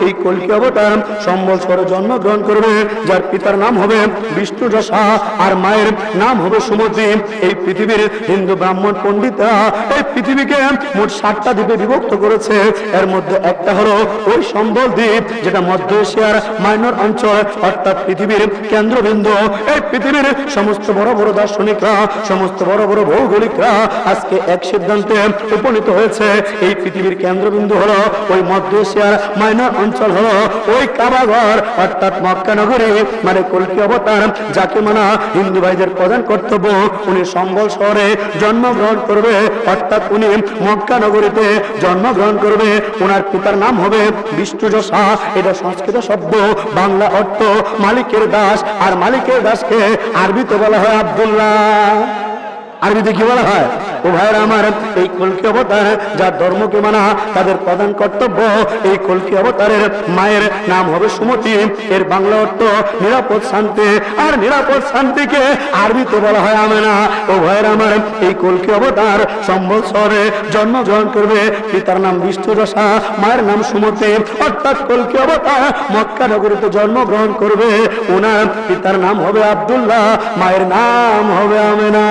এই কল্কি অবতার সম্বৎসরে জন্মগ্রহণ করবে, যার পিতার নাম হবে বিষ্ণু যশা আর মায়ের নাম হবে সুমতি। এই পৃথিবীর হিন্দু ব্রাহ্মণ পণ্ডিতরা এই পৃথিবীকে মোট 7টা দ্বীপে বিভক্ত করেছে। এর মধ্যে একটা হলো ওই সম্বল দ্বীপ, যেটা মধ্য এশিয়ার মাইনর অঞ্চল, অর্থাৎ পৃথিবীর কেন্দ্রবিন্দু। এই পৃথিবীর সমস্ত বড় বড় দার্শনিকরা, সমস্ত বড় বড় বড় ভৌগোলিকরা আজকে এক সিদ্ধান্তে উপনীত হয়েছে, এই পৃথিবীর কেন্দ্রবিন্দু হলো ওই মধ্য এশিয়ার মাইনর অঞ্চল হলো ওই কাবাঘর, অর্থাৎ মক্কা নগরী, মানে কল্কি অবতার, যাকে মানা হিন্দু ভাইদের প্রধান কর্তব্য। উনি সম্বল শহরে জন্মগ্রহণ করবে, অর্থাৎ উনি মক্কা নগরীতে জন্মগ্রহণ করবে। ওনার পিতার নাম হবে বিষ্ণুযশা, এটা সংস্কৃত শব্দ, বাংলা অর্থ মালিকের দাস, আর মালিকের দাসকে আরবিতে বলা হয় আব্দুল্লাহ। আরবিতে কি বলা হয়? ও ভাইরা আমার, এই কল্কি অবতার যার ধর্মকে মানা তাদের প্রধান কর্তব্য। এই কল্কি অবতারের মায়ের নাম হবে সুমতি, এর বাংলা অর্থ নিরাপদ শান্তি, আর নিরাপদ শান্তিকে আরবিতে বলা হয় আমেনা। ও ভাইরা আমার, এই কল্কি অবতার সম্বল শহরে জন্মগ্রহণ করবে, পিতার নাম বিষ্ণুযশা, মায়ের নাম সুমতি, অর্থাৎ কল্কি অবতার মক্কা নগরীতে জন্মগ্রহণ করবে। ওনার পিতার নাম হবে আব্দুল্লাহ, মায়ের নাম হবে আমেনা।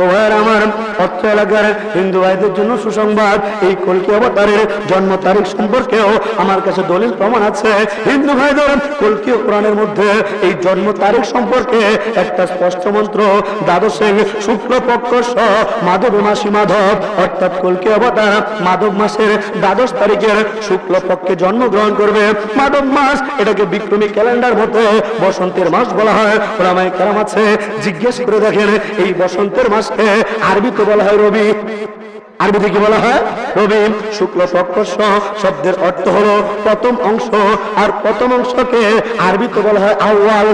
ও ভাইয়ের আমার, অত্র এলাকার হিন্দু ভাইদের জন্য সুসংবাদ, এই কল্কি অবতারের জন্ম তারিখ সম্পর্কেও আমার কাছে দলিল প্রমাণ আছে। হিন্দু ভাইদের কল্কি কোরআনের মধ্যে এই জন্ম তারিখ সম্পর্কে একটা স্পষ্ট মন্ত্র, দ্বাদশে শুক্লপক্ষ মাধবী মাসী মাধব, অর্থাৎ কল্কি অবতার মাধব মাসের দ্বাদশ তারিখের শুক্লপক্ষে জন্মগ্রহণ করবে। মাধব মাস, এটাকে বিক্রমী ক্যালেন্ডার মতো বসন্তের মাস বলা হয়। ওলামায়ে কেরাম আছে, জিজ্ঞেস করে দেখেন, এই বসন্তের মাস আরবিতে বলা হয় রবি। আরবিতে কি বলা হয়? রবি। শুক্লপক্ষ শব্দের অর্থ হলো প্রথম অংশ, আর প্রথম অংশকে আরবিতে বলা হয় আউয়াল।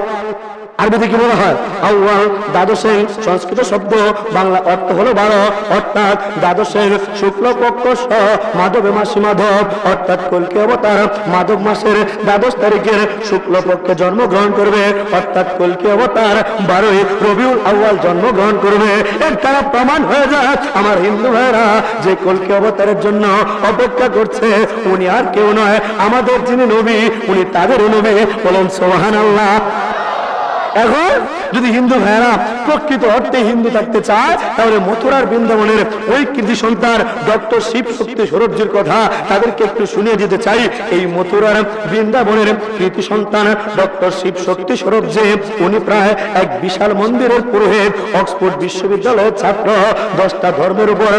আরবিতে কি বলা হয়? আউয়াল। দ্বাদশে সংস্কৃত শব্দ, বাংলা অর্থ হলো 12, অর্থাৎ দ্বাদশে শুক্লপক্ষ মাধবে মাসী মাধব, অর্থাৎ কল্কি অবতার মাধব মাসের দ্বাদশ তারিখের শুক্লপক্ষে জন্মগ্রহণ করবে, অর্থাৎ কল্কি অবতার 12ই রবিউল আউয়াল জন্মগ্রহণ করবে। এর দ্বারা প্রমাণ হয়ে যায় আমার হিন্দু ভাইরা যে কল্কি অবতারের জন্য অপেক্ষা করছে, উনি আর কেউ নয়, আমাদের যিনি নবী উনি তাদেরও নবী। বলেন সুবহানাল্লাহ। এখন যদি হিন্দু ভাইয়েরা প্রকৃত অর্থে হিন্দু থাকতে চায়, তাহলে মথুরার বৃন্দাবনের ওই কৃতি সন্তান ডক্টর শিব শক্তি সৌরভজির কথা তাদেরকে একটু শুনিয়ে দিতে চাই। এই মথুরার বৃন্দাবনের কৃতি সন্তান ডক্টর শিব শক্তি সৌরভজি, উনি প্রায় এক বিশাল মন্দিরের পুরোহিত, অক্সফোর্ড বিশ্ববিদ্যালয়ের ছাত্র, 10টা ধর্মের উপর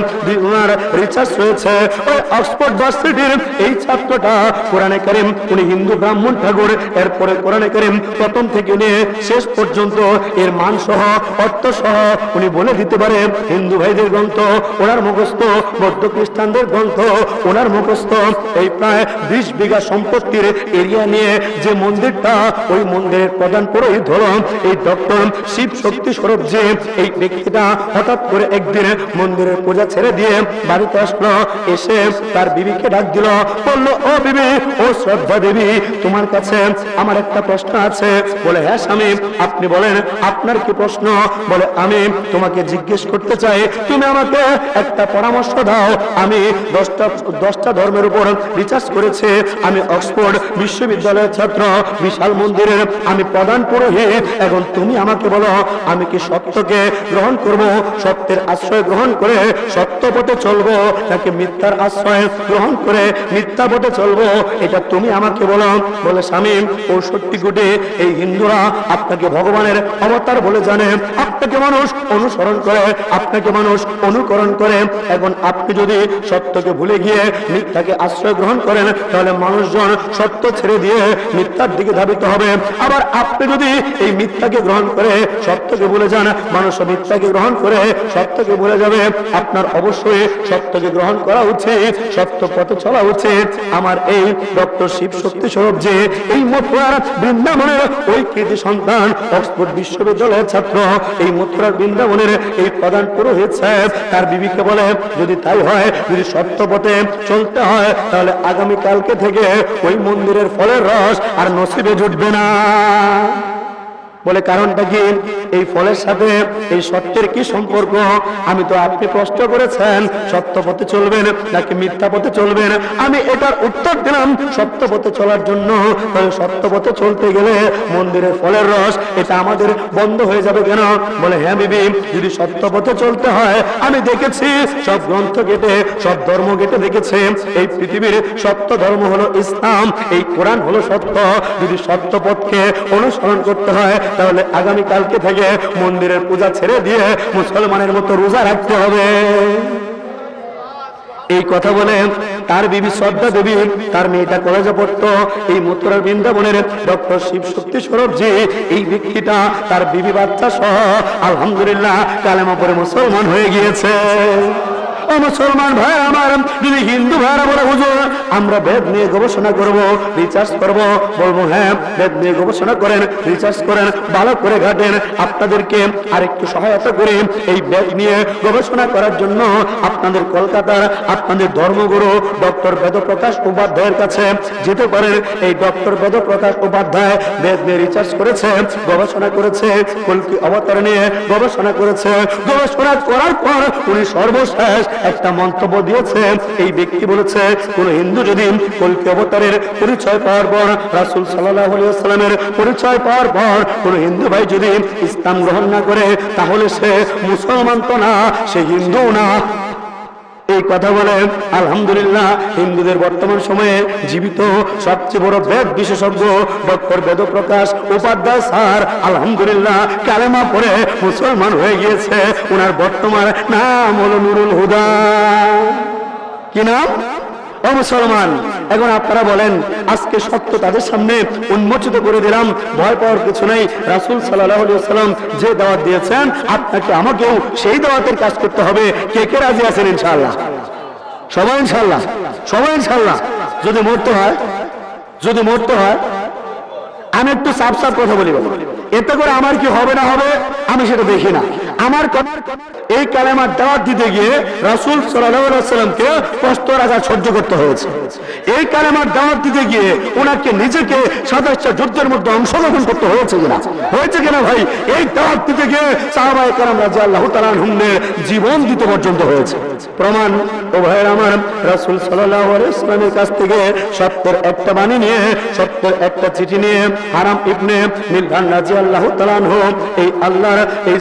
ওনার রিসার্চ রয়েছে। ওই অক্সফোর্ড ভার্সিটির এই ছাত্রটা কোরআনে কারীম, উনি হিন্দু ব্রাহ্মণ ঠাকুর, এরপরে কোরআনে কারীম প্রথম থেকে নিয়ে শেষ পর্যন্ত এর মান সহ অর্থ সহ উনি বলে দিতে পারে। হিন্দু ভাইদের গ্রন্থ ওনার মুখস্থ, বৌদ্ধ খ্রিস্টানদের গ্রন্থ ওনার মুখস্থ। এই প্রায় 20 বিঘা সম্পত্তির এরিয়া নিয়ে যে মন্দিরটা, ওই মন্দিরের প্রধান পুরোহিত হল এই ডক্টর শিব শক্তি সৌরভজি। এই ব্যক্তিটা হঠাৎ করে একদিন মন্দিরের পূজা ছেড়ে দিয়ে বাড়িতে আসলো, এসে তার বিবিকে ডাক দিল, বললো, ও বিবি, ও শ্রদ্ধা দেবী, তোমার কাছে আমার একটা প্রশ্ন আছে। বলে, হ্যাঁ স্বামী, আপনি বলেন, আপনার কি প্রশ্ন? বলে, আমি তোমাকে জিজ্ঞেস করতে চাই, তুমি আমাকে একটা পরামর্শ দাও। আমি 10টা ধর্মের উপর রিসার্চ করেছি, আমি অক্সফোর্ড বিশ্ববিদ্যালয়ের ছাত্র, বিশাল মন্দিরের আমি প্রধান পুরোহিত। এখন তুমি আমাকে বলো, আমি কি সত্যকে গ্রহণ করব, সত্যের আশ্রয় গ্রহণ করে সত্য পথে চলবো, নাকি মিথ্যার আশ্রয় গ্রহণ করে মিথ্যা পথে চলবো? এটা তুমি আমাকে বলো। বলে, স্বামী, 65 কোটি এই হিন্দুরা আপনাকে ভগবানের অবতার বলে জানে, আপনাকে মানুষ অনুসরণ করে, আপনাকে মানুষ অনুকরণ করে। এখন আপনি যদি সত্যকে ভুলে গিয়ে মিথ্যাকে আশ্রয় গ্রহণ করেন, তাহলে মানুষজন সত্য ছেড়ে দিয়ে মিথ্যার দিকে ধাবিত হবে। আবার আপনি যদি এই মিথ্যাকে গ্রহণ করে সত্যকে ভুলে যান, মানুষ মিথ্যাকে গ্রহণ করে সত্যকে ভুলে যাবে। আপনার অবশ্যই সত্যকে গ্রহণ করা উচিত, সত্য পথে চলা উচিত। আমার এই ডক্টর শিব শক্তি সৌরভজি, এই মথুরার বৃন্দাবনের ওই কৃতি সন্তান, অক্সফোর্ড বিশ্ববিদ্যালয়ের ছাত্র, এই মথুরার বৃন্দাবনের এই প্রধান পুরোহিত সাহেব তার বিবিকে বলে, যদি তাই হয়, যদি সত্য পথে চলতে হয়, তাহলে আগামী কালকে থেকে ওই মন্দিরের ফলের রস আর নসিবে জুটবে না। বলে, কারণটা কি? এই ফলের সাথে এই সত্যের কি সম্পর্ক? আমি তো, আপনি প্রশ্ন করেছেন সত্য পথে চলবেন নাকি মিথ্যা পথে চলবেন, আমি এটার উত্তর দিলাম সত্য পথে চলার জন্য। তবে সত্য পথে চলতে গেলে মন্দিরের ফলের রস এটা আমাদের বন্ধ হয়ে যাবে কেন? বলে, হ্যাঁ বিবি, যদি সত্য পথে চলতে হয়, আমি দেখেছি সব গ্রন্থ ঘেটে, সব ধর্ম ঘেটে দেখেছি, এই পৃথিবীর সত্য ধর্ম হলো ইসলাম, এই কোরআন হলো সত্য। যদি সত্য পথকে অনুসরণ করতে হয়, তাহলে আগামী কালকে থেকে মন্দিরের পূজা ছেড়ে দিয়ে মুসলমানের মতো রোজা রাখতে হবে। এই কথা বলে তার বিবি শ্রদ্ধা দেবী, তার মেয়েটা কলেজে পড়তো, এই মথুরার বৃন্দাবনের ডক্টর শিব শক্তি স্বরূপজি, এই ব্যক্তিটা তার বিবি বাচ্চা সহ আলহামদুলিল্লাহ কালেমা পড়ে মুসলমান হয়ে গিয়েছে। ও মুসলমান ভাই আমার, যদি হিন্দু ভাইরা বলে হুজুর আমরা বেদ নিয়ে গবেষণা করব, রিসার্চ করব, বলবো হ্যাঁ বেদ নিয়ে গবেষণা করেন, রিসার্চ করেন, ভালো করে ঘাটেন, আপনাদেরকে আরেকটু সহায়তা করি এই বেদ নিয়ে গবেষণা করার জন্য আপনাদের কলকাতার আপনাদের ধর্মগুরু ডক্টর বেদপ্রকাশ উপাধ্যায়ের কাছে যেতে পারেন। এই ডক্টর বেদপ্রকাশ উপাধ্যায় বেদ নিয়ে রিসার্চ করেছে, গবেষণা করেছে, কল্কি অবতার নিয়ে গবেষণা করেছে। গবেষণা করার পর উনি সর্বশেষ একটা মন্তব্য দিয়েছে। এই ব্যক্তি বলেছে কোন হিন্দু যদি কল্কি অবতারের পরিচয় পাওয়ার পর, রাসূল সাল্লাল্লাহু আলাইহি ওয়াসাল্লামের পরিচয় পাওয়ার পর কোন হিন্দু ভাই যদি ইসলাম গ্রহণ না করে তাহলে সে মুসলমান তো না, সে হিন্দু না। এই কথা বলে আলহামদুলিল্লাহ হিন্দুদের বর্তমান সময়ে জীবিত সবচেয়ে বড় বেদ বিশেষজ্ঞ ডক্টর বেদপ্রকাশ উপাধ্যায় স্যার আলহামদুলিল্লাহ কালেমা পড়ে মুসলমান হয়ে গিয়েছে। ওনার বর্তমান নাম হলো নুরুল হুদা। কি নাম? ও মুসলমান, এখন আপনারা বলেন আজকে সত্য তাদের সামনে উন্মোচিত করে দিলাম, ভয় পাওয়ার কিছু নেই। রাসূল সাল্লাল্লাহু আলাইহি ওয়াসাল্লাম যে দাওয়াত দিয়েছেন আপনাকে আমাকেও সেই দাওয়াতের কাজ করতে হবে। কে কে রাজি আছেন? ইনশাআল্লাহ সবাই, ইনশাআল্লাহ সবাই, ইনশাআল্লাহ। যদি মরতে হয় আমি একটু সাফ সাফ কথা বলি, এতে করে আমার কি হবে না হবে আমি সেটা দেখি না। আমার এই কালেমার দাওয়াত দিতে গিয়ে রাসূল সাল্লাল্লাহু আলাইহি ওয়াসাল্লামকে কষ্ট রাখা সহ্য করতে হয়েছে। এই কালেমার দাওয়াত দিতে গিয়ে ওনাকে নিজেকে 27টা যুদ্ধের মধ্যে অংশগ্রহণ করতে হয়েছে কিনা ভাই? এই দাওয়াত দিতে গিয়ে সাহাবায়ে কেরাম রাদিয়াল্লাহু তাআলা আনহুমের জীবন দিতে পর্যন্ত হয়েছে। প্রমাণ ও ভাইয়ের আমার, রাসূল সাল্লাল্লাহু আলাইহি ওয়াসাল্লামের কাছ থেকে সত্যের একটা বাণী নিয়ে, সত্যের একটা চিঠি নিয়ে হারাম ইবনে মিলহান রাদিয়াল্লাহু তাআলা আনহু, এই আল্লাহর এই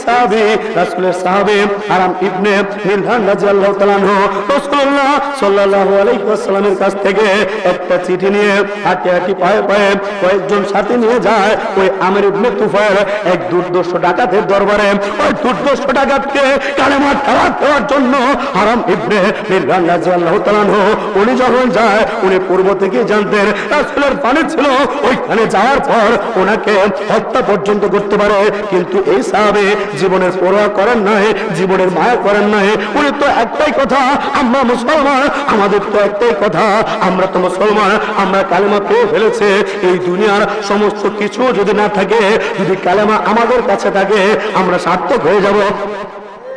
সাহাবী রাসূলের সাহাবী হারাম ইবনে মিলহান রাদিয়াল্লাহু তাআলা আনহু রাসূলুল্লাহ সাল্লাল্লাহু আলাইহি ওয়াসাল্লামের কাছ থেকে একটা চিঠি নিয়ে হাঁটি হাঁটি পায়ে পায়ে কয়েকজন সাথে নিয়ে যায় ওই আমির ইবনে তুফাইল, এক দুর্দর্শ ডাকাতের দরবারে। ওই দুর্দর্শ ডাকাতকে কালেমা দাওয়াত দেওয়ার জন্য হারাম ইবনে মিলহান রাদিয়াল্লাহু তাআলা আনহু উনি যখন যায়, উনি পূর্ব থেকে জানতেন রাসূলের পানে ছিল, ওইখানে যাওয়ার পর ওনাকে হত্যা পর্যন্ত করতে পারে। কিন্তু এই সাহাবী জীবনের পরোয়া করেন নাই, জীবনের মায়া করেন নাই। উনি তো একটাই কথা, আমরা মুসলমান, আমাদের তো একটাই কথা, আমরা তো মুসলমান, আমরা কালেমা পেয়ে ফেলেছে। এই দুনিয়ার সমস্ত কিছু যদি না থাকে, যদি কালেমা আমাদের কাছে থাকে, আমরা সার্থক হয়ে যাব।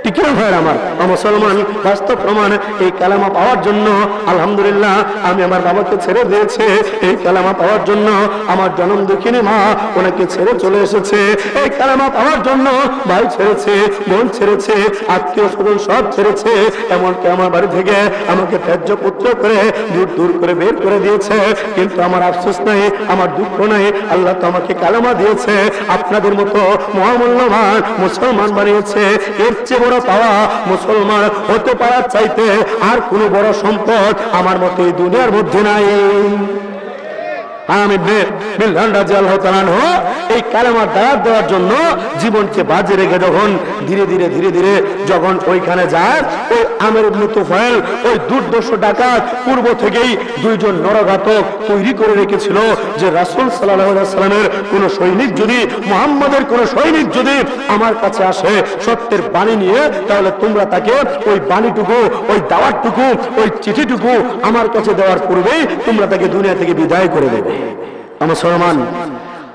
ঠিক না ভাই আমার? মুসলমান বাস্তব প্রমাণ। এই কালেমা পাওয়ার জন্য আলহামদুলিল্লাহ আমি আমার বাবাকে ছেড়ে দিয়েছি। এই কালেমা পাওয়ার জন্য আমার জনম দুঃখিনী মা ওনাকে ছেড়ে চলে এসেছে। এই কালেমা পাওয়ার জন্য ভাই ছেড়েছে, বোন ছেড়েছে, আত্মীয় স্বজন সব ছেড়েছে। এমনকি আমার বাড়ি থেকে আমাকে ত্যায্য পুত্র করে দূর দূর করে বের করে দিয়েছে। কিন্তু আমার আফসোস নাই, আমার দুঃখ নাই, আল্লাহ তো আমাকে কালেমা দিয়েছে, আপনাদের মতো মহামূল্যবান মুসলমান বানিয়েছে। এর চেয়ে বড় পাওয়া মুসলমান হতে পারার চাইতে আর কোন বড় সম্পদ আমার মতো এই দুনিয়ার মধ্যে নাই। এই কালেমার দাওয়াত দেওয়ার জন্য জীবনকে বাজে রেখে যখন ধীরে ধীরে যখন ওইখানে যায়, ওই আমির ইবনে তুফাইল, ওই দুর্দর্শ ডাকাত পূর্ব থেকেই দুইজন নরঘাতক তৈরি করে রেখেছিল যে রাসূল সাল্লাল্লাহু আলাইহি ওয়াসাল্লামের কোন সৈনিক যদি, মুহাম্মাদের কোন সৈনিক যদি আমার কাছে আসে সত্যের বাণী নিয়ে, তাহলে তোমরা তাকে ওই বাণীটুকু, ওই দাওয়াতটুকু, ওই চিঠিটুকু আমার কাছে দেওয়ার পূর্বেই তোমরা তাকে দুনিয়া থেকে বিদায় করে দেবে। মুসলমান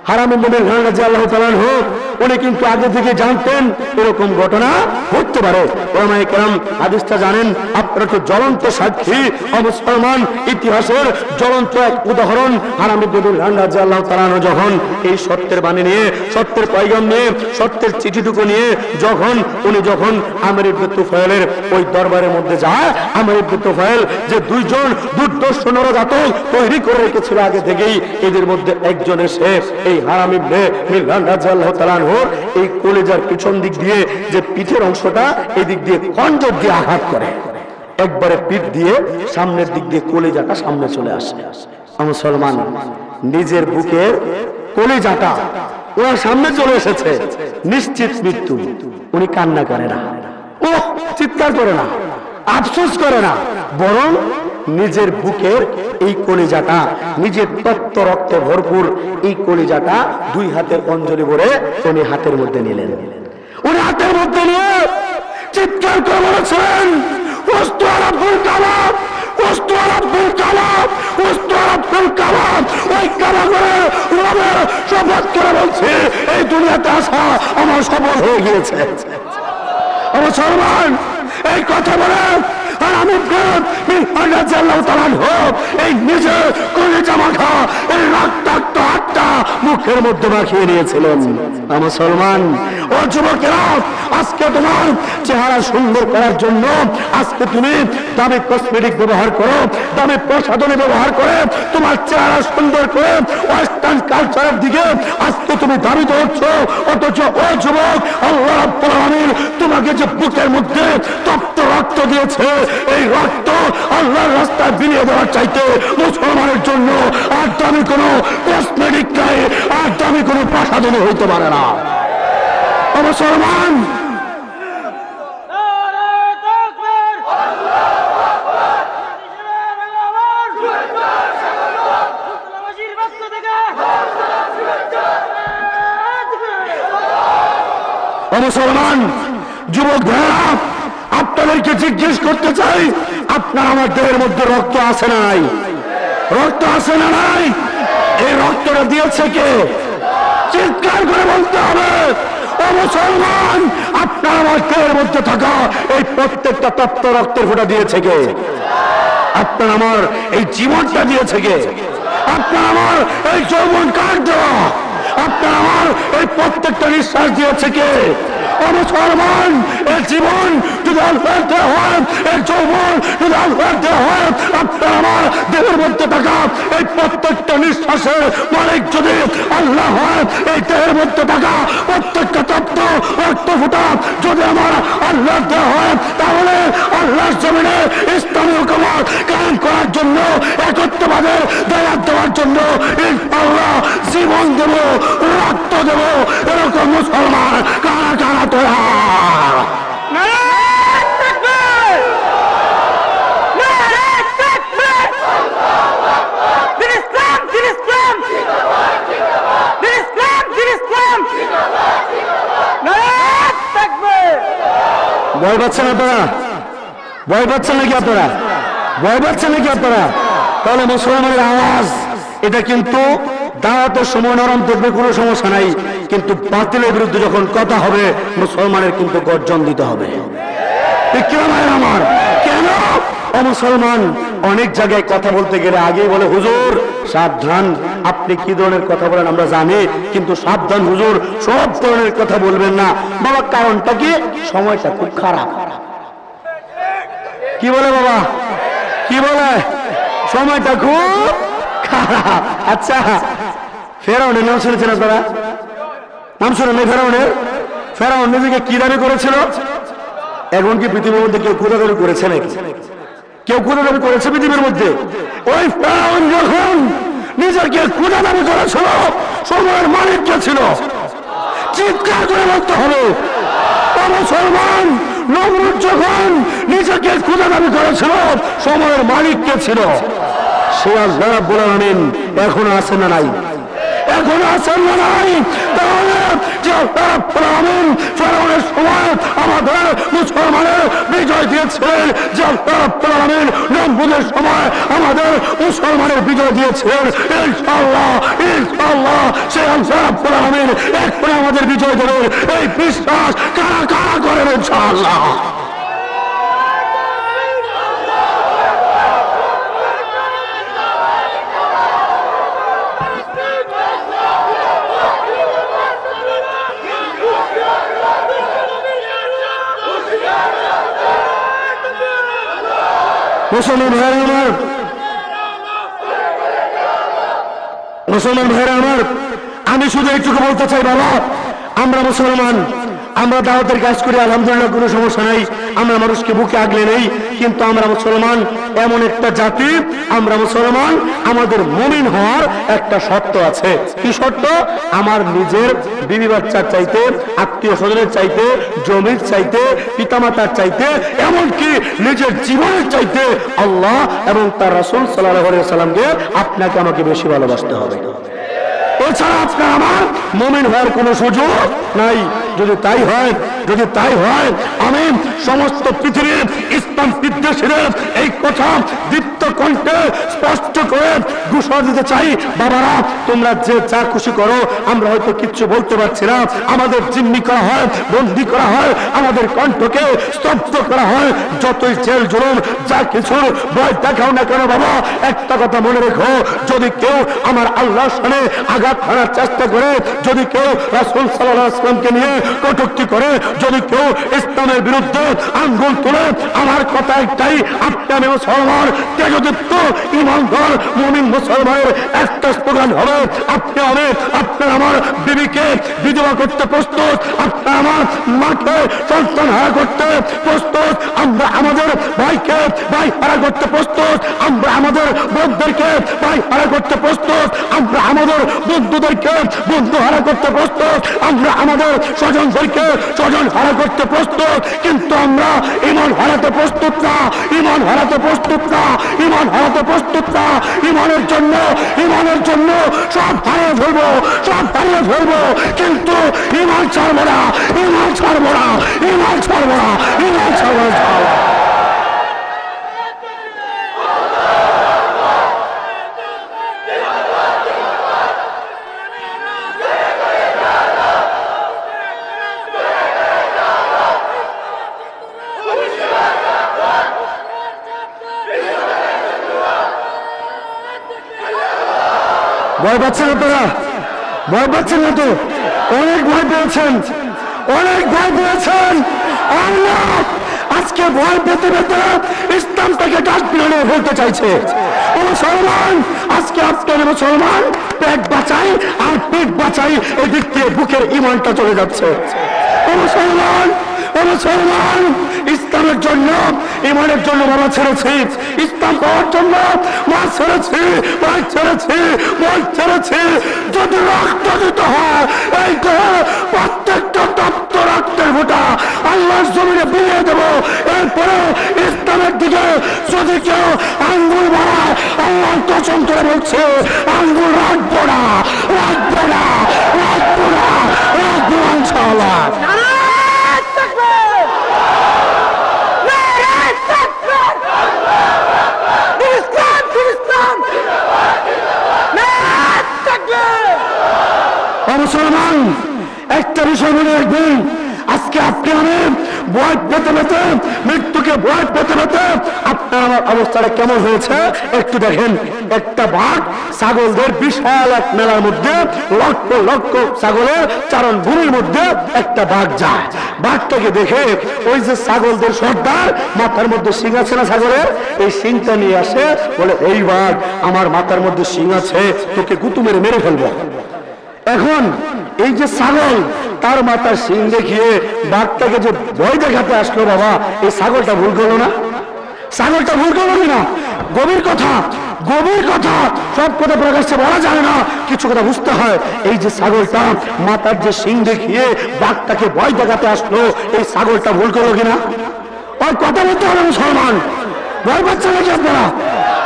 হারাম ইবনে মিলহান রাদিয়াল্লাহু তাআলা আনহু উনি কিন্তু আগে থেকে জানতেন এরকম ঘটনা ঘটতে পারে। ওলামায়ে কেরাম হাদিসটা জানেন, আপনারা তো জ্বলন্ত সাক্ষী। মুসলমান ইতিহাসের জ্বলন্ত এক উদাহরণ। হারাম ইবনে মিলহান রাদিয়াল্লাহু তাআলা আনহু যখন এই সত্যের বাণী নিয়ে, সত্যের পয়গাম নিয়ে, সত্যের চিঠিটুকু নিয়ে যখন আমির ইবনে তুফাইলের ওই দরবারের মধ্যে যায়, আমির ইবনে তুফাইল যে দুইজন দুর্দর্শ নরঘাতক তৈরি করে রেখেছিল আগে থেকেই, এদের মধ্যে একজন এসে এই হারাম ইবনে মিলহান রাদিয়াল্লাহু তাআলা আনহুর এই কলিজার পিছন দিক দিয়ে, যে পিঠের অংশটা, এই দিক দিয়ে খঞ্জর দিয়ে আঘাত করে, একবারে পিঠ দিয়ে সামনের দিক দিয়ে কলিজাটা সামনে চলে আসে। মুসলমান নিজের বুকের কলিজাটা ওনার সামনে চলে এসেছে, নিশ্চিত মৃত্যু। উনি কান্না করে না, ও চিৎকার করে না, আফসোস করে না, বরং নিজের বুকের এই কলিজাটা, নিজের তত্ত্ব রক্তে ভরপুর এই কলিজাটা দুই হাতের অঞ্জলি ভরে উনি হাতের মধ্যে নিলেন। উনি হাতের মধ্যে নিয়ে চিৎকার করে বলেছেন, ওয়াস্তু রাব্বুল কালাম, ওয়াস্তু রাব্বুল কালাম, ওয়াস্তু রাব্বুল কালাম। ওই কালামের রবের শপথ করে বলছে, এই দুনিয়াতে আসা আমার সফল হয়ে গিয়েছে। আমার সরমান এই কথা বলে আর আমি এই নিজের কলিজা মাখা এই রক্তাক্ত হাতটা মুখের মধ্যে মাখিয়ে নিয়েছিলেন। আমার সলমান, ও যুবকেরা, আজকে তোমার চেহারা সুন্দর করার জন্য আজকে তুমি দামি কসমেটিক ব্যবহার করো, দামি প্রসাধনী ব্যবহার করে তোমার চেহারা সুন্দর করে ওয়েস্টার্ন কালচারের দিকে আজকে তুমি দাবি করছো। অথচ ও যুবক, আল্লাহ রাব্বুল আলামিন তোমাকে যে বুকের মধ্যে তপ্ত রক্ত দিয়েছে, এই রক্ত আল্লাহর রাস্তায় বিলিয়ে দেওয়ার চাইতে মুসলমানের জন্য আর দামি কোনো কসমেটিক নাই, আর দামি কোনো প্রসাধনী হইতে পারে না। মুসলমান, মুসলমান যুবক ভাইরা, আপনাদেরকে জিজ্ঞেস করতে চাই, আপনার আমার দেহের মধ্যে রক্ত আছে না নাই? রক্ত আছে না নাই? এই রক্তটা দিয়েছে কে? চিৎকার করে বলতে হবে। ও মুসলমান, আপনার আমার দেহের মধ্যে থাকা এই প্রত্যেকটা তত্ত্ব রক্তের ফোঁটা দিয়েছে কে? আপনার আমার এই জীবনটা দিয়েছে কে? আপনার আমার এই যৌবন কার দেওয়া? আপনার আমার এই প্রত্যেকটা নিঃশ্বাস দিয়েছে কে? মুসলমান, এর জীবন যদি আল্লাহর দেওয়া হয়, এর যৌবন যদি আল্লাহর দেওয়া হয়, আপনার আমার দেহের মধ্যে থাকা এই প্রত্যেকটা নিঃশ্বাসের মালিক যদি আল্লাহ হয়, এই দেহের মধ্যে থাকা প্রত্যেকটা তত্ত্ব রক্ত ফোঁটা যদি আমার আল্লাহর দেওয়া হয়, তাহলে আল্লাহর জমিনে ইসলামী হুকুমত কায়েম করার জন্য, একত্ববাদের দায়াত দেওয়ার জন্য ইনশাআল্লাহ জীবন দেব, রক্ত দেব। এরকম মুসলমান কারা কারা তোরা? ভয় পাচ্ছেন আপনারা? ভয় পাচ্ছেন নাকি আপনারা? ভয় পাচ্ছেন নাকি আপনারা? তাহলে মুসলমানের আওয়াজ এটা কিন্তু দাওয়াতের সময় নরম থাকবে, কোনো সমস্যা নাই, কিন্তু বাতিলের বিরুদ্ধে যখন কথা হবে মুসলমানের কিন্তু গর্জন দিতে হবে। আমার কেন মুসলমান অনেক জায়গায় কথা বলতে গেলে আগেই বলে, হুজুর সাবধান, আপনি কি ধরনের কথা বলেন আমরা জানি, কিন্তু সাবধান হুজুর, সব ধরনের কথা বলবেন না। বাবা কারণটা কি? সময়টা খুব খারাপ। কি বলে বাবা? কি বলে? সময়টা খুব খারাপ। আচ্ছা, ফেরাউনের নাম শুনেছেন আপনারা? নাম শুনেন না ফেরাউনের? ফেরাউন নিজেকে কি দাবি করেছিল? এখন কি পৃথিবীর মধ্যে কেউ খোদা দাবি করেছে নাকি? কেউ খোদা দাবি করেছে পৃথিবীর মধ্যে? ওই ফেরাউন যখন নিজেকে খোদা দাবি করেছিল, সময়ের মালিক কে ছিল? চিৎকার করে বলতে হবে। মুসলমান, নমরুদ যখন নিজেকে খোদা দাবি করেছিল, সময়ের মালিক কে ছিল? সে আল্লাহ রাব্বুল আলামিন। এখন আছেন না নাই? এখন আছেন না নাই? তাহলে যে আল্লাহ রাব্বুল আলামিন ফেরাউনের সময় আমাদের মুসলমানের বিজয় দিয়েছিলেন, যে আল্লাহ রাব্বুল আলামিন নমরুদের সময় আমাদের মুসলমানের বিজয় দিয়েছিলেন, ইনশাআল্লাহ ইনশাআল্লাহ সেই আল্লাহ রাব্বুল আলামিন এখন আমাদের বিজয় দেবেন। এই বিশ্বাস কারা কারা করেন ইনশাআল্লাহ? মুসলমান ভাইরা আমার, মুসলমান ভাইরা আমার, আমি শুধু এইটুকু বলতে চাই, বাবা আমরা মুসলমান, আমরা দাওয়াতের কাজ করি, আলহামদুলিল্লাহ, কোনো সমস্যা নাই, আমরা মানুষকে বুকে আগলে নেই। কিন্তু আমরা মুসলমান এমন একটা জাতি, আমরা মুসলমান, আমাদের মুমিন হওয়ার একটা শর্ত আছে। কি শর্ত? আমার নিজের বিবি বাচ্চার চাইতে, আত্মীয় স্বজনের চাইতে, জমির চাইতে, পিতামাতার চাইতে, এমনকি নিজের জীবনের চাইতে আল্লাহ এবং তার রাসূল সাল্লাল্লাহু আলাইহি ওয়াসাল্লামকে আপনাকে আমাকে বেশি ভালোবাসতে হবে। এছাড়া আপনার আমার মুমিন হওয়ার কোনো সুযোগ নাই। যদি তাই হয় আমি সমস্ত পৃথিবীর ইসলাম বিদ্বেষীদের এই কথা দীপ্ত কণ্ঠে স্পষ্ট করে ঘোষণা দিতে চাই, বাবারা তোমরা যে যা খুশি করো, আমরা হয়তো কিচ্ছু বলতে পারছি না, আমাদের জিম্মি করা হয়, বন্দী করা হয়, আমাদের কণ্ঠকে স্তব্ধ করা হয়, যতই জেল জুলুম যা কিছু ভয় দেখাও না কেন, বাবা একটা কথা মনে রেখো, যদি কেউ আমার আল্লাহর সামনে আঘাত হানার চেষ্টা করে, যদি কেউ রাসূল সাল্লাল্লাহু আলাইহি ওয়াসাল্লামকে নিয়ে কটূক্তি করে, যদি কেউ ইসলামের বিরুদ্ধে আঙ্গুল তোলে, আমার কথা একটাই, আপনি আমি মুসলমান, তেজদীপ্ত ঈমানদার মুমিন মুসলমানের একটা স্লোগান হবে, আপনি আমি আপনার আমার বিবিকে বিধবা করতে প্রস্তুত, আপনার আমার মাকে সন্তান হারা করতে প্রস্তুত, আমরা আমাদের ভাইকে ভাই হারা করতে প্রস্তুত, আমরা আমাদের বোনদেরকে ভাই হারা করতে প্রস্তুত, আমরা আমাদের বন্ধুদেরকে বন্ধু হারা করতে প্রস্তুত, আমরা আমাদের স্বজনদেরকে স্বজন হারা করতে প্রস্তুত, কিন্তু আমরা ঈমান হারাতে প্রস্তুত না, ঈমান হারাতে প্রস্তুত না, ঈমান হারাতে প্রস্তুত না। ঈমানের জন্য সব হারিয়ে ফেলবো, সব হারিয়ে ফেলবো, কিন্তু ঈমান ছাড়বো না, ঈমান ছাড়বো না, ঈমান ছাড়বো না, ঈমান ছাড়বো না। ভয় পাচ্ছেন আপনারা? ভয় পাচ্ছেন না তো? অনেক ভয় পেয়েছেন, অনেক ভয় পেয়েছেন। আল্লাহ আজকে ভয় পেতে পেতে ইসলামটাকে ডাস্টবিনে ফেলতে চাইছে। ও মুসলমান, আজকে আপনার মুসলমান পেট বাঁচাই আর পেট বাঁচাই, এদিক দিয়ে বুকের ঈমানটা চলে যাচ্ছে। ও মুসলমান, ও মুসলমান, ইসলামের জন্য, ঈমানের জন্য বাবা ছেড়েছি, ইসলাম পাওয়ার জন্য মা ছেড়েছি, ভাই ছেড়েছি, বোন ছেড়েছি। যদি রক্ত দিতে হয়, এই প্রত্যেকটা তপ্ত রক্তের ফোঁটা আল্লাহর জমিনে বিলিয়ে দেবো। এরপরে ইসলামের দিকে যদি কেউ আঙ্গুল বাড়ায়, আল্লাহর কসম করে বলছে আঙ্গুল রাখবো না, রাখবো না, রাখবো না, রাখবো না ইনশাআল্লাহ। মুসলমান, একটা বিষয় মনে রাখবেন, আজকে আপনি আমি ভয় পেতে পেতে, মৃত্যুকে ভয় পেতে পেতে আপনার আমার অবস্থাটা কেমন হয়েছে একটু দেখেন। একটা বাঘ ছাগলদের বিশাল এক মেলার মধ্যে, লক্ষ লক্ষ ছাগলের চারণ ভূমির মধ্যে একটা বাঘ যায়। বাঘটাকে দেখে ওই যে ছাগলদের সর্দার, মাথার মধ্যে শিং আছে না ছাগলের, এই শিংটা নিয়ে আসে, বলে এই বাঘ আমার মাথার মধ্যে শিং আছে, তোকে গুতু মেরে মেরে ফেলবো। এখন এই যে ছাগল, তার মাথার শিং দেখিয়ে বাঘটাকে যে ভয় দেখাতে আসলো, বাবা এই ছাগলটা ভুল করলো না? ছাগলটা ভুল করলো কিনা? গভীর কথা, গভীর কথা, সব কথা প্রকাশ্যে বলা যায় না, কিছু কথা বুঝতে হয়। এই যে ছাগলটা মাথার যে শিং দেখিয়ে বাঘটাকে ভয় দেখাতে আসলো, এই ছাগলটা ভুল করলো কিনা? ওর কথা বলতে হবে মুসলমান। ভয় পাচ্ছে নাকি আপনারা?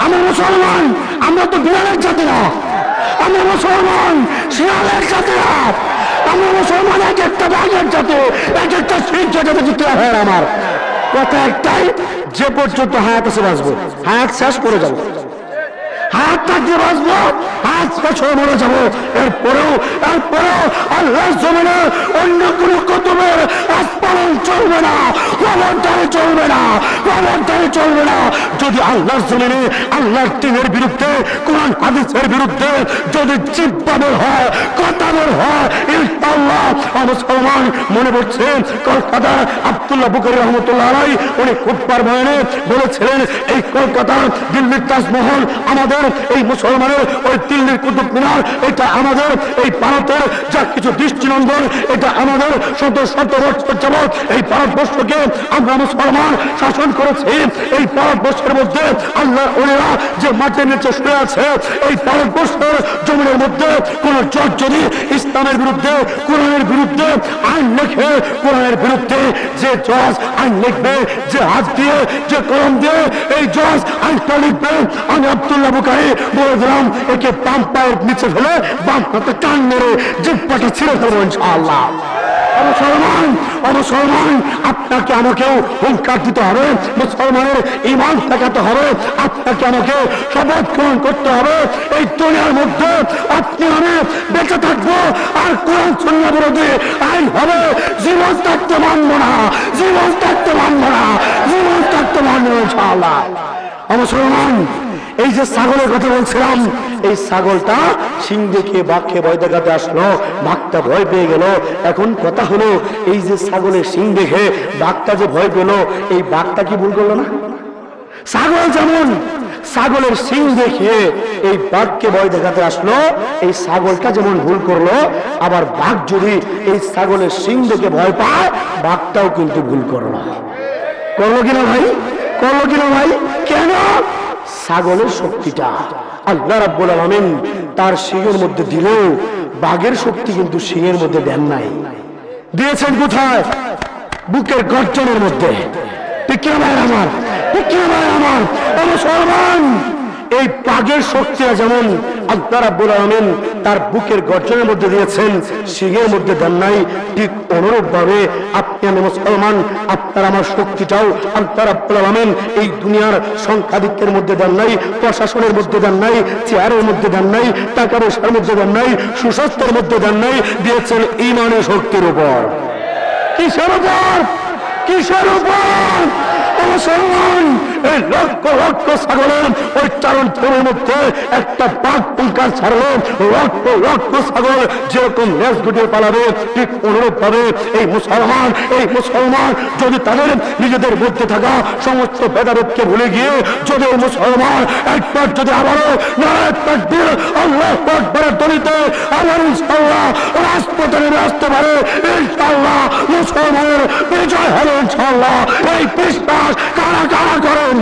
আমরা মুসলমান, আমরা তো বিড়ালের জাতি না, আমরা মুসলমান শিয়ালের জাতি না, আমরা মুসলমান এক একটা বাঘের জাতি, এক একটা শিখ জাতিতে জিতে হয়। আমার কথা একটাই, যে পর্যন্ত হায়াত আছে বাঁচবো, হায়াত শেষ করে যাবো, হায়াত থাকতে বাঁচবো, হায়াত শেষ হয়ে মরে যাবো। এরপরেও আল্লাহর জমিনে অন্য কোনো কুতুবের আস্পালন চলবে না, খবরদারি চলবে না, খবরদারি চলবে না। যদি আল্লাহর জমিনে আল্লাহর দ্বীনের বিরুদ্ধে, কোরআন হাদিসের বিরুদ্ধে যদি জিহ্বা বের হয়, কথা বের হয়, ইনশাআল্লাহ মুসলমান মনে পড়ছে কলকাতা আব্দুল্লাহ বুখারী রহমতুল্লাহ আলাইহি উনি খুতবার বয়ানে বলেছিলেন এই কলকাতা দিল্লির তাজমহল আমাদের, এই মুসলমানের ওই দিল্লির কুতুব মিনার এটা আমাদের, এই ভারতের যা কিছু দৃষ্টিনন্দন এটা আমাদের। শত শত বছর যাবৎ এই ভারতবর্ষকে আমরা মুসলমান শাসন করেছি। এই ভারতবর্ষের মধ্যে আল্লাহর ওলিরা যে মাটির নিচে শুয়ে আছে, এই ভারতবর্ষের জমিনের মধ্যে কোন জজ যদি ইসলামের বিরুদ্ধে কোরআনের বিরুদ্ধে আইন লেখে, কোরআনের বিরুদ্ধে যে জজ আইন লিখবে, যে হাত দিয়ে যে কলম দিয়ে এই জজ আইনটা লিখবে, আমি আব্দুল্লাহ বুখারী বলে দিলাম একে বাম পায়ের নিচে ফেলে বাম হাতে টান মেরে জিহ্বাটা ছিঁড়ে ফেলবো ইনশাআল্লাহ। মুসলমান মুসলমান আপনাকে আমাকেও হুঙ্কার দিতে হবে, মুসলমানের ঈমান দেখাতে হবে, আপনাকে আমাকে শপথ গ্রহণ করতে হবে এই দুনিয়ার মধ্যে আপনি আমি বেঁচে থাকবো আর কোরআন সুন্নাহ বিরোধী আইন হবে জীবন থাকতে মানব না, জীবন থাকতে মানব না, জীবন থাকতে মানব ইনশাআল্লাহ। মুসলমান এই যে ছাগলের কথা বলছিলাম, এই ছাগলটা সিং দেখে বাঘকে ভয় দেখাতে আসলো, বাঘটা ভয় পেয়ে গেল। এখন কথা হলো এই যে ছাগলের সিং দেখে বাঘটা যে ভয় পেল, এই বাঘটা কি ভুল করলো না? ছাগল যেমন ছাগলের সিং দেখে এই বাঘকে ভয় দেখাতে আসলো, এই ছাগলটা যেমন ভুল করলো, আবার বাঘ যদি এই ছাগলের সিং দেখে ভয় পায় বাঘটাও কিন্তু ভুল করলো। করলো কিনা ভাই? করলো কিনা ভাই? কেন? ছাগলের শক্তিটা আল্লাহ রাব্বুল আলামিন তার শিংয়ের মধ্যে দিলেও বাঘের শক্তি কিন্তু শিংয়ের মধ্যে দেন নাই। দিয়েছেন কোথায়? বুকের গর্জনের মধ্যে। ঠিক কি ভাই আমার? ঠিক কি ভাই আমার? মুসলমান এই বাঘের শক্তিটা যেমন আল্লাহ রাব্বুল আলামিন তার বুকের গর্জনের মধ্যে দিয়েছেন, শিংয়ের মধ্যে দেন নাই, ঠিক অনুরূপ ভাবে আপনি আমি মুসলমান আপনার আমার শক্তিটাও আল্লাহ রাব্বুল আলামিন এই দুনিয়ার সংখ্যাধিক্যের মধ্যে দেন নাই, প্রশাসনের মধ্যে দেন নাই, চেয়ারের মধ্যে দেন নাই, টাকা পয়সার মধ্যে দেন নাই, সুস্বাস্থ্যের মধ্যে দেন নাই, দিয়েছেন ঈমানের শক্তির উপর। কিসের উপর? কিসের উপর? মুসলমান এই লক্ষ লক্ষ ছাগলের ওই চারণ ফোরের মধ্যে একটা বাঘ পুঙ্কার ছাড়লো, লক্ষ লক্ষ ছাগল যেরকম লেজ গুটিয়ে পালাবে ঠিক অনুরূপ ভাবে এই মুসলমান যদি তাদের নিজেদের মধ্যে থাকা সমস্ত ভেদাভেদকে ভুলে গিয়ে যদি এই মুসলমান একবার যদি আবারও নারায়ে তাকবীর আল্লাহু আকবার দলিতে আবার ইনশাআল্লাহ রাজপথে নেমে আসতে পারে, ইনশাআল্লাহ মুসলমানের বিজয় হবে ইনশাআল্লাহ। এই বিশ্বাস কারা কারা করেন?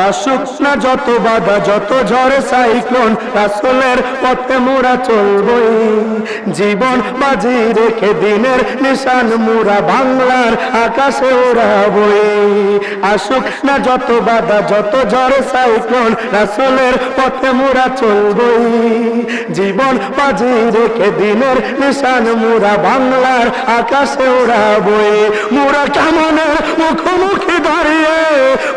আসুক না যত বাধা যত ঝড় সাইক্লোন, রাসূলের পথে মোরা চলবই, জীবন বাজি রেখে দিনের নিশান মোরা বাংলার আকাশে ওড়াবই। আসুক না যত বাধা যত ঝড় সাইক্লোন, রাসূলের পথে মোরা চলবই, জীবন বাজি রেখে দিনের নিশান মোরা বাংলার আকাশে ওড়াবই। মোরা কামানের মুখোমুখি দাঁড়িয়ে,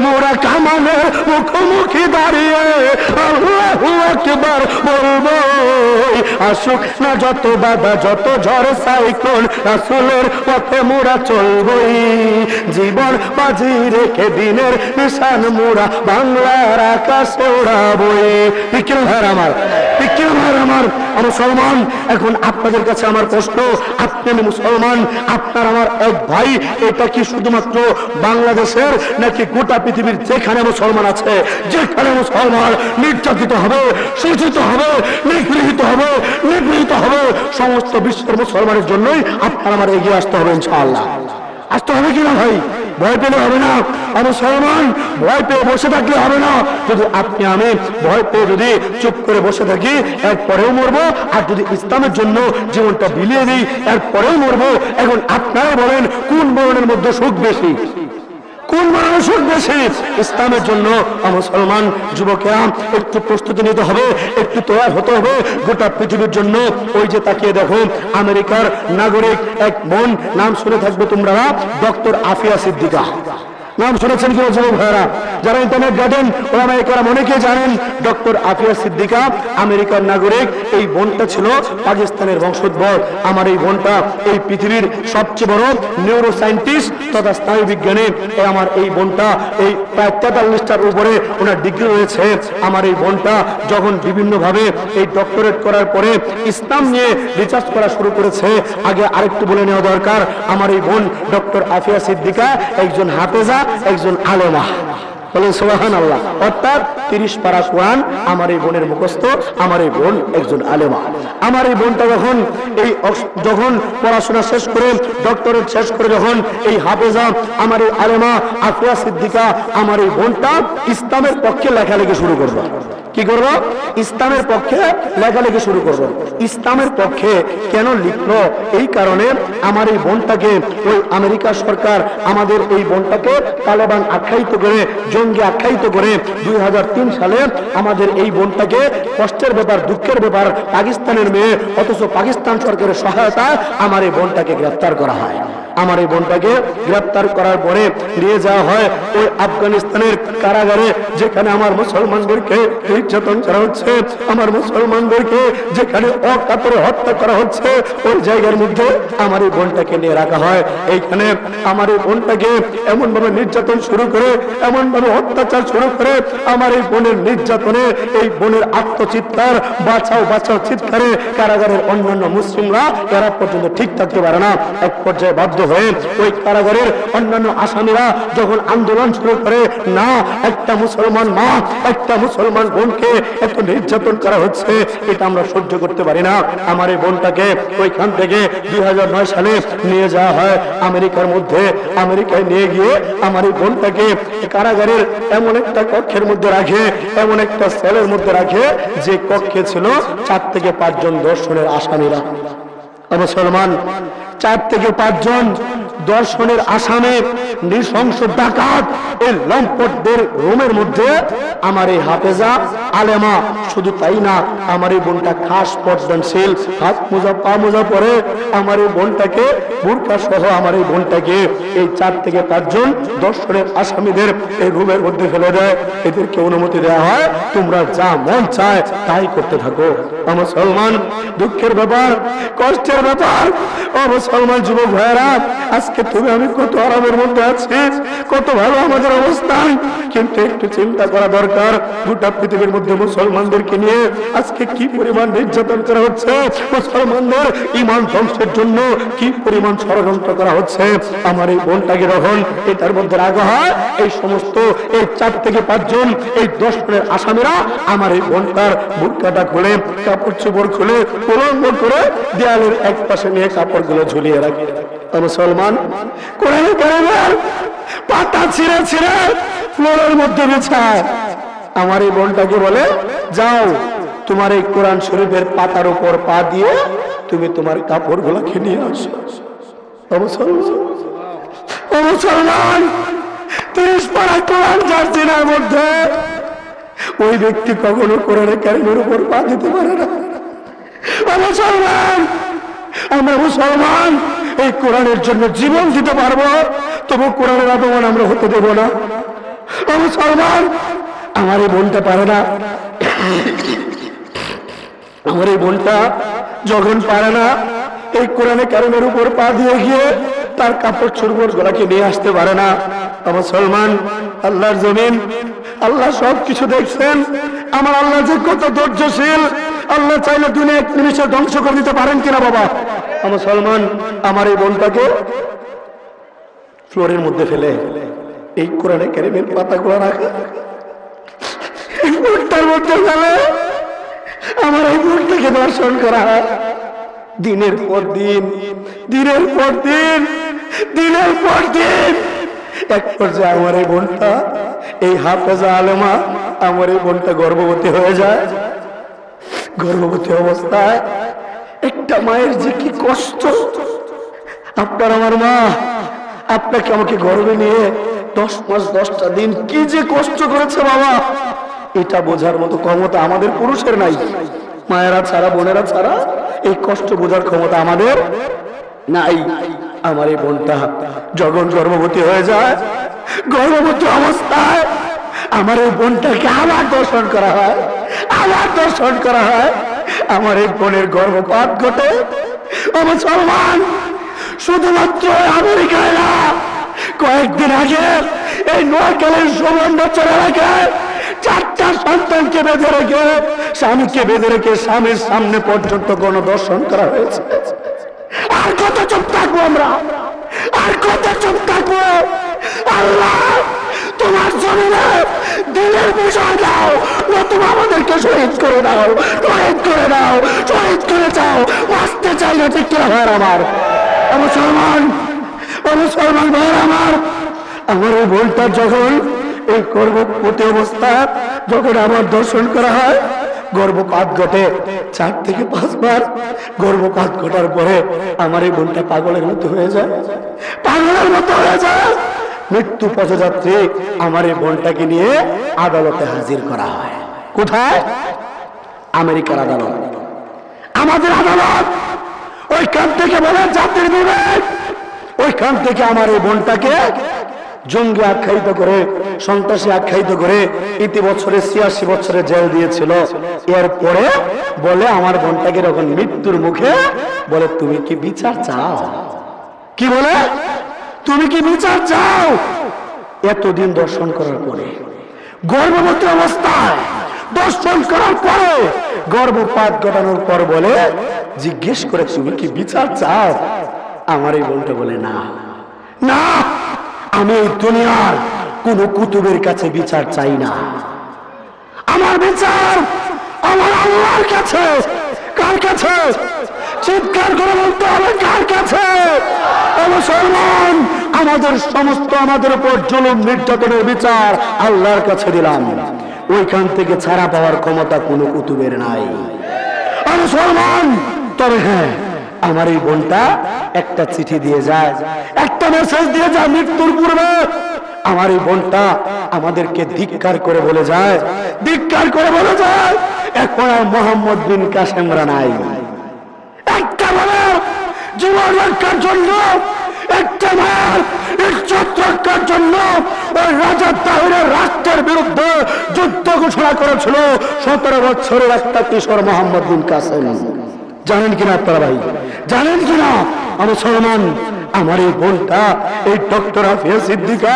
মোরা কামানের মুখোমুখি দাঁড়িয়ে আল্লাহু আকবার বলবো। আসুক না যত বাধা যত ঝড় সাইক্লোন, রাসূলের পথে মোরা চলবই, জীবন বাজি রেখে দিনের নিশান মোরা বাংলার আকাশে ওড়াবই। ঠিক কি ভাই আমার? ঠিক কি ভাই আমার? মুসলমান এখন আপনাদের কাছে আমার প্রশ্ন, আপনি আমি মুসলমান, আপনার আমার এক ভাই, এটা কি শুধুমাত্র বাংলাদেশের নাকি গোটা পৃথিবীর যেখানে মুসলমান আছে, যেখানে মুসলমান নির্যাতিত হবে, শোষিত হবে, নিগৃহীত হবে, নিগৃহীত হবে, সমস্ত বিশ্বের মুসলমানের জন্যই আপনার আমার এগিয়ে আসতে হবে ইনশাআল্লাহ। আসতে হবে কিনা ভাই? ভয় পেলে হবে না। মুসলমান ভয় পেয়ে বসে থাকলে হবে না। যদি আপনি আমি ভয় পেয়ে যদি চুপ করে বসে থাকি এরপরেও মরবো, আর যদি ইসলামের জন্য জীবনটা বিলিয়ে দিই এরপরেও মরবো। এখন আপনারা বলেন কোন বরণের মধ্যে সুখ বেশি? কোন বরণের সুখ বেশি? ইসলামের জন্য মুসলমান যুবকেরা একটু প্রস্তুতি নিতে হবে, একটু তৈরি হতে হবে গোটা পৃথিবীর জন্য। ওই যে তাকিয়ে দেখো আমেরিকার নাগরিক এক বোন, নাম শুনে থাকবে তোমরা, ডক্টর আফিয়া সিদ্দিকা। নাম শুনেছেন কি যুবক ভাইরা? যারা ইন্টারনেট ঘাটেন ওলামায়ে কেরাম অনেকে জানেন ডক্টর আফিয়া সিদ্দিকা আমেরিকার নাগরিক। এই বোনটা ছিল পাকিস্তানের বংশোদ্ভব। আমার এই বোনটা এই পৃথিবীর সবচেয়ে বড় নিউরো সায়েন্টিস্ট তথা স্নায়ু বিজ্ঞানী। আমার এই বোনটা এই প্রায় 43টার উপরে ওনার ডিগ্রি রয়েছে। আমার এই বোনটা যখন বিভিন্নভাবে এই ডক্টরেট করার পরে ইসলাম নিয়ে রিসার্চ করা শুরু করেছে। আগে আরেকটু বলে নেওয়া দরকার, আমার এই বোন ডক্টর আফিয়া সিদ্দিকা একজন হাফেজা, একজন আলেমা। বলেন সুবহানাল্লাহ। অর্থাৎ 30 পারা কোরআন আমার এই বোনের মুখস্থ। আমার এই বোন একজন আলেমা। আমার এই বোনটা যখন পড়াশোনা শেষ করে ডক্টরেট শেষ করে যখন এই হাফেজা আমার এই আলেমা আফিয়া সিদ্দিকা আমার এই বোনটা ইসলামের পক্ষে লেখালেখি শুরু করবে। কি করব? ইসলামের পক্ষে লেখালেখি শুরু করব। ইসলামের পক্ষে কেন লিখলো? এই কারণে আমার এই বোনটাকে ওই আমেরিকা সরকার আমাদের এই বোনটাকে তালেবান আখ্যায়িত করে, জঙ্গি আখ্যায়িত করে 2003 সালে আমাদের এই বোনটাকে কষ্টের ব্যাপার, দুঃখের ব্যাপার, পাকিস্তানের মেয়ে, অথচ পাকিস্তান সরকারের সহায়তায় আমার এই বোনটাকে গ্রেফতার করা হয়। আমার এই বোনটাকে গ্রেফতার করার পরে নিয়ে যাওয়া হয় ওই আফগানিস্তানের কারাগারে, যেখানে আমার মুসলমানদেরকে নির্যাতন করা হচ্ছে, আমার মুসলমানদেরকে যেখানে অকাতরে হত্যা করা হচ্ছে, ওই জায়গার মধ্যে আমার এই বোনটাকে নিয়ে রাখা হয়। এইখানে আমার এই বোনটাকে এমন ভাবে নির্যাতন শুরু করে, এমন ভাবে অত্যাচার শুরু করে, আমার এই বোনের নির্যাতনে এই বোনের আত্মচিৎকার, বাঁচাও বাঁচাও চিৎকারে কারাগারের অন্যান্য মুসলিমরা এরা পর্যন্ত ঠিক থাকতে পারে না। এক পর্যায়ে বাধ্য হয়ে ওই কারাগারের অন্যান্য আসামিরা যখন আন্দোলন শুরু করে, না একটা মুসলমান মা, একটা মুসলমান বোনকে এত নির্যাতন করা হচ্ছে, এটা আমরা সহ্য করতে পারি না। আমার এই বোনটাকে ওইখান থেকে 2009 সালে নিয়ে যাওয়া হয় আমেরিকার মধ্যে। আমেরিকায় নিয়ে গিয়ে আমার এই বোনটাকে কারাগারের এমন একটা কক্ষের মধ্যে রাখে, এমন একটা সেলের মধ্যে রাখে যে কক্ষে ছিল 4 থেকে 5 জন ধর্ষণের আসামিরা। মুসলমান 4 থেকে 5 জন দর্শনের আসামে নৃশংস ডাকাত এই লম্পটদের রুমের মধ্যে আমার এই হাফেজা আলেমা, শুধু তাই না আমার এই বোনটা খাস পর্দানশীল, হাত মোজা পা মোজা পরে আমার এই বোনটাকে বুরকা সহ আমার এই বোনটাকে এই 4 থেকে 5 জন দর্শনের আসামিদের এই রুমের মধ্যে ফেলে দেয়। এদেরকে অনুমতি দেওয়া হয়, তোমরা যা মন চায় তাই করতে থাকো। মুসলমান দুঃখের ব্যাপার, কষ্টের ব্যাপার। ও মুসলমান যুবক ভাইয়েরা, আজকে তুমি আমি কত আরামের মধ্যে আছি, কত ভালো আমাদের অবস্থান, কিন্তু একটু চিন্তা করা দরকার গোটা পৃথিবীর মধ্যে মুসলমানদেরকে নিয়ে আজকে কি পরিমাণ নির্যাতন করা হচ্ছে, মুসলমানদের ঈমান ধ্বংসের জন্য কি পরিমাণ ষড়যন্ত্র করা হচ্ছে। আমার এই বোনটাকে যখন এটার মধ্যে রাখা হয়, এই সমস্ত এই 4 থেকে 5 জন এই দর্শনের আসামিরা আমার এই বোনটার বুরকাটা খুলে, কাপড় চোপড় খুলে, উলঙ্গ করে দেয়ালের এক পাশে নিয়ে কাপড়গুলো ঝুলিয়ে রাখে। মুসলমান কোরআনে কারিমের পাতা ছিঁড়ে ছিঁড়ে ফ্লোরের মধ্যে বিছায়। আমার এই বোনটাকে বলে, যাও তোমার এই কোরআন শরীফের পাতার উপর পা দিয়ে তুমি তোমার কাপড়গুলোকে নিয়ে আসো। মুসলমান 30 পারা কোরআন যার সিনার মধ্যে, ওই ব্যক্তি কখনো কোরআনে কারিমের উপর পা দিতে পারে না। মুসলমান, আমরা মুসলমান এই কোরআনের জন্য জীবন দিতে পারবো, তবু কোরআনের অপমান আমরা হতে দেব না। মুসলমান, আমার এই বোনটা পারে না। আমার এই বোনটা যখন পারে না এই কোরআনে কারিমের উপর পা দিয়ে গিয়ে তার কাপড় চোপড় গুলাকে নিয়ে আসতে পারে না। মুসলমান, আল্লাহর জমিন, আল্লাহ সবকিছু দেখছেন। আমার আল্লাহ যে কত ধৈর্যশীল, আল্লাহ চাইলে দুনিয়া 1 নিমিষে ধ্বংস করে দিতে পারেন কিনা বাবা। মুসলমান, আমার এই বোনটাকে ফ্লোরের মধ্যে ফেলে এই কোরআনে কারিমের পাতাগুলো রাখা, এই বোনটার মধ্যে ফেলে আমার এই বোনটাকে দর্শন করা হয়। দিনের পর দিন, দিনের পর দিন, দিনের পর দিন, এক পর্যায়ে আমার এই বোনটা, এই হাফেজা আলেমা, আমার এই বোনটা গর্ভবতী হয়ে যায়। গর্ভবতী অবস্থায় একটা মায়ের যে কি কষ্ট, আপনার আমার মা আপনাকে আমাকে গর্ভে নিয়ে 10 মাস 10টা দিন কি যে কষ্ট করেছে বাবা, এটা বোঝার মতো ক্ষমতা আমাদের পুরুষের নাই। মায়েরা ছাড়া, বোনেরা ছাড়া এই কষ্ট বোঝার ক্ষমতা আমাদের নাই। আমার এই বোনটা যখন গর্ভবতী হয়ে যায়, গর্ভবতী অবস্থায় আমার এই বোনটাকে আবার দর্শন করা হয়, আবার দর্শন করা হয়। আমার এই বোনের গর্ভপাত ঘটে। ও মুসলমান, শুধুমাত্র আমেরিকায় না, কয়েকদিন আগে এই নোয়াখালীর সুবর্ণচর এলাকায় 4টা সন্তানকে বেঁধে রেখে, স্বামীকে বেঁধে রেখে স্বামীর সামনে পর্যন্ত গণদর্শন করা হয়েছে। আর কত চুপ থাকবো আমরা? আর কত চুপ থাকবো? আল্লাহ, তোমার জমিনে দিনের বিষয় দাও, নতুবা আমাদেরকে শহীদ করে দাও, শহীদ করে দাও, শহীদ করে যাও। বাঁচতে চাই না, ঠিক কিনা ভাইয়ের আমার? মুসলমান, মুসলমান ভাইয়ের আমার, আমার এই বোনটা যখন এই গর্ভবতী অবস্থা, যখন আমার দর্শন করা হয়, গর্ভপাত ঘটে 4 থেকে 5 বার। গর্ভপাত ঘটার পরে আমার এই বোনটা পাগলের মতো হয়ে যায়, পাগলের মতো হয়ে যায়। মৃত্যু পথযাত্রী আমার এই বোনটাকে নিয়ে আদালতে হাজির করা হয়। কোথায়? আমেরিকার আদালত। আমাদের আদালত ওইখান থেকে বলে জাতির বিবেক, ওইখান থেকে আমার এই বোনটাকে জঙ্গি আখ্যায়িত করে, সন্ত্রাসী আখ্যায়িত করে ইতি বছরে 86 বছরে জেল দিয়েছিল। এরপরে বলে আমার বোনটাকে যখন মৃত্যুর মুখে বলে, তুমি কি বিচার চাও? কি বলে? তুমি কি বিচার চাও? এতদিন দর্শন করার পরে, গর্ভবতী অবস্থায় দর্শন করার পরে, গর্ভপাত ঘটানোর পর বলে, জিজ্ঞেস করে তুমি কি বিচার চাও? আমার এই বোনটা বলে, না না, আমি এই দুনিয়ার কোন কুতুবের কাছে বিচার চাই না। আমার বিচার আমার আল্লাহর কাছে। কার কাছে? চিৎকার করে বলতে হবে, কার কাছে? মুসলমান, আমাদের সমস্ত আমাদের উপর জুলুম নির্যাতনের বিচার আল্লাহর কাছে দিলাম। ওইখান থেকে ছাড়া পাওয়ার ক্ষমতা কোনো কুতুবের নাই। মুসলমান, তবে হ্যাঁ, আমার এই বোনটা একটা চিঠি দিয়ে যায়, একটা মেসেজ দিয়ে যায় মৃত্যুর পূর্বে। আমার এই বোনটা আমাদেরকে ধিক্কার করে বলে যায়, ধিক্কার করে বলে যায়, এখন আর মোহাম্মদ বিন কাসেমরা নাই। একটা বলার জীবন রক্ষার জন্য, একটা মার ইজ্জত রক্ষার জন্য ওই রাজা তাহিরের রাষ্ট্রের বিরুদ্ধে যুদ্ধ ঘোষণা করেছিল 17 বছরের একটা কিশোর মোহাম্মদ বিন কাসেম। জানেন কিনা আপনারা ভাই? জানেন কিনা? মুসলমান, আমার এই বোনটা, এই ডক্টর আফিয়া সিদ্দিকা,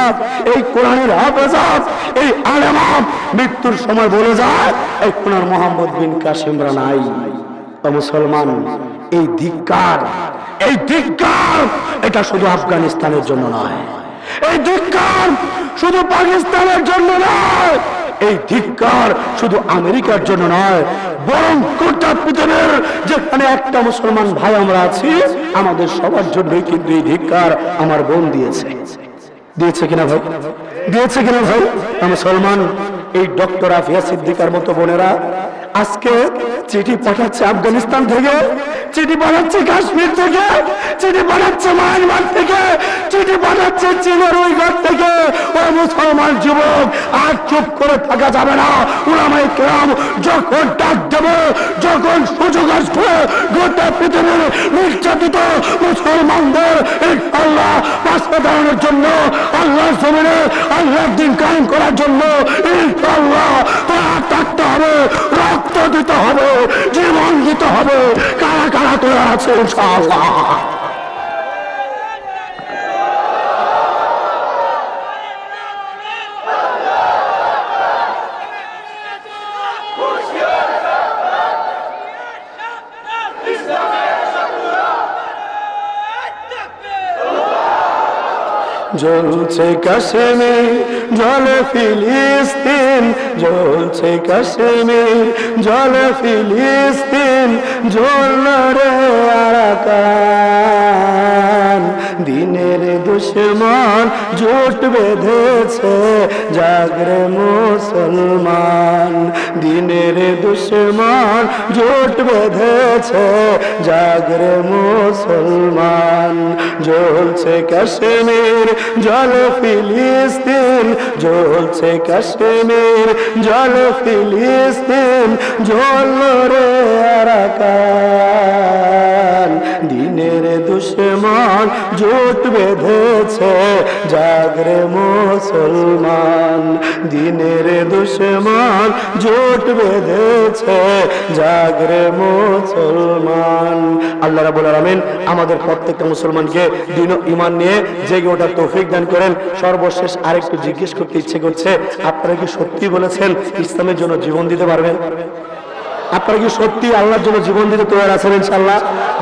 এই কোরআনের হাফেজা, এই আলেমা মৃত্যুর সময় বলে যায়, এই কোরআন মোহাম্মদ বিন কাসেমরা নাই। মুসলমান, এই ধিক্কার, এই ধিক্কার এটা শুধু আফগানিস্তানের জন্য নয়, এই ধিক্কার শুধু পাকিস্তানের জন্য নয়, এই ধিক্কার শুধু আমেরিকার জন্য নয়, বরং গোটা পৃথিবীর যেখানে একটা মুসলমান ভাই আমরা আছি, আমাদের সবার জন্যই কিন্তু এই ধিক্কার আমার বোন দিয়েছে। দিয়েছে কিনা ভাই? দিয়েছে কিনা ভাই? মুসলমান, এই ডক্টর আফিয়া সিদ্দিকার মতো বোনেরা আজকে চিঠি পাঠাচ্ছে আফগানিস্তান থেকে, চিঠি পাঠাচ্ছে কাশ্মীর থেকে, চিঠি পাঠাচ্ছে মায়ানমার থেকে, চিঠি পাঠাচ্ছে চীনের উইঘুর থেকে। ও মুসলমান যুবক, আর চুপ করে থাকা যাবে না। উলামায়ে কেরাম যখন ডাক দেবে, যখন সুযোগ আসবে, গোটা পৃথিবীর নির্যাতিত মুসলমানদের ইনশাআল্লাহ পাশে দাঁড়ানোর জন্য, আল্লাহর জমিনে আল্লাহর দ্বীন কায়েম করার জন্য ইনশাআল্লাহ থাকতে হবে, রক্ত দিতে হবে, জীবন দিতে হবে। কারা কারা তো আছে ইনশাআল্লাহ? জ্বলছে কাশ্মীর জলে ফিলিস্তিন, জ্বলছে কাশ্মীর জলে ফিলিস্তিন, জ্বলল রে আরাকান। দিনের দুশ্মন জোট বেঁধেছে, জাগরে মুসলমান। দিনের দুশ্মন জোট বেঁধেছে, জাগরে মুসলমান। জ্বলছে কাশ্মীর জলে ফিলিস্তিন, জ্বলছে কাশ্মীর জলে ফিলিস্তিন, জ্বলল রে আরাকান। দিনের দুশ্মন জোট বেঁধেছে, জাগরে মুসলমান। দিনের দুশ্মন জোট বেঁধেছে, জাগরে মুসলমান। আল্লাহ রাব্বুল আলামিন আমাদের প্রত্যেকটা মুসলমানকে দ্বীন ও ঈমান নিয়ে জেগে ওঠার তৌফিক দান করেন। সর্বশেষ আরেকটু জিজ্ঞেস করতে ইচ্ছে করছে, আপনারা কি সত্যি বলেছেন ইসলামের জন্য জীবন দিতে পারবেন? আপনারা কি সত্যি আল্লাহর জন্য জীবন দিতে তৈরি আছেন ইনশাআল্লাহ?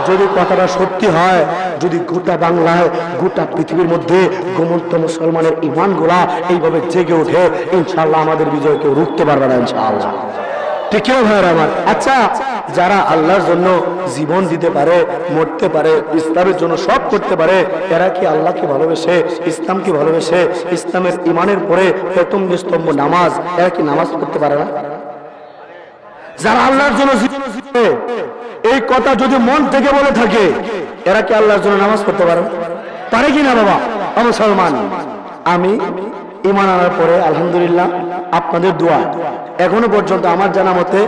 যদি কথাটা সত্যি হয়, যদি গোটা বাংলায় গোটা পৃথিবীর মধ্যে গোমন্ত মুসলমানের ঈমানগুলা এইভাবে জেগে ওঠে, ইনশাআল্লাহ আমাদের বিজয় কেউ রুখতে পারবে না ইনশাআল্লাহ। ঠিক কি ভাইরা আমার? আচ্ছা, যারা আল্লাহর জন্য জীবন দিতে পারে, মরতে পারে, ইসলামের জন্য সব করতে পারে, এরা কি আল্লাহকে ভালোবেসে, ইসলামকে ভালোবেসে, ইসলামের ঈমানের পরে প্রথম যে স্তম্ভ নামাজ, এরা কি নামাজ পড়তে পারে না? যারা আল্লাহর জন্য জীবন দিতে, এই কথা যদি মন থেকে বলে থাকে, এরা কি আল্লাহর জন্য নামাজ পড়তে পারে? পারে কি না বাবা? মুসলমান, আমি ঈমান আনার পরে আলহামদুলিল্লাহ আপনাদের দোয়া এখনো পর্যন্ত আমার জানা মতে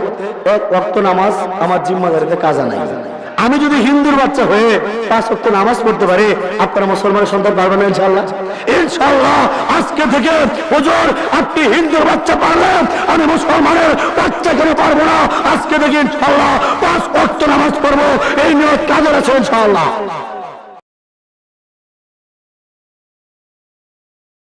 এক ওয়াক্ত নামাজ আমার জিম্মাদারিতে কাজা নাই। আমি যদি হিন্দুর বাচ্চা হয়ে 5 ওয়াক্ত নামাজ পড়তে পারি, আপনারা মুসলমানের সন্তান পারবেন না ইনশাআল্লাহ? ইনশাআল্লাহ আজকে থেকে হুজুর আপনি হিন্দুর বাচ্চা পারলেন, আমি মুসলমানের বাচ্চা কেন পারবো না? আজকে থেকে ইনশাআল্লাহ 5 ওয়াক্ত নামাজ পড়বো, এই নিয়ত কাজে আছে ইনশাআল্লাহ।